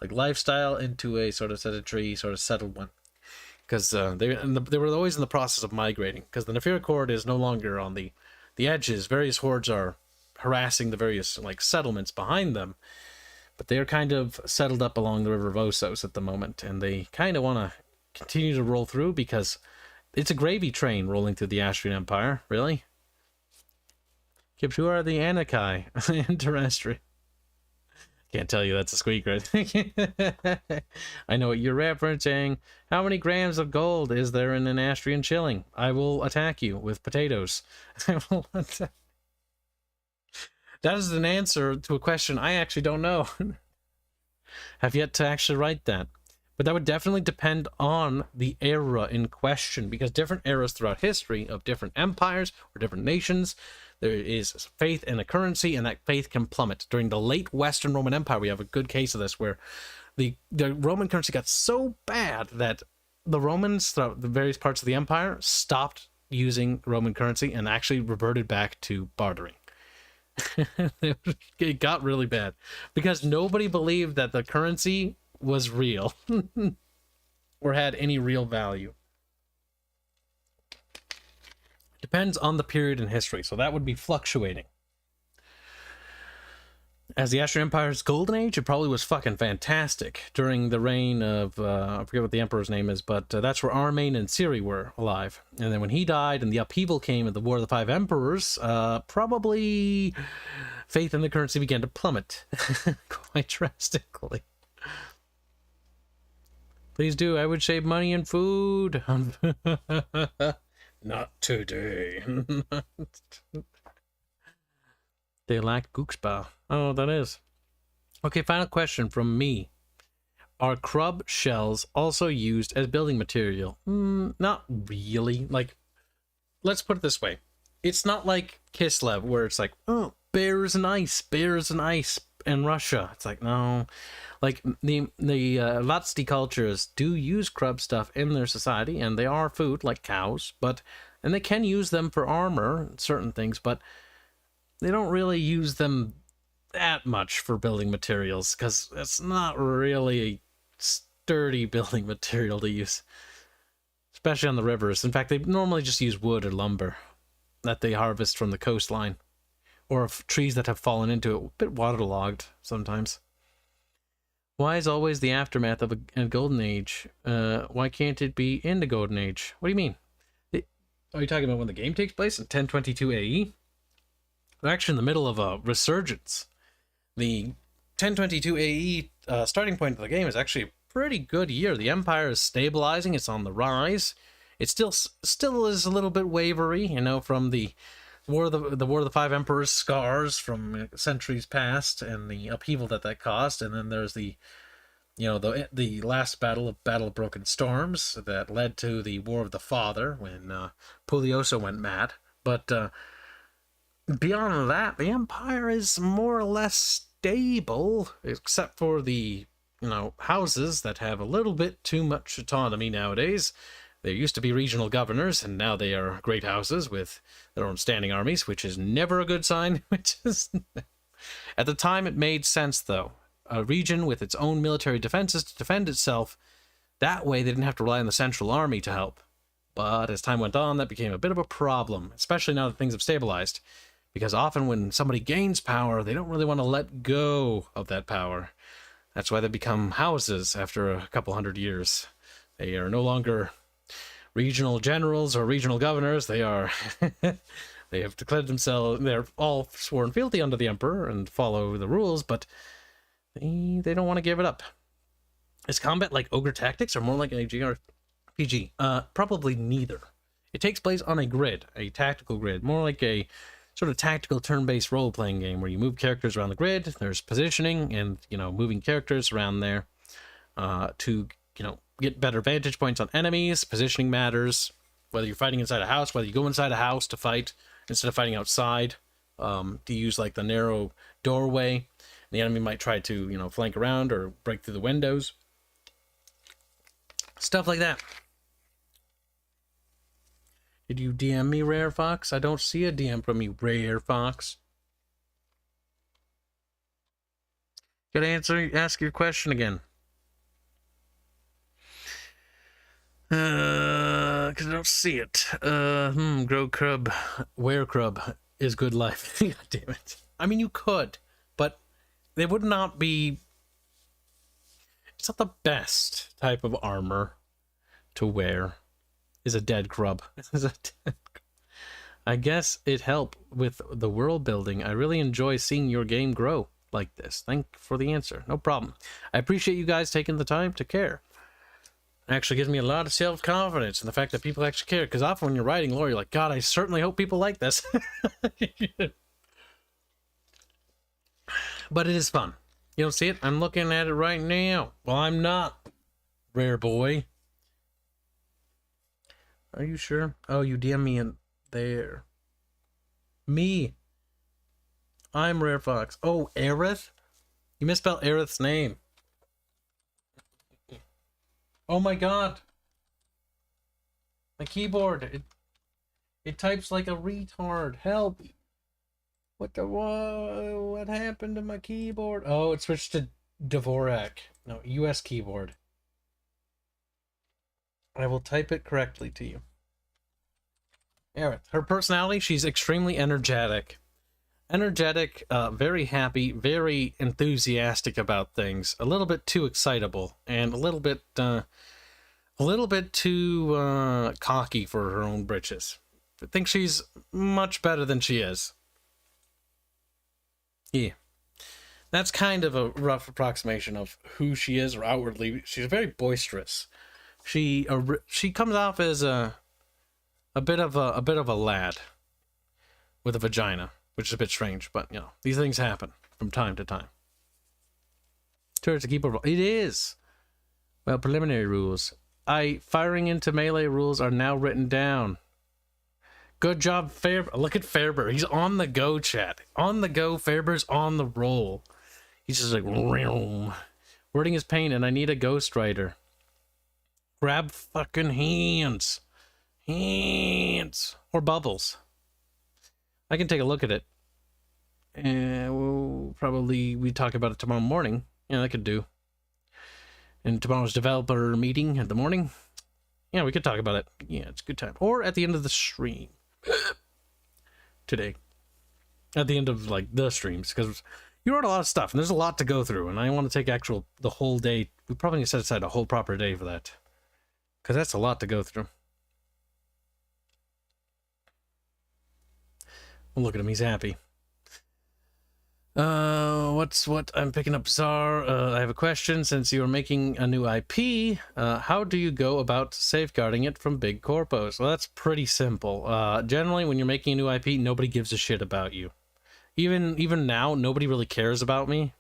like lifestyle into a sort of sedentary, sort of settled one. Because they were always in the process of migrating. Because the Nefaric Horde is no longer on the edges. Various hordes are harassing the various like settlements behind them, but they're kind of settled up along the River Vosos at the moment, and they kind of want to continue to roll through because it's a gravy train rolling through the Astrian Empire, really. Kibs, who are the Anakai? Interesting. Can't tell you, that's a squeak, right? I know what you're referencing. How many grams of gold is there in an Astrian shilling? I will attack you with potatoes. That is an answer to a question I actually don't know. Have yet to actually write that. But that would definitely depend on the era in question, because different eras throughout history of different empires or different nations, there is faith in a currency, and that faith can plummet. During the late Western Roman Empire, we have a good case of this, where the Roman currency got so bad that the Romans throughout the various parts of the empire stopped using Roman currency and actually reverted back to bartering. It got really bad because nobody believed that the currency was real or had any real value. Depends on the period in history, so that would be fluctuating. As the Astrian Empire's golden age, it probably was fucking fantastic during the reign of, I forget what the emperor's name is, but that's where Armane and Ciri were alive. And then when he died and the upheaval came at the War of the Five Emperors, probably faith in the currency began to plummet quite drastically. Please do, I would save money and food. Not today. They lack Gooksba. Oh, that is. Okay, final question from me. Are crub shells also used as building material? Not really. Like, let's put it this way. It's not like Kislev, where it's like, oh, bears and ice, in Russia. It's like, no. Like, the Latsty cultures do use Krub stuff in their society, and they are food, like cows, and they can use them for armor, certain things, but they don't really use them that much for building materials, because it's not really a sturdy building material to use, especially on the rivers. In fact, they normally just use wood or lumber that they harvest from the coastline, or trees that have fallen into it, a bit waterlogged sometimes. Why is always the aftermath of a golden age? Why can't it be in the golden age? What do you mean? Are you talking about when the game takes place in 1022 AE? We're actually in the middle of a resurgence. The 1022 AE starting point of the game is actually a pretty good year. The Empire is stabilizing. It's on the rise. It still is a little bit wavery, you know, from the War of the Five Emperors scars from centuries past and the upheaval that caused. And then there's the last battle of Broken Storms that led to the War of the Father when Pulioso went mad. But beyond that, the Empire is more or less stable, except for the houses that have a little bit too much autonomy nowadays. There used to be regional governors, and now they are great houses with their own standing armies, which is never a good sign. At the time, it made sense, though. A region with its own military defenses to defend itself. That way, they didn't have to rely on the central army to help. But as time went on, that became a bit of a problem, especially now that things have stabilized. Because often when somebody gains power, they don't really want to let go of that power. That's why they become houses after a couple hundred years. They are no longer regional generals or regional governors. They are they have declared themselves, they're all sworn fealty under the emperor and follow the rules, but they don't want to give it up. Is combat like ogre tactics or more like a JRPG? Probably neither. It takes place on a grid, a tactical grid, more like a sort of tactical turn-based role-playing game where you move characters around the grid. There's positioning and moving characters around there to get better vantage points on enemies. Positioning matters, whether you're fighting inside a house, whether you go inside a house to fight instead of fighting outside, to use like the narrow doorway. The enemy might try to flank around or break through the windows, stuff like that. Did you DM me, Rare Fox? I don't see a DM from you, Rare Fox. Gotta ask your question again. Because I don't see it. Grow Crub, Wear Crub is good life. God damn it. I mean, you could, but they would not be... It's not the best type of armor to wear. Is a dead Crub. I guess it helped with the world building. I really enjoy seeing your game grow like this. Thank you for the answer. No problem. I appreciate you guys taking the time to care. It actually gives me a lot of self-confidence in the fact that people actually care. Because often when you're writing lore, you're like, God, I certainly hope people like this. But it is fun. You don't see it? I'm looking at it right now. Well, I'm not, Rare Boy. Are you sure? Oh, you DM me in there. Me. I'm Rare Fox. Oh, Aerith? You misspelled Aerith's name. Oh my god. My keyboard. It types like a retard. Help. What happened to my keyboard? Oh, it switched to Dvorak. No, US keyboard. I will type it correctly to you. Aerith. Her personality, she's extremely energetic. Very happy, very enthusiastic about things. A little bit too excitable, and a little bit too cocky for her own britches. I think she's much better than she is. Yeah. That's kind of a rough approximation of who she is, or outwardly. She's very boisterous. She comes off as a bit of a lad with a vagina, which is a bit strange, but these things happen from time to time. Turns to keep a... It is. Well, preliminary rules. Firing into melee rules are now written down. Good job, Fairber. Look at Fairber. He's on the go, chat. On the go. Fairber's on the roll. He's just like, Room. Wording is pain, and I need a ghostwriter. Grab fucking hands. Hands. Or bubbles. I can take a look at it. And we'll probably talk about it tomorrow morning. Yeah, I could do. And tomorrow's developer meeting in the morning. Yeah, we could talk about it. Yeah, it's a good time. Or at the end of the stream. Today. At the end of, like, the streams. Because you wrote a lot of stuff, and there's a lot to go through, and I want to take the whole day. We probably need to set aside a whole proper day for that. Because that's a lot to go through. Well, look at him, he's happy. What? I'm picking up Czar. I have a question. Since you are making a new IP, how do you go about safeguarding it from big corpos? Well, that's pretty simple. Generally, when you're making a new IP, nobody gives a shit about you. Even now, nobody really cares about me.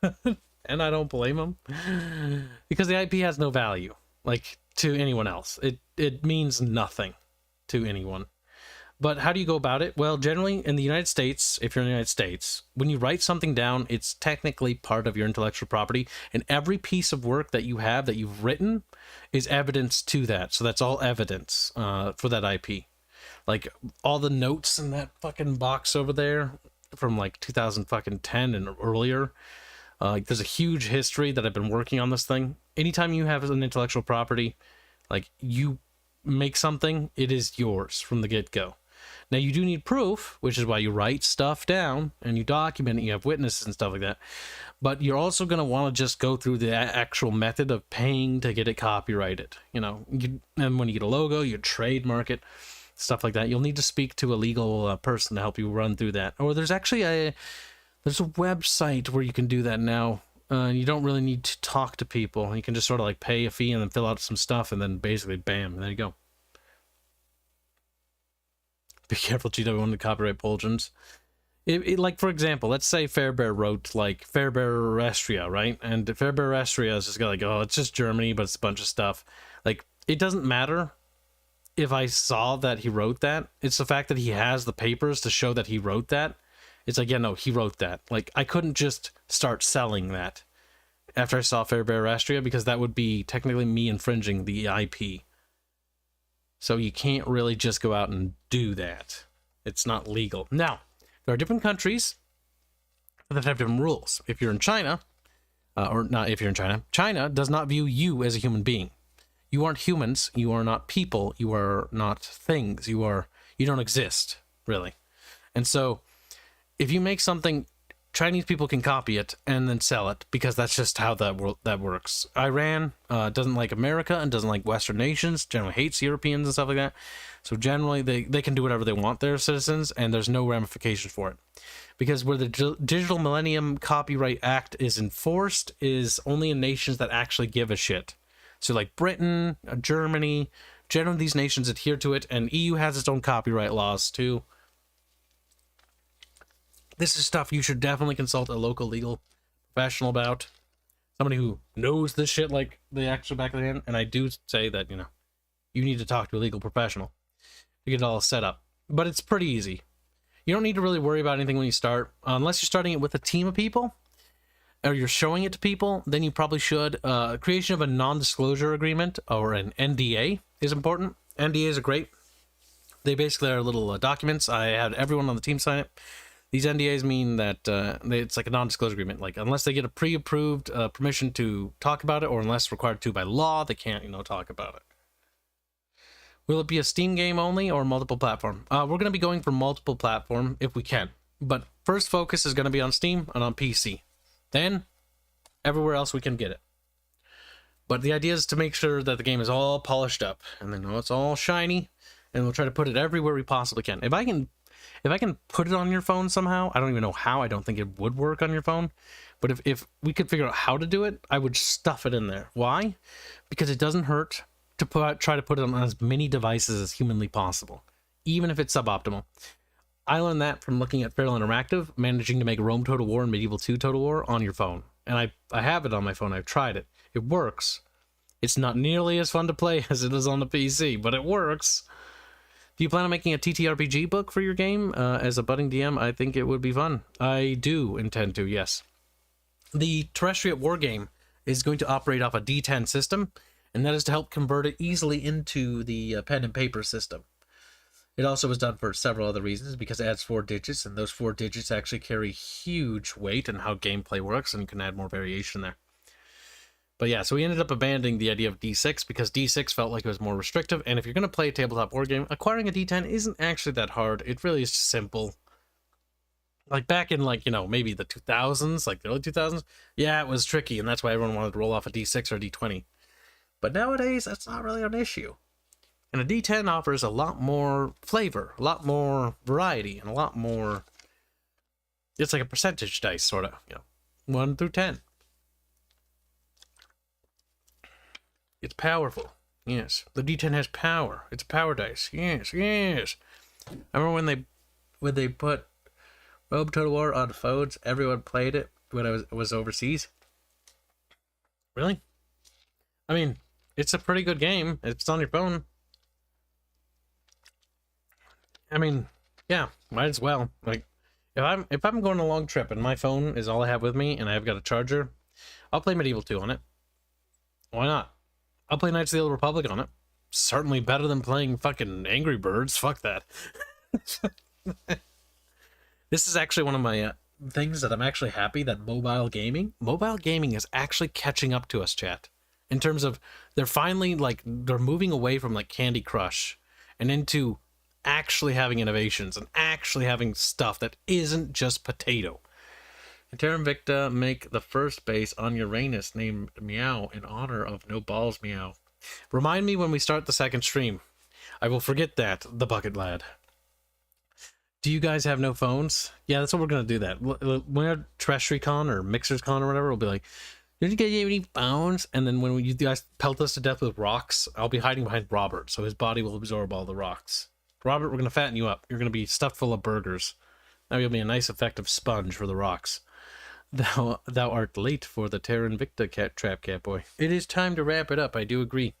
And I don't blame them. Because the IP has no value, like, to anyone else. It means nothing to anyone. But how do you go about it? Well, generally, in the United States, if you're in the United States, when you write something down, it's technically part of your intellectual property, and every piece of work that you have, that you've written, is evidence to that. So that's all evidence for that IP. Like, all the notes in that fucking box over there, from like 2010 and earlier. Like, there's a huge history that I've been working on this thing. Anytime you have an intellectual property, like, you make something, it is yours from the get-go. Now, you do need proof, which is why you write stuff down and you document it, you have witnesses and stuff like that. But you're also going to want to just go through the actual method of paying to get it copyrighted. You know, and when you get a logo, you trademark it. Stuff like that. You'll need to speak to a legal person to help you run through that. Or there's actually there's a website where you can do that now. You don't really need to talk to people. You can just sort of like pay a fee and then fill out some stuff, and then basically bam, there you go. Be careful, GW1, to copyright Polgens. Like, for example, let's say Fairbear wrote like Fairbear Estria, right? And Fairbear Estria is just like, oh, it's just Germany, but it's a bunch of stuff. Like, it doesn't matter if I saw that he wrote that. It's the fact that he has the papers to show that he wrote that. It's like, yeah, no, he wrote that. Like, I couldn't just start selling that after I saw Fairbear Astria, because that would be technically me infringing the IP. So you can't really just go out and do that. It's not legal. Now, there are different countries that have different rules. If you're in China, or not if you're in China, China does not view you as a human being. You aren't humans, you are not people, you are not things, you don't exist, really. And so, if you make something, Chinese people can copy it and then sell it, because that's just how that works. Iran doesn't like America and doesn't like Western nations, generally hates Europeans and stuff like that. So generally, they can do whatever they want, their citizens, and there's no ramifications for it. Because where the Digital Millennium Copyright Act is enforced is only in nations that actually give a shit. So like Britain, Germany, generally these nations adhere to it, and EU has its own copyright laws too. This is stuff you should definitely consult a local legal professional about. Somebody who knows this shit like the actual back of the hand. And I do say that, you know, you need to talk to a legal professional to get it all set up. But it's pretty easy. You don't need to really worry about anything when you start. Unless you're starting it with a team of people, or you're showing it to people, then you probably should. Creation of a non-disclosure agreement, or an NDA, is important. NDAs are great. They basically are little documents. I had everyone on the team sign it. These NDAs mean that it's like a non-disclosure agreement. Like, unless they get a pre-approved permission to talk about it, or unless required to by law, they can't, you know, talk about it. Will it be a Steam game only, or multiple platform? We're going to be going for multiple platform if we can. But first focus is going to be on Steam and on PC. Then, everywhere else we can get it. But the idea is to make sure that the game is all polished up, and then it's all shiny, and we'll try to put it everywhere we possibly can. If I can put it on your phone somehow, I don't even know how, I don't think it would work on your phone, but if we could figure out how to do it, I would stuff it in there. Why? Because it doesn't hurt to try to put it on as many devices as humanly possible, even if it's suboptimal. I learned that from looking at Feral Interactive, managing to make Rome Total War and Medieval 2 Total War on your phone. And I have it on my phone, I've tried it. It works. It's not nearly as fun to play as it is on the PC, but it works. Do you plan on making a TTRPG book for your game? As a budding DM, I think it would be fun. I do intend to, yes. The terrestrial war game is going to operate off a D10 system, and that is to help convert it easily into the pen and paper system. It also was done for several other reasons, because it adds 4 digits, and those 4 digits actually carry huge weight in how gameplay works, and you can add more variation there. But yeah, so we ended up abandoning the idea of D6 because D6 felt like it was more restrictive, and if you're going to play a tabletop war game, acquiring a D10 isn't actually that hard. It really is just simple. Like back in, like, you know, maybe the 2000s, like the early 2000s, yeah, it was tricky, and that's why everyone wanted to roll off a D6 or a D20. But nowadays, that's not really an issue. And a D10 offers a lot more flavor, a lot more variety, and a lot more... It's like a percentage dice, sort of, you know, 1 through 10. It's powerful. Yes. The D10 has power. It's a power dice. Yes, yes. I remember when they put Rogue Total War on phones, everyone played it when I was overseas. Really? I mean, it's a pretty good game. It's on your phone. I mean, yeah, might as well. Like, if I'm going on a long trip and my phone is all I have with me and I've got a charger, I'll play Medieval 2 on it. Why not? I'll play Knights of the Old Republic on it. Certainly better than playing fucking Angry Birds. Fuck that. This is actually one of my things that I'm actually happy that mobile gaming is actually catching up to us, chat. In terms of, they're finally, like, they're moving away from, like, Candy Crush and into actually having innovations and actually having stuff that isn't just potato. Terra Invicta make the first base on Uranus named Meow in honor of No Balls Meow. Remind me when we start the second stream. I will forget that, the Bucket Lad. Do you guys have no phones? Yeah, that's what we're going to do that. When we're TerrestriCon or MixersCon or whatever, we'll be like, did you guys have any phones? And then when you guys pelt us to death with rocks, I'll be hiding behind Robert, so his body will absorb all the rocks. Robert, we're going to fatten you up. You're going to be stuffed full of burgers. Now you'll be a nice effective sponge for the rocks. Thou art late for the Terra Invicta trap, Catboy. It is time to wrap it up, I do agree.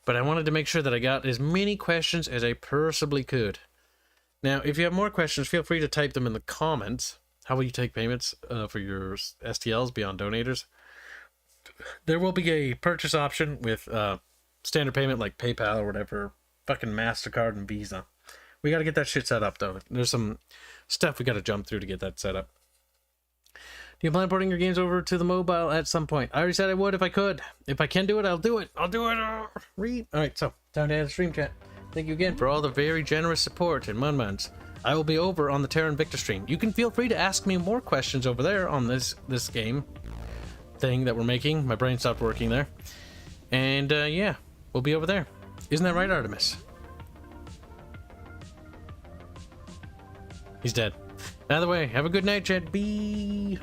But I wanted to make sure that I got as many questions as I possibly could. Now, if you have more questions, feel free to type them in the comments. How will you take payments for your STLs beyond donators? There will be a purchase option with standard payment like PayPal or whatever. Fucking MasterCard and Visa. We got to get that shit set up, though. There's some stuff we got to jump through to get that set up. Do you plan porting your games over to the mobile at some point? I already said I would if I could. If I can do it, I'll do it. I'll do it. Alright, so, time to end the stream, chat. Thank you again for all the very generous support and Munmuns. I will be over on the Terra Invicta stream. You can feel free to ask me more questions over there on this game thing that we're making. My brain stopped working there. And, yeah, we'll be over there. Isn't that right, Artemis? He's dead. Either way, have a good night, chat. Bye.